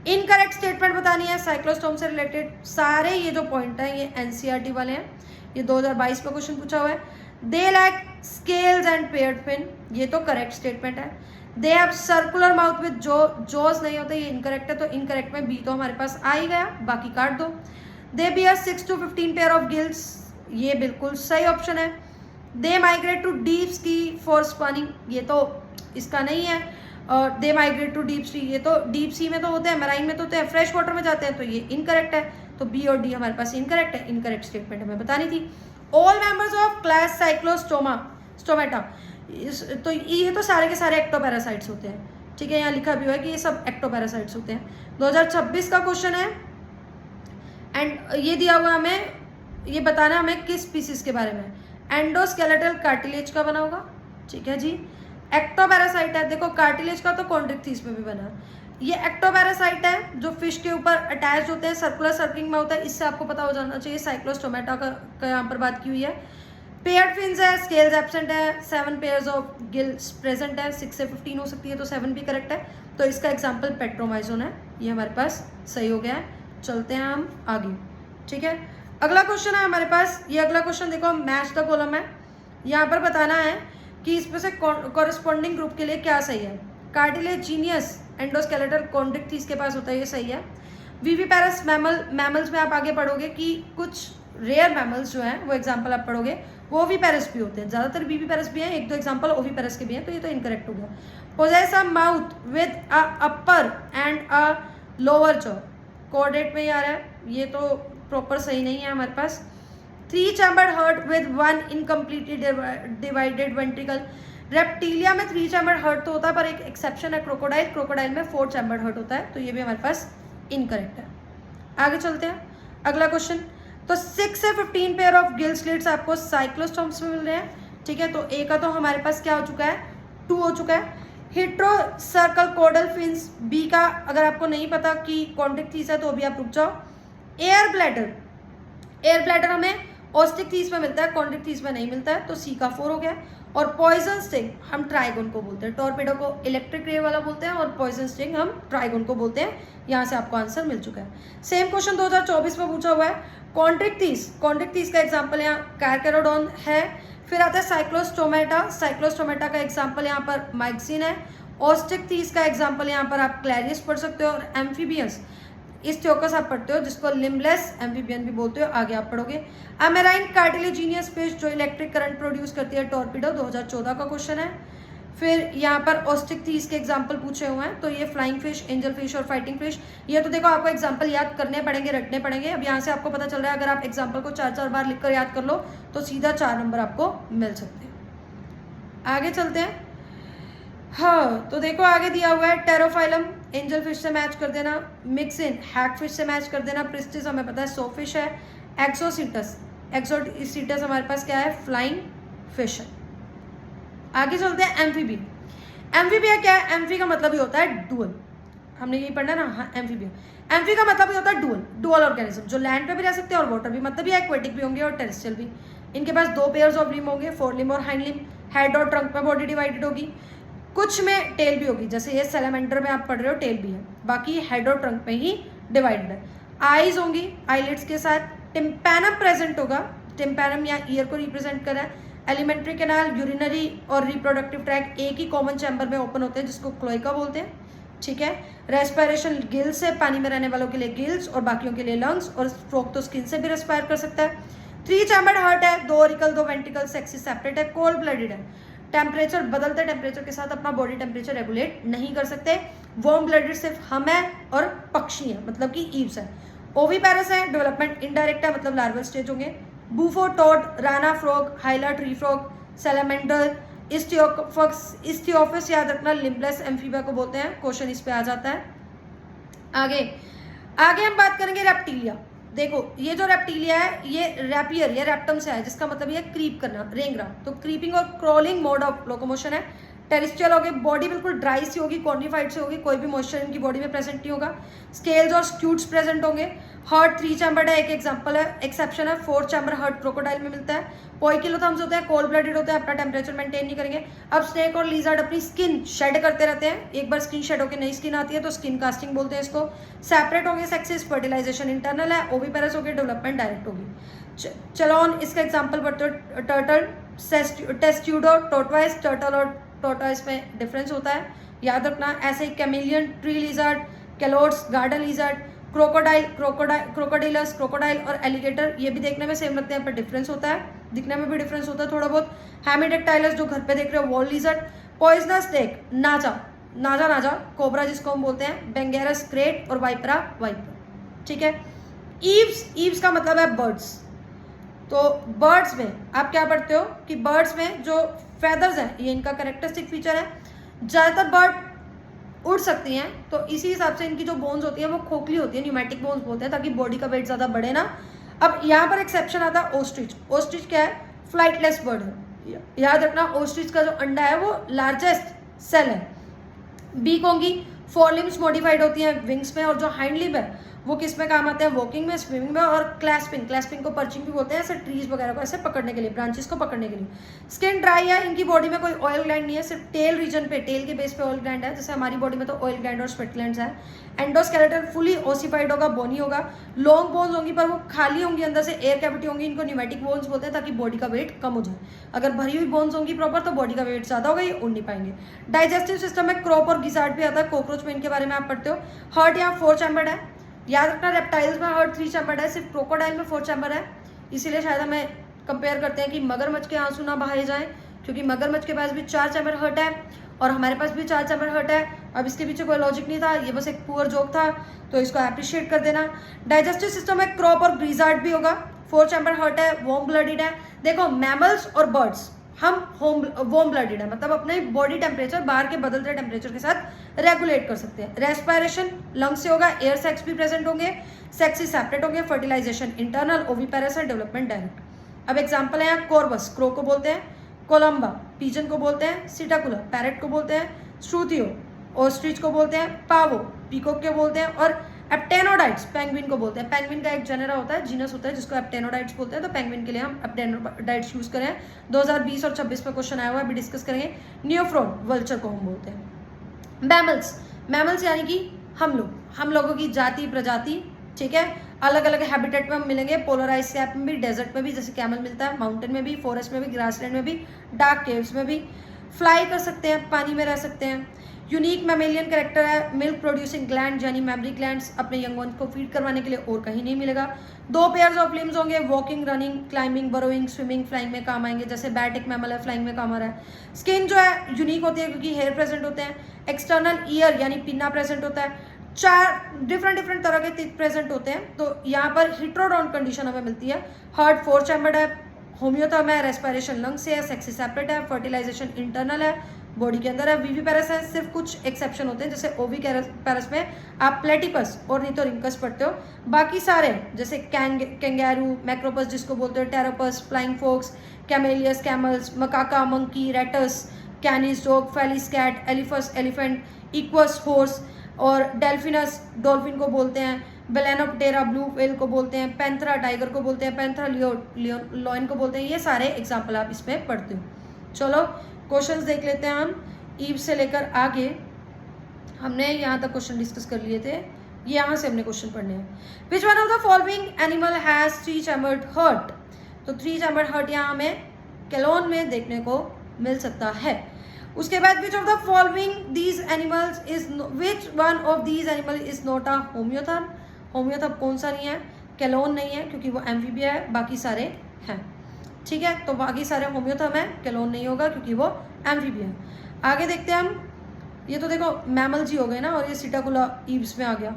इनकरेक्ट स्टेटमेंट बतानी है साइक्लोस्टोम से रिलेटेड, सारे ये जो पॉइंट हैं ये एनसीईआरटी वाले हैं, ये 2022 में क्वेश्चन पूछा हुआ है। They lack scales and paired fin, ये तो करेक्ट स्टेटमेंट है। They have circular mouth with jaws नहीं होते, ये इनकरेक्ट है, तो इनकरेक्ट में बी तो हमारे पास आ ही गया, बाकी काट दो। They bear 6 to 15 pair of gills, ये बिल्कुल सही ऑप्शन है। They migrate to deep sea for spawning, ये तो इसका नहीं है, और they migrate to deep sea, ये तो डीप सी में तो होते हैं, मराइन में तो होते हैं, फ्रेश वाटर में जाते हैं, तो ये इनकरेक्ट है, तो बी और डी हमारे पास इनकरेक्ट है, इनकरेक्ट स्टेटमेंट हमें बतानी थी। All members of class Cyclostomata, तो ये तो सारे के सारे एक्टोपैरासाइट्स होते हैं, ठीक है, यहाँ लिखा भी हुआ है कि ये सब एक्टोपैरासाइट्स होते हैं। 2026 का क्वेश्चन है, एंड ये दिया हुआ हमें, ये बताना हमें किस स्पीसीज के बारे में, एंडोस्केलेटल कार्टिलेज का बना होगा, ठीक है जी। एक्टोपैरासाइट है, देखो कार्टिलेज का तो कॉन्ड्रिक्थिस में भी बना, ये एक्टोपैरासाइट है जो फिश के ऊपर अटैच होते हैं, सर्कुलर सर्कलिंग में होता है, इससे आपको पता हो जाना चाहिए। साइक्लोस्टोमेटा का यहाँ पर बात की हुई है। पेयर्ड फिन्स है, स्केल्स एब्सेंट है, 7 पेयर्स ऑफ गिल्स प्रेजेंट है, 6 से 15 हो सकती है, तो 7 भी करेक्ट है, तो इसका एग्जाम्पल पेट्रोमाइजोन है, ये हमारे पास सही हो गया है। चलते हैं हम आगे, ठीक है। अगला क्वेश्चन है हमारे पास, ये अगला क्वेश्चन देखो, मैच द कॉलम है, यहाँ पर बताना है कि इसमें से कॉरेस्पॉन्डिंग ग्रुप के लिए क्या सही है। कार्टिलेजिनियस एंडोस्केलेटल कॉन्ड्रिक्थिस के पास होता है, ये सही है। विविपेरस मैमल्स में आप आगे पढ़ोगे कि कुछ रेयर मैमल्स जो हैं वो एग्जाम्पल आप पढ़ोगे वो ओविपेरस भी होते हैं, ज़्यादातर बीबीपेरस भी हैं, एक दो एग्जाम्पल ओविपेरस के भी हैं, तो ये तो इनकरेक्ट हो गया। Possess a mouth with a upper and a lower jaw, कोऑर्डिनेट में ही आ रहा है, ये तो प्रॉपर सही नहीं है हमारे पास। 3 chambered heart with 1 incompletely divided ventricle, reptilia में 3 चैम्बर्ड हार्ट तो होता है, पर एक एक्सेप्शन है क्रोकोडाइल, क्रोकोडाइल में 4 चैम्बर्ड हार्ट होता है, तो ये भी हमारे पास इनकरेक्ट है। आगे चलते हैं, अगला क्वेश्चन। तो 6 से 15 पेयर ऑफ गिल स्लिट्स आपको साइक्लोस्टोम्स में मिल रहे हैं, ठीक है। तो ए का तो हमारे पास क्या हो चुका है, 2 हो चुका है। हिट्रोसर्कल कोडल फिन्स, बी का अगर आपको नहीं पता कि कॉन्ट्रिक थीस है तो अभी आप रुक जाओ। एयर ब्लैडर, एयर ब्लैडर हमें ऑस्टिक थीस में मिलता है, कॉन्ट्रिक थीस में नहीं मिलता है, तो सी का 4 हो गया। और पॉइजन स्टिंग हम ट्राइगोन को बोलते हैं, टॉर्पेडो को इलेक्ट्रिक रे वाला बोलते हैं और पॉइजन स्टिंग हम ट्राइगोन को बोलते हैं। यहाँ से आपको आंसर मिल चुका है। सेम क्वेश्चन 2024 में पूछा हुआ है, कॉन्ट्रिक थीस, कॉन्ट्रिक थीस का एग्जाम्पल यहाँ कैरकेरोडोन है। फिर आता है साइक्लोस्टोमेटा, साइक्लोस्टोमेटा का एग्जाम्पल यहाँ पर माइक्सिन है। ऑस्टिक थीस का एग्जाम्पल यहाँ पर आप क्लैरियस पढ़ सकते हो। और एम्फीबियंस, इस थ्योकस आप पढ़ते हो जिसको लिम्बलेस एम्फीबियन भी बोलते हो, आगे आप पढ़ोगे। अमेराइन कार्टिलेजिनियस फिश जो इलेक्ट्रिक करंट प्रोड्यूस करती है, टॉर्पीडो, 2014 का क्वेश्चन है। फिर यहाँ पर ऑस्टिक थीस के एग्जाम्पल पूछे हुए हैं, तो ये फ्लाइंग फिश, एंजल फिश और फाइटिंग फिश। ये तो देखो आपको एग्जाम्पल याद करने पड़ेंगे, रटने पड़ेंगे। अब यहाँ से आपको पता चल रहा है अगर आप एग्जाम्पल को 4-4 बार लिखकर याद कर लो तो सीधा 4 नंबर आपको मिल सकते हैं। आगे चलते हैं। हाँ, तो देखो आगे दिया हुआ है, टेरोफाइलम एंजल फिश से मैच कर देना, मिक्सिन हैग फिश से मैच कर देना, प्रिस्टिस हमें पता है सो फिश है, एक्सोसीटस, एक्सोसीटस हमारे पास क्या है, फ्लाइंग फिश है। आगे चलते हैं एम्फीबिया। एम्फीबिया क्या है, एम्फी का मतलब ही होता है डुअल, हमने यही पढ़ना ना। हाँ, एम्फीबिया, एम्फी का मतलब ही होता है डुअल, डुअल ऑर्गेनिज्म जो लैंड पे भी रह सकते हैं और वाटर भी, मतलब ये एक्वेटिक भी होंगे और टेरेस्ट्रियल भी। इनके पास 2 पेयर्स ऑफ लिम्ब होंगे, फोर लिम्ब और हाइंड लिम्ब, हेड और ट्रंक में बॉडी डिवाइडेड होगी, कुछ में टेल भी होगी, जैसे ये सैलामेंडर में आप पढ़ रहे हो टेल भी है, बाकी हेड और ट्रंक में ही डिवाइडेड है। आईज होंगी आईलिड्स के साथ, टिम्पैनम प्रेजेंट होगा, टिम्पैनम या ईयर को रिप्रेजेंट कर रहा है। एलिमेंट्री कैनाल, यूरिनरी और रिप्रोडक्टिव ट्रैक एक ही कॉमन चैम्बर में ओपन होते हैं जिसको क्लोएका बोलते हैं, ठीक है। रेस्पिरेशन गिल्स है, पानी में रहने वालों के लिए गिल्स और बाकियों के लिए लंग्स, और स्ट्रोक तो स्किन से भी रेस्पायर कर सकता है। 3 चैम्बर्ड हार्ट है, 2 ऑरिकल 2 वेंट्रिकल, सेक्सी सेपरेट है, कोल्ड ब्लडेड है, टेम्परेचर बदलते टेम्परेचर के साथ अपना बॉडी टेम्परेचर रेगुलेट नहीं कर सकते। वार्म ब्लडेड सिर्फ हम है और पक्षी है, मतलब कि ईव्स है। ओविपेरस है, डेवलपमेंट इनडायरेक्ट है, मतलब लार्वल स्टेज होंगे। Bufo, toad, Rana frog, हाइला tree frog, salamander, इस्थियोफिस याद रखना, लिम्बलेस एम्फीबिया को बोलते हैं, क्वेश्चन इस पे आ जाता है। आगे हम बात करेंगे रेप्टिलिया। देखो ये जो रेप्टिलिया है ये रैपियर या रेप्टम से है, जिसका मतलब ये क्रीप करना, रेंगना, तो क्रीपिंग और क्रॉलिंग मोड ऑफ लोकोमोशन है। टेरिस्ट्रियल होगी, बॉडी बिल्कुल ड्राई सी होगी, कॉन्डिफाइड से होगी, कोई भी मॉइस्चर इनकी बॉडी में प्रेजेंट नहीं होगा। स्केल्स और स्क्यूट्स प्रेजेंट होंगे। हार्ट 3 चैम्बर्ड है, एक एग्जांपल है, एक्सेप्शन है 4 चैम्बर हार्ट क्रोकोडाइल में मिलता है। पोइकिलोथर्म्स होते हैं, कोल्ड ब्लडेड होते हैं, अपना टेम्परेचर मेंटेन नहीं करेंगे। अब स्नेक और लिजर्ड अपनी स्किन शेड करते रहते हैं, एक बार स्किन शेड होकर नई स्किन आती है तो स्किन कास्टिंग बोलते हैं इसको। सेपरेट होंगे सेक्सेस, फर्टिलाइजेशन इंटरनल है, ओविपेरस होगी, डेवलपमेंट डायरेक्ट होगी। चलोन इसका एग्जाम्पल पढ़ते हो, टर्टल, टेस्ट्यूडो, टोटवाइस, टर्टल और टोर्टोइस में डिफरेंस होता है, याद रखना। ऐसे ही chameleon, tree lizard, Calotes, garden lizard, crocodile, Crocodylus, crocodile और एलिगेटर, ये भी देखने में सेम लगते हैं पर डिफरेंस होता है, दिखने में भी डिफरेंस होता है थोड़ा बहुत। हेमिडेक्टाइलस जो घर पे देख रहे हो, वॉल लिजर्ड। पॉइजनस स्नेक, नाजा कोबरा जिसको हम बोलते हैं, बेंगेरस क्रेट और वाइपरा वाइपर, ठीक है। ईव्स का मतलब है बर्ड्स। तो बर्ड्स में आप क्या पढ़ते हो कि बर्ड्स में जो फेदर्स हैं ये इनका कैरेक्टरिस्टिक फीचर है। ज़्यादातर बर्ड उड़ सकती हैं, तो इसी हिसाब से इनकी जो बोन्स होती है वो खोखली होती है, न्यूमेटिक बोन्स बोलते हैं, ताकि बॉडी का वेट ज़्यादा बढ़े ना। अब यहाँ पर एक्सेप्शन आता है ओस्ट्रिच। ओस्ट्रिच क्या है, फ्लाइटलेस बर्ड है, याद रखना। ओस्ट्रिच का जो अंडा है वो लार्जेस्ट सेल है। बीक होंगी, 4 लिम्स मॉडिफाइड होती हैं विंग्स में, और जो हाइंड लिम्ब है वो किस में काम आते हैं, वॉकिंग में, स्विमिंग में और क्लैस्पिंग को पर्चिंग भी बोलते हैं, ऐसे ट्रीज वगैरह को ऐसे पकड़ने के लिए, ब्रांचेस को पकड़ने के लिए। स्किन ड्राई है, इनकी बॉडी में कोई ऑयल ग्लैंड नहीं है, सिर्फ टेल रीजन पे, टेल के बेस पे ऑयल ग्लैंड है, जैसे हमारी बॉडी में तो ऑयल ग्लैंड और स्वेट ग्लैंड्स है। एंडोस्केलेटन फुली ओसिफाइड होगा, बोनी होगा। लॉन्ग बोन्स होंगी पर वो खाली होंगी, अंदर से एयर कैविटी होंगी, इनको न्यूमेटिक बोन्स बोलते हैं, ताकि बॉडी का वेट कम हो जाए। अगर भरी हुई बोन्स होंगी प्रॉपर तो बॉडी का वेट ज़्यादा होगा, ये उड़ नहीं पाएंगे। डाइजेस्टिव सिस्टम में क्रॉप और गिजार्ड भी आता है, कॉकरोच में इनके बारे में आप पढ़ते हो। हार्ट यहाँ 4 चैम्बर्ड है, याद रखना। रेप्टाइल्स में हार्ट 3 चैम्बर्ड है, सिर्फ क्रोकोडाइल में 4 चैम्बर है। इसीलिए शायद हमें कंपेयर करते हैं कि मगरमच्छ के आंसू ना बहाए जाएं, क्योंकि मगरमच्छ के पास भी 4 चैम्बर हर्ट है और हमारे पास भी 4 चैम्बर हर्ट है। अब इसके पीछे कोई लॉजिक नहीं था, ये बस एक पुअर जोक था, तो इसको अप्रिशिएट कर देना। डाइजेस्टिव सिस्टम में क्रॉप और ग्रीजार्ड भी होगा। 4 चैम्बर हर्ट है, वार्म ब्लडेड है। देखो मैमल्स और बर्ड्स हम वार्म ब्लडेड है, मतलब अपने बॉडी टेम्परेचर बाहर के बदलते टेम्परेचर के साथ रेगुलेट कर सकते हैं। रेस्पिरेशन लंग्स से होगा, एयर सैक्स भी प्रेजेंट होंगे, सेक्सी सेपरेट होंगे। फर्टिलाइजेशन इंटरनल, ओविपेरस है, डेवलपमेंट डायरेक्ट। अब एग्जाम्पल है कॉर्वस, क्रो को बोलते हैं, कोलम्बा पिजन को बोलते हैं, सिटाकुला पैरेट को बोलते हैं, श्रुतियो ऑस्ट्रिच को बोलते हैं, पावो पीकॉक के बोलते हैं, और एप्टेनोडाइट्स पेंगुइन को बोलते हैं। पेंगुइन का एक जेनरा होता है, जीनस होता है जिसको एप्टेनोडाइट्स बोलते हैं, तो पेंगुइन के लिए हम एप्टेनोडाइट्स यूज करें। 2020 और 26 में क्वेश्चन आया हुआ है, अभी डिस्कस करेंगे। नियोफ्रॉन वल्चर को हम बोलते हैं। मैमल्स यानी कि हम लोगों की जाति प्रजाति, ठीक है। अलग अलग हैबिटेट में हम मिलेंगे, पोलराइज स्टेप में भी, डेजर्ट में भी जैसे कैमल मिलता है, माउंटेन में भी, फॉरेस्ट में भी, ग्रासलैंड में भी, डार्क केव्स में भी। फ्लाई कर सकते हैं, पानी में रह सकते हैं। यूनिक मैमेलियन कैरेक्टर है, मिल्क प्रोड्यूसिंग ग्लैंड यानी मैमरी ग्लैंड्स अपने यंग वंस को फीड करवाने के लिए और कहीं नहीं मिलेगा। 2 पेयर्स ऑफ लिम्स होंगे, walking, running, climbing, burrowing, swimming, flying में काम आएंगे। जैसे बैट एक मैमल है, फ्लाइंग में काम आ रहा है। स्किन जो है यूनिक होती है क्योंकि हेयर प्रेजेंट होते हैं। एक्सटर्नल ईयर यानी पिन्ना प्रेजेंट होता है। 4 डिफरेंट तरह के टीथ प्रेजेंट होते हैं, तो यहाँ पर हिट्रोडॉन कंडीशन हमें मिलती है। हार्ट 4 चैम्बर्ड है, होम्योथर्म है, रेस्पिरेशन लंग्स से है, सेक्सी सेपरेट है, फर्टिलाइजेशन इंटरनल है, बॉडी के अंदर है। विविपेरस है, सिर्फ कुछ एक्सेप्शन होते हैं, जैसे ओविपेरस में आप प्लेटिपस और निटोरिंकस पढ़ते हो। बाकी सारे जैसे कैंगैरू, मैक्रोपस जिसको बोलते हो, Pteropus, flying fox, Camelus, camels, Macaca, monkey, Rattus, Canis dog, Felis cat, Elephas elephant, Equus horse, और डेल्फिनस डॉल्फिन को बोलते हैं, बेलेनोप्टेरा ब्लू व्हेल को बोलते हैं, पैंथरा टाइगर को बोलते हैं, पैंथरा लियोन को बोलते हैं। ये सारे एग्जाम्पल आप इसमें पढ़ते हो। चलो क्वेश्चंस देख लेते हैं हम। ईव से लेकर आगे हमने यहाँ तक क्वेश्चन डिस्कस कर लिए थे, यहाँ से हमने क्वेश्चन पढ़ने हैं। Which one of the following animal has 3 chambered hurt? तो 3 चैम्बर्ड हर्ट यहाँ हमें कैलोन में देखने को मिल सकता है। उसके बाद विच of the following these animals is, which one of these animal is not a होम्योथर्म? होम्योथर्म कौन सा नहीं है? कैलोन नहीं है क्योंकि वो एम्फीबिया है, बाकी सारे हैं, ठीक है। तो बाकी सारे होम्योथर्म है, कैलोन नहीं होगा क्योंकि वो एम्फीबिया है। आगे देखते हैं हम। ये तो देखो मैमल्स ही हो गए ना, और ये सिटाकुला ईव्स में आ गया,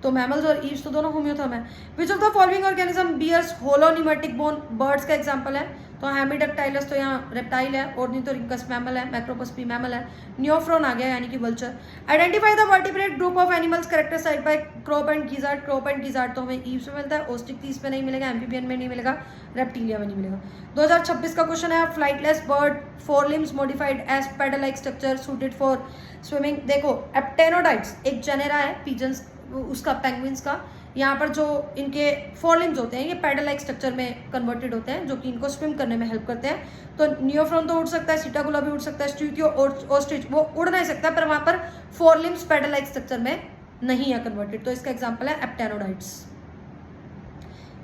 तो मैमल्स और ईव्स तो दोनों होम्योथर्म है। Which of the following organism bears hollow pneumatic bone? Birds का एग्जांपल है, तो हेमिडक्टाइलस तो यहाँ रेप्टाइल है, ऑर्निथोरिंकस मैमल है, मैक्रोपस भी मैमल है, नियोफ्रॉन आ गया यानी कि vulture. Identify the vertebrate group of animals characterised by crop and gizzard? Crop and gizzard तो हमें ईव्स में मिलता है, ऑस्ट्रिच में नहीं मिलेगा, एम्फीबियन में नहीं मिलेगा, रेप्टिलिया में नहीं मिलेगा। 2026 का क्वेश्चन है, flightless bird, 4 limbs modified as paddle like structure suited for swimming. देखो एप्टेनोडाइट्स एक जेनेरा है पिजन्स, उसका पेंगुइन्स का। यहाँ पर जो इनके 4 लिम्स होते हैं ये पैडल लाइक स्ट्रक्चर में कन्वर्टेड होते हैं, जो कि इनको स्विम करने में हेल्प करते हैं। तो नियोफ्रॉन तो उड़ सकता है, सिटाकुला भी उड़ सकता है, स्ट्यूटियो ऑस्ट्रिच वो उड़ नहीं सकता, पर वहाँ पर 4 लिम्स पैडल लाइक स्ट्रक्चर में नहीं है कन्वर्टेड, तो इसका एग्जाम्पल है एप्टेनोडाइट्स।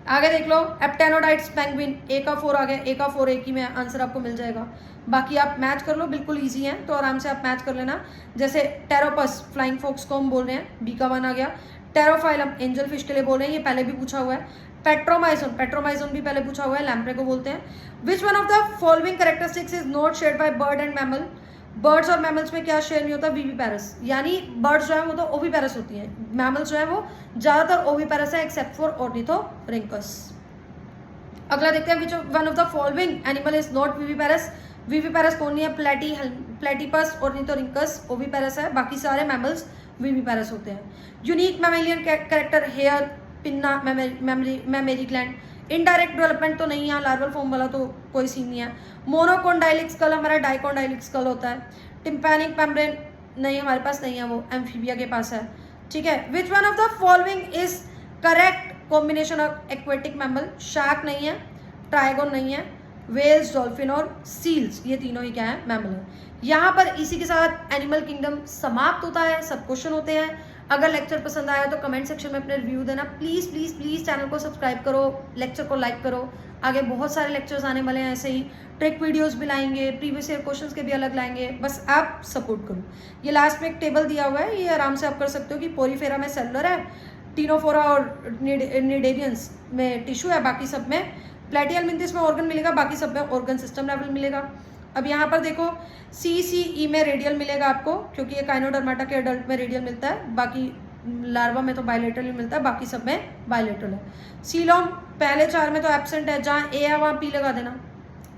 आगे देख लो, एप्टेनोडाइट्स पेंगुइन, ए का 4 आ गया, ए का 4 एक ही में आंसर आपको मिल जाएगा। बाकी आप मैच कर लो, बिल्कुल इजी है, तो आराम से आप मैच कर लेना। जैसे टेरोपस फ्लाइंग फॉक्स को हम बोल रहे हैं, बी का 1 आ गया। टेरोफाइलम एंजल फिश के लिए बोल रहे हैं, ये पहले भी पूछा हुआ है। पेट्रोमाइजोन भी पहले पूछा हुआ है, लैम्प्रे को बोलते हैं। Which one of the following characteristics is not shared by bird and mammal? Birds और मैमल्स में क्या शेयर नहीं होता? विविपेरस, यानी बर्ड्स जो है वो तो ओविपेरस होती हैं, मैमल्स जो है वो ज्यादातर ओविपेरस है एक्सेप्ट फॉर ऑर्निथोरिंकस। अगला देखते हैं, which one of the following animal is not viviparous? Viviparous कौन नहीं है? प्लेटिपस, ऑर्निथोरिंकस ओविपेरस है, बाकी सारे मैमल्स विविपेरस होते हैं। Unique mammalian character, hair, pinna, mammary gland. Indirect development तो नहीं है, लार्वल फॉर्म वाला तो कोई सीन नहीं है। मोनोकोंडाइलिक स्कल हमारा डाइकोंडाइलिक स्कल होता है। टिम्पैनिक मेम्ब्रेन नहीं, हमारे पास नहीं है, वो एम्फीबिया के पास है, ठीक है। Which one of the following is correct combination of aquatic mammal? Shark नहीं है, ट्राइगोन नहीं है, वेल्स, डॉल्फिन और सील्स, ये तीनों ही क्या है? मैमल है। यहाँ पर इसी के साथ एनिमल किंगडम समाप्त होता है, सब क्वेश्चन होते हैं। अगर लेक्चर पसंद आया तो कमेंट सेक्शन में अपने रिव्यू देना। प्लीज़ प्लीज़ प्लीज़ चैनल को सब्सक्राइब करो, लेक्चर को लाइक करो। आगे बहुत सारे लेक्चर्स आने वाले हैं, ऐसे ही ट्रिक वीडियोस भी लाएंगे, प्रीवियस ईयर क्वेश्चंस के भी अलग लाएंगे, बस आप सपोर्ट करो। ये लास्ट में एक टेबल दिया हुआ है, ये आराम से आप कर सकते हो कि पोरीफेरा में सेलुलर है, टीनोफोरा और निडेरियंस में टिश्यू है, बाकी सब में प्लेटी हेलमिंथिस में ऑर्गन मिलेगा, बाकी सब में ऑर्गन सिस्टम लेवल मिलेगा। अब यहाँ पर देखो CCE में रेडियल मिलेगा आपको, क्योंकि ये काइनोडर्माटा के एडल्ट में रेडियल मिलता है, बाकी लार्वा में तो बायलेटरल ही मिलता है, बाकी सब में बायलेटरल है। सीलोम पहले 4 में तो एब्सेंट है, जहाँ ए है वहाँ P लगा देना,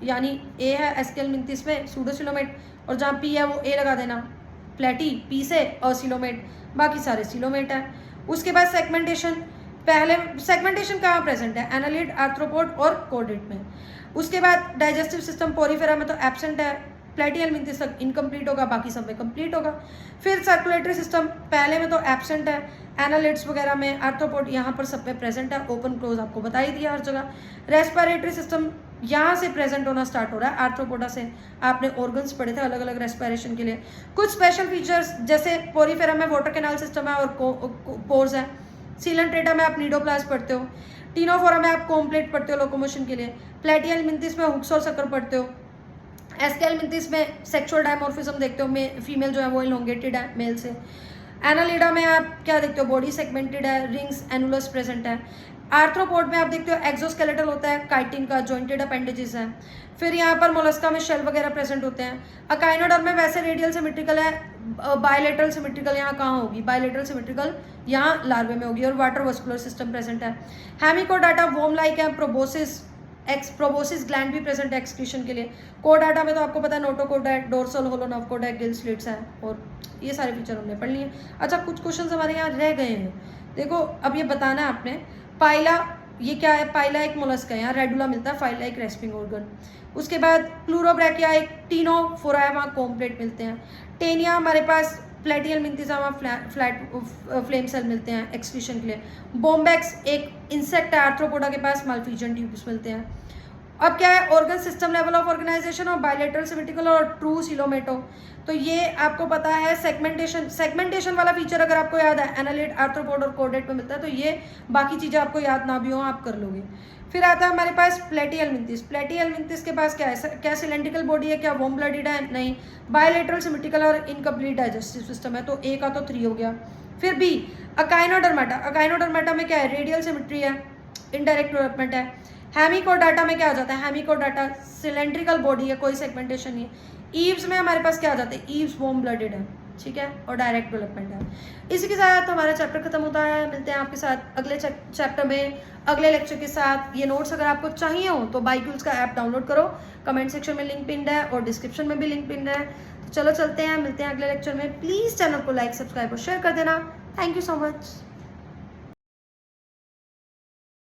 यानी ए है एस्केल मिंथिस में सूडोसिलोमेट, और जहाँ P है वो ए लगा देना, प्लेटी P से असिलोमेट, बाकी सारे सिलोमेट है। उसके बाद सेगमेंटेशन, पहले सेगमेंटेशन कहाँ प्रेजेंट है, एनालिड, आर्थ्रोपोड और कोर्डेट में। उसके बाद डाइजेस्टिव सिस्टम पोरीफेरा में तो एब्सेंट है, प्लेटी हेलमिंथिस तक इनकम्प्लीट होगा, बाकी सब में कंप्लीट होगा। फिर सर्कुलेटरी सिस्टम पहले में तो एब्सेंट है, एनालिड्स वगैरह में, आर्थ्रोपोड यहाँ पर सब में प्रेजेंट है, ओपन क्लोज आपको बता ही दिया हर जगह। रेस्पिरेटरी सिस्टम यहाँ से प्रेजेंट होना स्टार्ट हो रहा है, आर्थ्रोपोडा से आपने ऑर्गन्स पढ़े थे अलग अलग रेस्पिरेशन के लिए। कुछ स्पेशल फीचर्स जैसे पोरीफेरा में वाटर कैनाल सिस्टम है और पोर्स है, सीलेंट्रेटा में आप नीडोप्लास्ट पढ़ते हो, टीनोफोरा में आप कॉम्प्लेट पढ़ते हो लोकोमोशन के लिए, प्लेटी हेलमिंथिस में हुक्स और सकर पढ़ते हो, एस्केल मिंथिस में सेक्सुअल डायमॉर्फिज्म देखते हो, फीमेल जो है वो इलोंगेटेड है मेल से। एनालिडा में आप क्या देखते हो, बॉडी सेगमेंटेड है, रिंग्स एनुलस प्रेजेंट है। आर्थ्रोपोड में आप देखते हो एक्सोस्केलेटल होता है, काइटिन का जॉइंटेड अपेंडेजेस है। फिर यहाँ पर मोलस्का में शेल वगैरह प्रेजेंट होते हैं। अकाइनोडर्म में वैसे रेडियल सिमेट्रिकल है, बायलेटरल सिमेट्रिकल यहाँ कहाँ होगी, बायलेटरल सिमेट्रिकल यहाँ लार्वे में होगी, और वाटर वस्कुलर सिस्टम प्रेजेंट है। हेमिकोडाटा वोम लाइक है, प्रोबोसिस ग्लैंड भी प्रेजेंट है एक्सक्रीशन के लिए। कोडाटा में तो आपको पता है notochord, dorsal hollow nerve gill slits है, और ये सारे फीचर हमने पढ़ लिए। अच्छा, कुछ क्वेश्चन हमारे यहाँ रह गए हैं, देखो अब ये बताना है आपने। पाइला, ये क्या है, पाइला एक मोलस्क है, यहाँ रेडुला मिलता है, फाइला एक रेस्पिंग ऑर्गन। उसके बाद प्लूरोब्रैकिया एक टीनोफोरा है, वहाँ कॉम्प्लेट मिलते हैं। टेनिया हमारे पास प्लेटी हेलमिंथिस वहाँ फ्लैट फ्लेम सेल मिलते हैं एक्सक्रीशन के लिए। बोम्बैक्स एक इंसेक्ट है, आर्थ्रोपोडा के पास माल्फिजन ट्यूब्स मिलते हैं। अब क्या है, organ system level of organisation और बायलेटरल सिमेट्रिकल और ट्रू सिलोमेटो, तो ये आपको पता है। सेगमेंटेशन वाला फीचर अगर आपको याद है, एनालिड, आर्थ्रोपोड और कोर्डेट में मिलता है, तो ये बाकी चीज़ें आपको याद ना भी हो आप कर लोगे। फिर आता है हमारे पास प्लेटी हेलमिंथिस। प्लेटी हेलमिंथिस के पास क्या है, क्या सिलेंड्रिकल बॉडी है, क्या वार्म ब्लडेड है, नहीं। बायलेटरल सिमेट्रिकल और इनकम्प्लीट डाइजेस्टिव सिस्टम है, तो ए का तो 3 हो गया। फिर बी अकाइनोडर्माटा, अकाइनोडर्माटा में क्या है, रेडियल सिमेट्री है, इनडायरेक्ट डेवलपमेंट है। हेमिकोडाटा में क्या आ जाता है, हेमिकोडाटा सिलेंड्रिकल बॉडी है, कोई सेगमेंटेशन नहीं है। ईव्स में हमारे पास क्या आ जाता है, ईव्स वार्म ब्लडेड है, ठीक है, और डायरेक्ट डेवलपमेंट है। इसी के साथ हमारा चैप्टर खत्म होता है। मिलते हैं आपके साथ अगले चैप्टर में, अगले लेक्चर के साथ। ये नोट्स अगर आपको चाहिए हो तो बाइक्यूल्स का ऐप डाउनलोड करो, कमेंट सेक्शन में लिंक पिन है और डिस्क्रिप्शन में भी लिंक पिन है। तो चलो चलते हैं, मिलते हैं अगले लेक्चर में। प्लीज़ चैनल को लाइक, सब्सक्राइब और शेयर कर देना। Thank you so much.